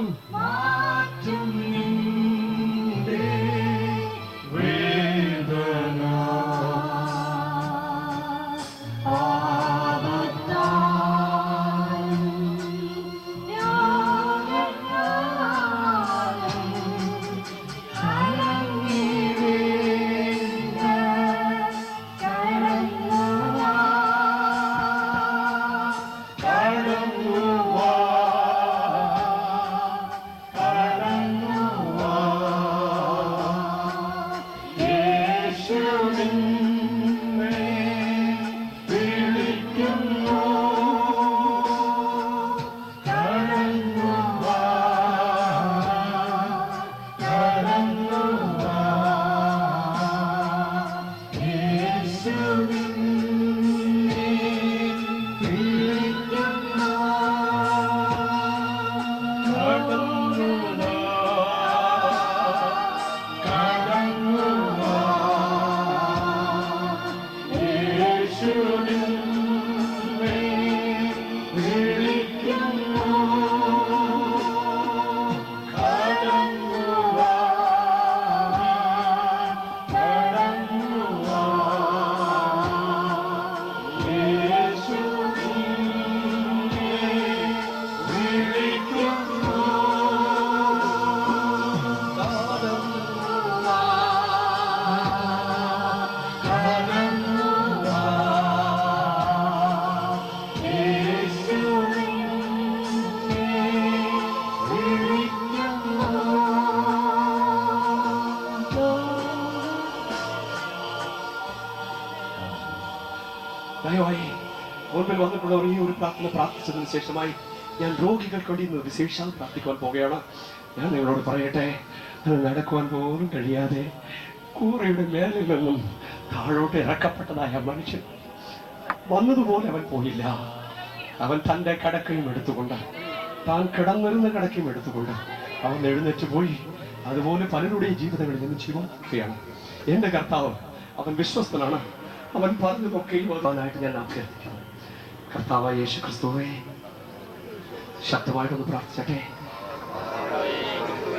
ദയവായി മുൻപിൽ വന്നിട്ടുള്ളവർ ഈ ഒരു പ്രാർത്ഥന പ്രാർത്ഥിച്ചതിന് ശേഷമായി ഞാൻ രോഗികൾക്ക് വേണ്ടി വിശേഷാൽ പ്രാർത്ഥിക്കുവാൻ പോവുകയാണ്. ഞാൻ നിങ്ങളോട് പറയട്ടെ, നടക്കുവാൻ പോലും കഴിയാതെ കൂറയുടെ മേലിൽ നിന്നും താഴോട്ട് ഇറക്കപ്പെട്ടതായ മനുഷ്യൻ വന്നതുപോലെ അവൻ പോയില്ല. അവൻ തന്റെ കടക്കയും എടുത്തുകൊണ്ട്, താൻ കിടന്നിരുന്ന കടക്കയും എടുത്തുകൊണ്ട് അവൻ എഴുന്നേറ്റ് പോയി. അതുപോലെ പലരുടെയും ജീവിതങ്ങളിൽ നിന്ന് ജീവനാണ്. എന്റെ കർത്താവ് അവൻ വിശ്വസ്തനാണ്. അവൻ പറഞ്ഞതൊക്കെയും അവനായിട്ട് ഞാൻ അഭ്യർത്ഥിക്കുന്നു. കർത്താവായ യേശു ക്രിസ്തുവേ, ശക്തമായിട്ടൊന്ന് പ്രാർത്ഥിച്ചട്ടെ.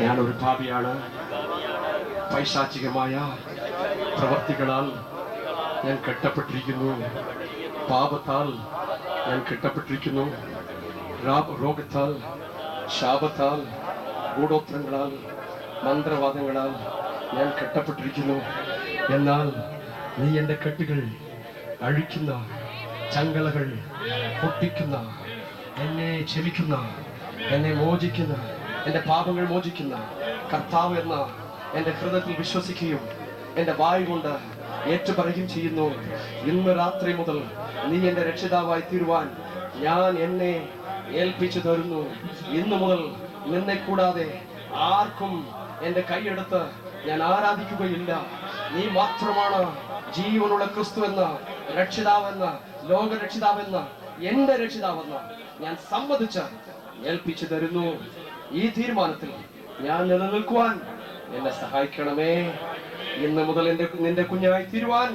ഞാനൊരു പാപിയാണ്. പൈശാചികമായ പ്രവർത്തികളാൽ ഞാൻ കെട്ടപ്പെട്ടിരിക്കുന്നു. പാപത്താൽ ഞാൻ കെട്ടപ്പെട്ടിരിക്കുന്നു. രോഗത്താൽ, ശാപത്താൽ, ഗൂഢോത്രങ്ങളാൽ, മന്ത്രവാദങ്ങളാൽ ഞാൻ കെട്ടപ്പെട്ടിരിക്കുന്നു. എന്നാൽ നീ എന്റെ കെട്ടുകൾ അഴിക്കുന്ന, ചങ്ങലകൾ പൊട്ടിക്കുന്ന, എന്നെ ക്ഷമിക്കുന്ന, എന്നെ മോചിക്കുന്ന, എന്റെ പാപങ്ങൾ മോചിക്കുന്ന കർത്താവ് എന്ന എന്റെ ഹൃദയത്തിൽ വിശ്വസിക്കുകയും എന്റെ വായ് കൊണ്ട് ഏറ്റുപറയുകയും ചെയ്യുന്നു. ഇന്ന് രാത്രി മുതൽ നീ എന്റെ രക്ഷിതാവായി തീരുവാൻ ഞാൻ എന്നെ ഏൽപ്പിച്ചു തരുന്നു. ഇന്നു മുതൽ നിന്നെ കൂടാതെ ആർക്കും എന്റെ കൈയെടുത്ത് ഞാൻ ആരാധിക്കുകയില്ല. നീ മാത്രമാണ് ജീവനുള്ള ക്രിസ്തു എന്ന രക്ഷിതാവെന്ന, ലോക രക്ഷിതാവെന്ന, എന്റെ രക്ഷിതാവെന്ന ഞാൻ സമ്മതിച്ച് ഏൽപ്പിച്ചു തരുന്നു. ഈ തീരുമാനത്തിൽ ഞാൻ നിലനിൽക്കുവാൻ എന്നെ സഹായിക്കണമേ. ഇന്ന് മുതൽ നിന്റെ കുഞ്ഞായി തീരുവാൻ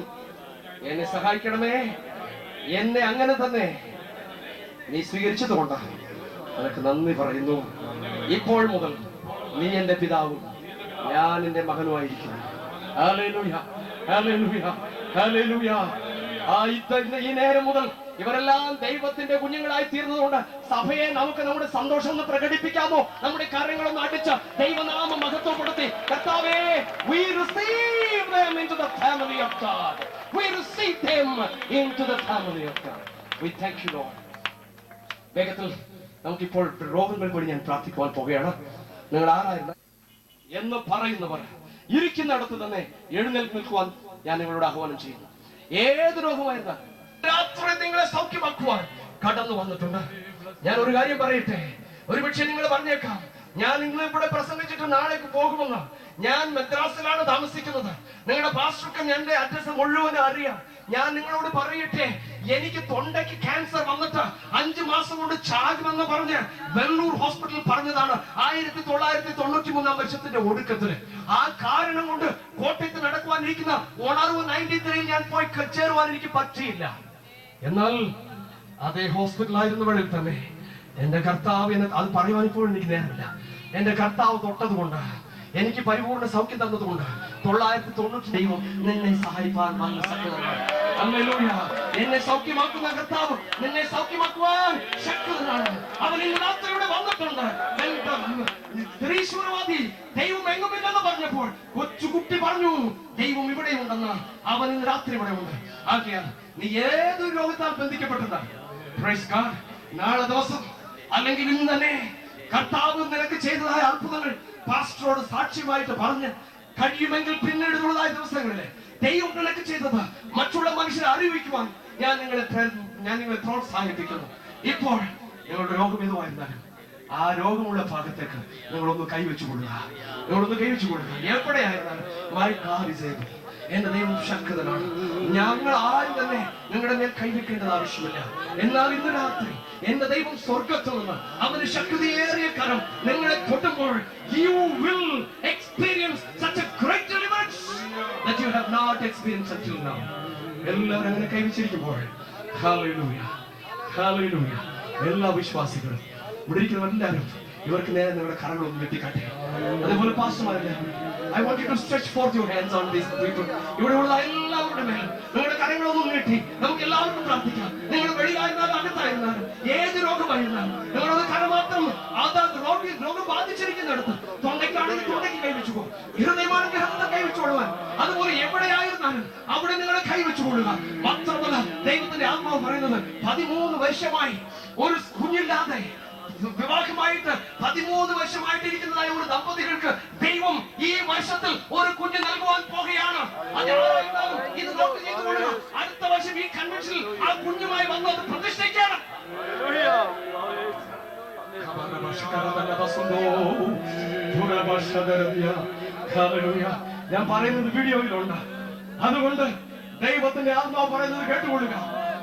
എന്നെ സഹായിക്കണമേ. എന്നെ അങ്ങനെ തന്നെ നീ സ്വീകരിച്ചതുകൊണ്ട് നിനക്ക് നന്ദി പറയുന്നു. ഇപ്പോൾ മുതൽ നീ എന്റെ പിതാവും ഞാൻ എന്റെ മകനുമായിരിക്കുന്നു. Hallelujah, hallelujah, hallelujah. ഈ നേരം മുതൽ ഇവരെല്ലാം ദൈവത്തിന്റെ കുഞ്ഞുങ്ങളായി തീർന്നതുകൊണ്ട് സഭയെ നമുക്ക് നമ്മുടെ സന്തോഷം ഒന്ന് പ്രകടിപ്പിക്കാമോ? നമ്മുടെ കാര്യങ്ങളൊന്ന് അടിച്ച് ദൈവനാമം മഹത്വപ്പെടുത്തി കർത്താവേ, we receive them into the family of God. We receive them into the family of God. We thank you, Lord. വേഗത്തിൽ നമുക്കിപ്പോൾ രോഗങ്ങൾ കൂടി ഞാൻ പ്രാർത്ഥിക്കുവാൻ പോവുകയാണ്. നിങ്ങൾ ആരായിരുന്നു എന്ന് പറയുന്നവർ ഇരിക്കുന്നിടത്ത് തന്നെ എഴുന്നേൽക്ക് നിൽക്കുവാൻ ഞാൻ നിങ്ങളോട് ആഹ്വാനം ചെയ്യുന്നു. ഏത് രോഗമായിരുന്ന രാത്രി നിങ്ങളെ സൗഖ്യമാക്കുവാൻ കടന്നു വന്നിട്ടുണ്ട്. ഞാൻ ഒരു കാര്യം പറയട്ടെ, ഒരുപക്ഷെ നിങ്ങൾ പറഞ്ഞേക്കാം, ഞാൻ നിങ്ങൾ ഇവിടെ പ്രസംഗിച്ചിട്ട് നാളേക്ക് പോകുമെന്ന്. ഞാൻ മദ്രാസിലാണ് താമസിക്കുന്നത്. നിങ്ങളുടെ പാസ്റ്റർക്ക് എന്റെ അഡ്രസ് മുഴുവനും അറിയാം. ഞാൻ നിങ്ങളോട് പറയട്ടെ, എനിക്ക് തൊണ്ടയ്ക്ക് ക്യാൻസർ വന്നിട്ട് 5 മാസം കൊണ്ട് ചാകുമെന്ന് പറഞ്ഞ് വെള്ളൂർ ഹോസ്പിറ്റലിൽ പറഞ്ഞതാണ് 1993 വർഷത്തിന്റെ ഒടുക്കത്തില്. ആ കാരണം കൊണ്ട് കോട്ടയത്ത് നടക്കുവാനിരിക്കുന്ന ഉണർവ് 93 ഞാൻ പോയി ചേരുവാൻ എനിക്ക് പറ്റിയില്ല. എന്നാൽ അതേ ഹോസ്പിറ്റലായിരുന്നവളിൽ തന്നെ എന്റെ കർത്താവ് എന്നെ, അത് പറയുവാൻ ഇപ്പോഴും എനിക്ക് നേരമില്ല, എന്റെ കർത്താവ് തൊട്ടത് കൊണ്ട്, എനിക്ക് പരിപൂർണ്ണ സൗഖ്യം തന്നതുകൊണ്ട് 990 ദൈവം നിന്നെ സഹായിപ്പാൻ നല്ല ശക്തനാണ്. ഹല്ലേലൂയ. എന്നെ സൗഖ്യമാക്കുന്ന കർത്താവ് നിന്നെ സൗഖ്യമാക്കുവാൻ ശക്തനാണ്. അവൻ ഇന്ന് രാത്രി ഇവിടെ വന്നിട്ടുണ്ട്. ത്രിശൂലവാദി ദൈവം എങ്ങുമില്ലെന്ന് പറഞ്ഞപ്പോൾ കൊച്ചുകുട്ടി പറഞ്ഞു ദൈവം ഇവിടെ ഉണ്ടെന്ന്. അവൻ ഇന്ന് രാത്രി ഇവിടെ ഉണ്ട്. ആകയാൽ നീ ഏതൊരു രോഗത്താൽ ബന്ധിക്കപ്പെട്ടതാണ്, പ്രൈസ് ഗോഡ്, നാളെ ദിവസം അല്ലെങ്കിൽ ഇന്ന് തന്നെ കർത്താവ് നിനക്ക് ചെയ്തതായ അത്ഭുതങ്ങൾ പാസ്റ്ററോട് സാക്ഷ്യമായിട്ട് പറഞ്ഞ് കഴിയുമെങ്കിൽ പിന്നീടുള്ളതായ ദിവസങ്ങളിലെ ദൈവം നിനക്ക് ചെയ്തത് മറ്റുള്ള മനുഷ്യരെ അറിയിക്കുവാൻ ഞാൻ നിങ്ങളെ പ്രോത്സാഹിപ്പിക്കുന്നു. ഇപ്പോൾ നിങ്ങളുടെ രോഗം ഏതുമായിരുന്നാലും ആ രോഗമുള്ള ഭാഗത്തേക്ക് നിങ്ങളൊന്ന് കൈവച്ചു കൊടുക്കുക. എവിടെയായിരുന്നാലും മൈ ഗോഡ് ഈസ് ഏബിൾ, എന്റെ ദൈവം ശക്തനാണ്. ഞങ്ങൾ ആരും തന്നെ നിങ്ങളുടെ മേൽ കൈവയ്ക്കേണ്ടത് ആവശ്യമില്ല. എന്നാൽ ഇന്ന് രാത്രി എന്റെ ദൈവം സ്വർഗത്തിൽ നിന്ന് അവന് ശക്തിയേറിയ കരം നിങ്ങളെ തൊട്ടുമ്പോൾ you will experience such a great deliverance that you have not experienced until now. എല്ലാവരും അങ്ങനെ കൈവച്ചിരിക്കുമ്പോൾ ഹല്ലേലൂയ, ഹല്ലേലൂയ. എല്ലാ വിശ്വാസികളും ഇവിടെ ഇരിക്കുന്നവരെല്ലാവരും ഇവർക്ക് നേരെ നിങ്ങളുടെ കരങ്ങളൊന്നും വെട്ടിക്കാട്ടെ. അതേപോലെ പാസ്റ്റർമാരെല്ലാവരും I want you to stretch forth your hands on these people. ഇവിടെയുള്ള എല്ലാവരുടെ മേലും നിങ്ങളുടെ കരങ്ങളൊന്നും നീട്ടി നമുക്ക് എല്ലാവർക്കും പ്രാർത്ഥിക്കാം. നിങ്ങൾ വെളിയിലായിരുന്നാലും അകത്തായിരുന്നാലും ഏത് രോഗമായിരുന്നാലും നിങ്ങളത് കരമാത്രം അതാത് രോഗം ബാധിച്ചിരിക്കുന്നിടത്ത് തൊണ്ടയ്ക്കാണെങ്കിൽ തൊണ്ടയ്ക്ക് കൈവച്ചു പോകും, ഹൃദയമാണെങ്കിൽ ഹൃദയം കൈവച്ചു കൊള്ളുവാൻ, അതുപോലെ എവിടെയായിരുന്നാലും അവിടെ നിങ്ങളെ കൈവച്ചു കൊള്ളുക. മാത്രമല്ല ദൈവത്തിന്റെ ആത്മാവ് പറയുന്നത് 13 വർഷമായി ഒരു കുഞ്ഞില്ലാതെ വിവാഹമായിട്ട് 13 വർഷമായിട്ടിരിക്കുന്നതായ ഒരു ദമ്പതികൾക്ക് ദൈവം ഈ വർഷത്തിൽ ഒരു കുഞ്ഞ് നൽകുവാൻ പോകുകയാണ്. ഇത് നോട്ട് ചെയ്തുകൊള്ളുക. അടുത്ത വർഷം ഈ കൺവെൻഷനിൽ ആ കുഞ്ഞുമായി വന്ന് അത് പ്രതിഷ്ഠിക്കണം. ഞാൻ പറയുന്നത് വീഡിയോയിലുണ്ട്, അതുകൊണ്ട് ദൈവത്തിന്റെ ആത്മാവ് പറയുന്നത് കേട്ടുകൊള്ളുക.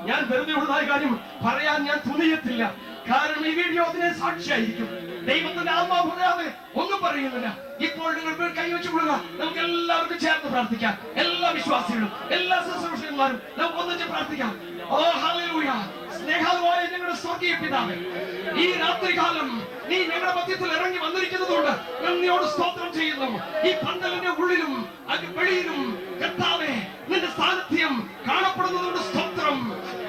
ഞാൻ വെറുതെ ഉള്ളതായ കാര്യം പറയാൻ ഞാൻ തുനിയത്തില്ല, കാരണം ഈ വീഡിയോ അതിനെ സാക്ഷിയായിരിക്കും. ദൈവത്തിന്റെ ആത്മാവ് പറയാതെ ഒന്നും പറയുന്നില്ല. ഇപ്പോൾ നിങ്ങൾ കൈവച്ചു കൊള്ളുക. നമുക്ക് എല്ലാവർക്കും ചേർന്ന് പ്രാർത്ഥിക്കാം. എല്ലാ വിശ്വാസികളും എല്ലാ ശുശ്രൂഷകന്മാരും നമുക്ക് ഒന്നിച്ച് പ്രാർത്ഥിക്കാം. ഓ ഹല്ലേലൂയ. സ്നേഹമായ ഞങ്ങളുടെ സ്വർഗീയ പിതാവേ, ഈ രാത്രികാലം നീ ഞങ്ങളുടെ മധ്യത്തിൽ ഇറങ്ങി വന്നിരിക്കുന്നതുകൊണ്ട് നന്ദിയോട് സ്തോത്രം ചെയ്യുന്നു. ഈ പന്തലിന്റെ ഉള്ളിലും വെളിയിലും കർത്താവേ നിന്റെ സാന്നിധ്യം കാണപ്പെടുന്നതുകൊണ്ട് സ്തോത്രം.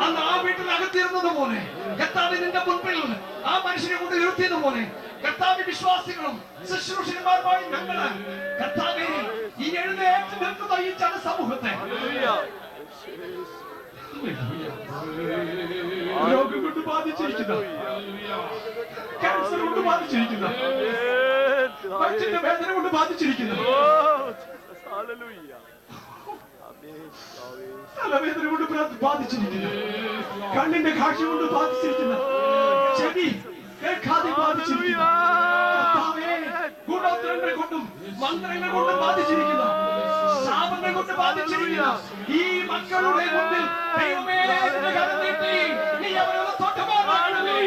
അന്ന് ആ വീട്ടിൽ അകത്തിരുന്നത് പോലെ കർത്താവ് നിന്റെ മുൻപിൽ ആ മനുഷ്യനെ കൊണ്ട് ഇരുത്തിയത് പോലെ കർത്താവ് വിശ്വാസികളും ശുശ്രൂഷകന്മാരുമായി ഞങ്ങള് കർത്താവേ ഈ എഴുന്നേറ്റ് നിൽക്കുന്ന ഈ ജനസമൂഹത്തെ രോഗം കൊണ്ട് ബാധിച്ചിരിക്കുന്ന, ക്യാൻസർ കൊണ്ട് ബാധിച്ചിരിക്കുന്ന, വയറ്റിന്റെ വേദന കൊണ്ട് ബാധിച്ചിരിക്കുന്ന, തലവേദന കൊണ്ട് ബാധിച്ചിരിക്കുന്ന, കണ്ണിന്റെ കാഴ്ച കൊണ്ട് ബാധിച്ചിരിക്കുന്ന, ചെവി കേൾക്കാതെ ബാധിച്ചിരിക്കുന്ന, ഗുണോത്തരങ്ങൾ കൊണ്ടും മന്ത്രങ്ങൾ കൊണ്ടും ബാധിച്ചിരിക്കുന്ന, ശാപങ്ങൾ കൊണ്ട് ബാധിച്ചിരിക്കുന്ന ഈ മക്കളുടെ മുമ്പിൽ ദൈവമേ നിന്റെ കരം നീട്ടി നീ അവരെ തൊട്ടുപോകണമേ.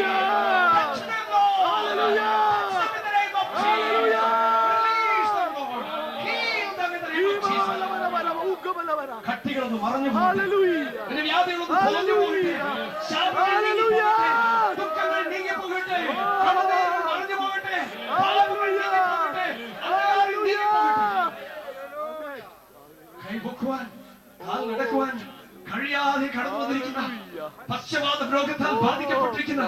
കട്ടികളൊന്ന് മറഞ്ഞു പോകട്ടെ, വ്യാധികളൊന്ന് പൊളഞ്ഞു പോകട്ടെ, ശാപങ്ങൾ നീങ്ങി പോകട്ടെ, ദുഃഖങ്ങൾ നീങ്ങി പോകട്ടെ, കടന്നുകൾ മറഞ്ഞു പോകട്ടെ, പാപങ്ങൾ നീങ്ങി പോകട്ടെ, അന്ധകാരം നീങ്ങി പോകട്ടെ. കൈപൊക്കുവാൻ കാൽ നടക്കുവാൻ കഴിയും. കഴിയാതെ കടന്നു വന്നിരിക്കുന്ന പക്ഷപാത രോഗത്താൽ ബാധിക്കപ്പെട്ടിരിക്കുന്ന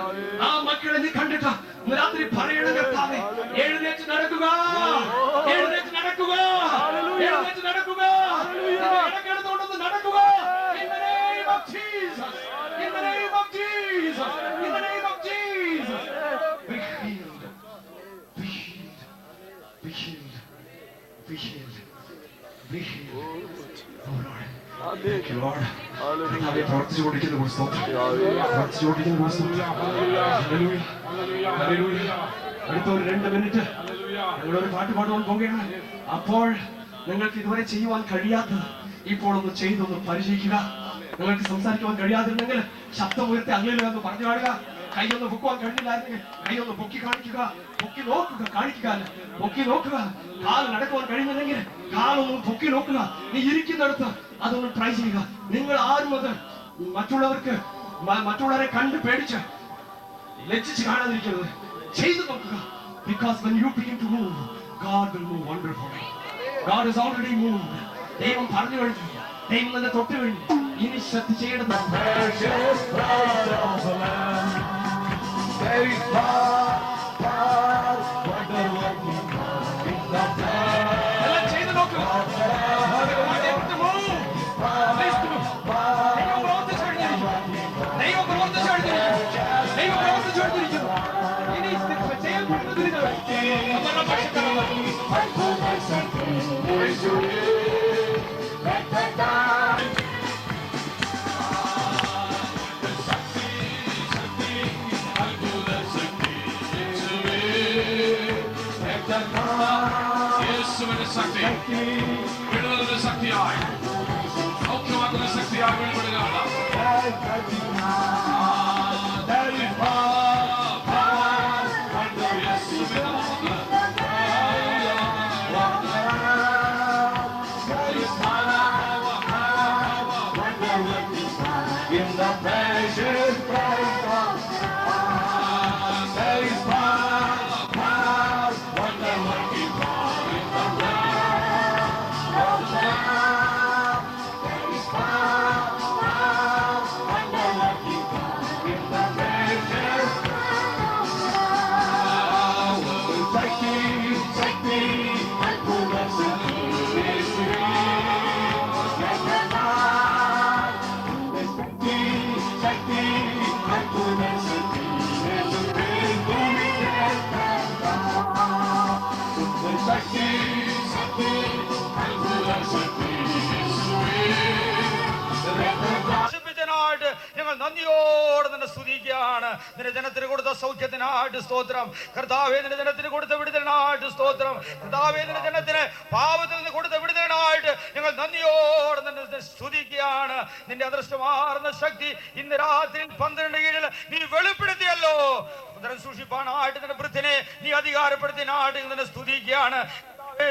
ആ മക്കളെ നീ കണ്ടിട്ട് ഇന്ന് രാത്രി പറയണം കർത്താവേ, എഴുന്നേറ്റ് നടക്കുക, എഴുന്നേറ്റ് നടക്കുക, എഴുന്നേറ്റ് നടക്കുക, ഇടക്കെടുത്തുകൊണ്ടൊന്ന് നടക്കുക. In the name of Jesus, in the name of Jesus, in the name of Jesus, be healed, be healed, be healed, be healed, be healed. Oh Lord, thank you Lord. കർത്താവേ, പ്രവർത്തിച്ചുകൊണ്ടിരിക്കുന്ന ഒരു സ്തോത്രം, പ്രവർത്തിച്ചുകൊണ്ടിരിക്കുന്ന ഒരു സ്തോത്രം. Hallelujah, hallelujah. അടുത്ത ഒരു 2 minute ഞങ്ങളൊരു പാട്ട് പാടുവാൻ പോവുകയാണ്. അപ്പോൾ നിങ്ങൾക്ക് ഇതുവരെ ചെയ്യുവാൻ കഴിയാത്തത് ഇപ്പോൾ ഒന്ന് ചെയ്തൊന്ന് പരിചയിക്കുക. നിങ്ങൾക്ക് സംസാരിക്കുവാൻ കഴിയാതിരുന്നെങ്കിൽ ശബ്ദം ഉയർത്തി അല്ലല്ലോ എന്ന് പറഞ്ഞു കാണുക. കൈയൊന്ന് പൊക്കുവാൻ കഴിഞ്ഞില്ലായിരുന്നെങ്കിൽ കൈയൊന്ന് പൊക്കി കാണിക്കുക, പൊക്കി നോക്കുക, കാണിക്കുക, പൊക്കി നോക്കുക. കാല് നടക്കുവാൻ കഴിഞ്ഞില്ലെങ്കിൽ കാലൊന്ന് പൊക്കി നോക്കുക. നീ ഇരിക്കുന്നിടത്ത് അതൊന്ന് ട്രൈ ചെയ്യുക. നിങ്ങൾ ആരും അത് മറ്റുള്ളവരെ കണ്ട് പേടിച്ച് ലജ്ജിച്ച് കാണാതിരിക്കരുത്. ചെയ്തു നോക്കുക. Because when you begin to move, God will move wonderfully. God is already moved. ദൈവം പറഞ്ഞു കഴിഞ്ഞു, ദൈവം തന്നെ തൊട്ട് കഴിഞ്ഞു. ഇനി ശ്രദ്ധ ചെയ്യേണ്ടത് എല്ലാം ചെയ്തു നോക്കുക. ദൈവം പ്രവർത്തിച്ചു കഴിഞ്ഞിരിക്കുന്നു. ഇനി ചെയ്യപ്പെടുന്നതിന് നമ്മുടെ യേശുവിന്റെ ശക്തി, വിടുതലിന്റെ ശക്തിയായി, സൗഖ്യമാക്കുന്ന ശക്തിയായി വെളിപ്പെടുകയാണ്. ഞങ്ങൾ നന്ദിയോടെ നിന്നെ സ്തുതിക്കുകയാണ്. നിന്റെ ജനത്തിന് കൊടുത്ത സൗഖ്യത്തിനായിട്ട് സ്തോത്രം കർത്താവേ. നിന്റെ ജനത്തിന് കൊടുത്ത വിടുതലിനായിട്ട് സ്തോത്രം കർത്താവേ. നിന്റെ ജനത്തിന് പാപത്തിൽ നിന്ന് കൊടുത്ത വിടുതലിനായിട്ട് ഞങ്ങൾ നന്ദിയോടെ നിന്നെ സ്തുതിക്കുകയാണ്. നിന്റെ അദൃഷ്ടമാർന്ന ശക്തി ഇന്ന് രാത്രി 12 കീഴിൽ നീ വെളിപ്പെടുത്തിയല്ലോ. സൂക്ഷിപ്പാനായിട്ട് നിന്റെ വൃത്തിനെ നീ അധികാരപ്പെടുത്തിനായിട്ട് നിന്നെ സ്തുതിക്കുകയാണ്.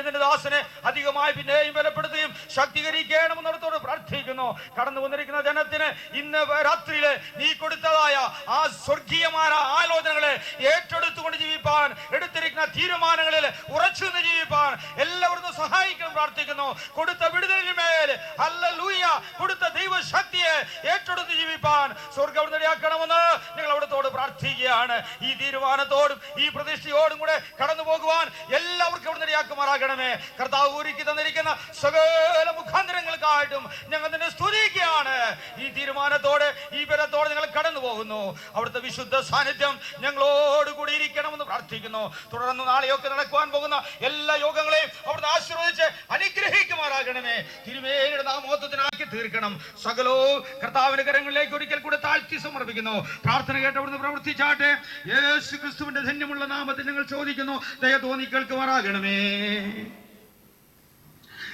നിന്റെ ദാസനെ അധികമായി പിന്നെയും ബലപ്പെടുത്തുകയും ശക്തീകരിക്കണമെന്നോട് പ്രാർത്ഥിക്കുന്നു. കടന്നു വന്നിരിക്കുന്ന ജനത്തിന് ഇന്ന് രാത്രിയില് നീ കൊടുത്തതായ ആ സ്വർഗീയമായ ആലോചനകളെ ഏറ്റെടുത്തുകൊണ്ട് ജീവിപ്പാൻ, എടുത്തിരിക്കുന്ന തീരുമാനങ്ങളിൽ ഉറച്ചു നിന്ന് ജീവിപ്പാൻ എല്ലാവരും സഹായിക്കണം പ്രാർത്ഥിക്കുന്നു. കൊടുത്ത വിടുതലിന് മേൽ ഹല്ലേലൂയ കൊടുത്ത ദൈവശക്തിയെ ഏറ്റെടുത്ത് ജീവിപ്പാൻ സ്വർഗ്ഗം നേടിയാക്കണമെന്ന് ഞങ്ങൾ അവിടത്തോട് പ്രാർത്ഥിക്കുകയാണ്. ഈ തീരുമാനത്തോടും ഈ പ്രതിഷ്ഠയോടും കൂടെ കടന്നു പോകുവാൻ എല്ലാവർക്കും അവിടെ നേടിയാക്കുമാറാകണമേ. കർത്താവ് ഒരുക്കി തന്നിരിക്കുന്ന സകല മുഖാന്തരങ്ങൾക്കായിട്ടും ഞങ്ങൾ നിന്നെ സ്തുതിക്കുകയാണ്. ഈ തീരുമാനത്തോടെ ഈ ബലത്തോടെ ഞങ്ങൾ കടന്നു പോകുന്നു. അവിടുത്തെ വിശുദ്ധ സാന്നിധ്യം ഞങ്ങളോട് കൂടി ഇരിക്കണമെന്ന് പ്രാർത്ഥിക്കുന്നു. തുടർന്ന് നാളെയൊക്കെ നടക്കുവാൻ പോകുന്ന എല്ലാ യോഗങ്ങളെയും അവിടുന്ന് ആശീർവദിച്ച് അനുഗ്രഹിക്കുമാറാകണമേ. തിരുമേനിയുടെ നാമോത്വത്തിനാക്കി തീർക്കണം. സകലവും കർത്താവിന്റെ കരങ്ങളിലേക്ക് ഒരിക്കൽ കൂടെ താഴ്ത്തി സമർപ്പിക്കുന്നു. പ്രാർത്ഥന കേട്ട് അവിടുന്ന് പ്രവർത്തിച്ചാട്ടെ. യേശു ക്രിസ്തുവിന്റെ ധന്യമുള്ള നാമത്തിൽ ഞങ്ങൾ ചോദിക്കുന്നു. ദയ തോന്നി കേൾക്കുമാറാകണമേ.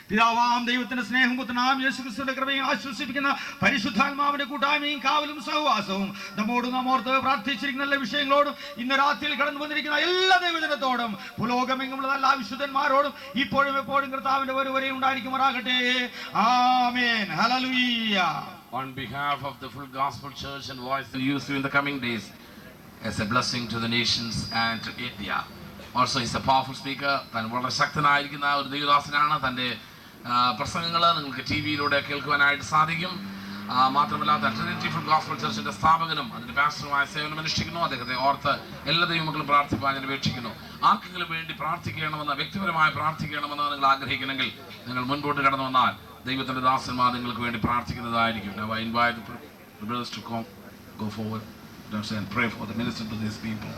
പിതാവാം ദൈവത്തിന്റെ സ്നേഹം, പുത്രനാം യേശു ക്രിസ്തുവിന്റെ കൃപയും ആശ്വസിപ്പിക്കുന്ന പരിശുദ്ധാത്മാവിന്റെ കൂട്ടായ്മയും കാവലും സഹവാസവും നമ്മോട് നാം ഓർത്ത് പ്രാർത്ഥിച്ചിരിക്കുന്ന എല്ലാ വിഷയങ്ങളോടും ഇന്ന് രാത്രിയിൽ കടന്നു വന്നിരിക്കുന്ന എല്ലാ ദൈവജനത്തോടും ഭൂലോകമെങ്ങുമുള്ള എല്ലാ വിശുദ്ധന്മാരോടും ഇപ്പോഴും എപ്പോഴും കർത്താവിന്റെ വരവരെ ഉണ്ടായിരിക്കുമാറാകട്ടെ. ആമേൻ. Hallelujah. On behalf of the full gospel church and voice to use you in the coming days as a blessing to the nations and to India. Also he's a powerful speaker. താൻ വളരെ ശക്തനായിരിക്കുന്ന ഒരു ദൈവദാസനാണ്. തൻ്റെ പ്രസംഗങ്ങൾ നിങ്ങൾക്ക് TV യിലൂടെ കേൾക്കുവാനായിട്ട് സാധിക്കും. മാത്രമല്ല Trinity full gospel ചർച്ചിന്റെ സ്ഥാപകനും അതിന്റെ പാസ്റ്ററുമായ സേവനം അനുഷ്ഠിക്കുന്നു. അദ്ദേഹത്തെ ഓർത്ത് എല്ലാ ദൈവമക്കളും പ്രാർത്ഥിപ്പാൻ ഞാൻ അപേക്ഷിക്കുന്നു. ആർക്കെങ്കിലും വേണ്ടി പ്രാർത്ഥിക്കണമെന്ന്, വ്യക്തിപരമായി പ്രാർത്ഥിക്കണമെന്ന് നിങ്ങൾ ആഗ്രഹിക്കുന്നെങ്കിൽ നിങ്ങൾ മുൻപോട്ട് കടന്നു വന്നാൽ ദൈവത്തിന്റെ ദാസന്മാർ നിങ്ങൾക്ക് വേണ്ടി പ്രാർത്ഥിക്കുന്നതായിരിക്കും. Now I invite the brothers to come, go forward and pray for the minister to these people.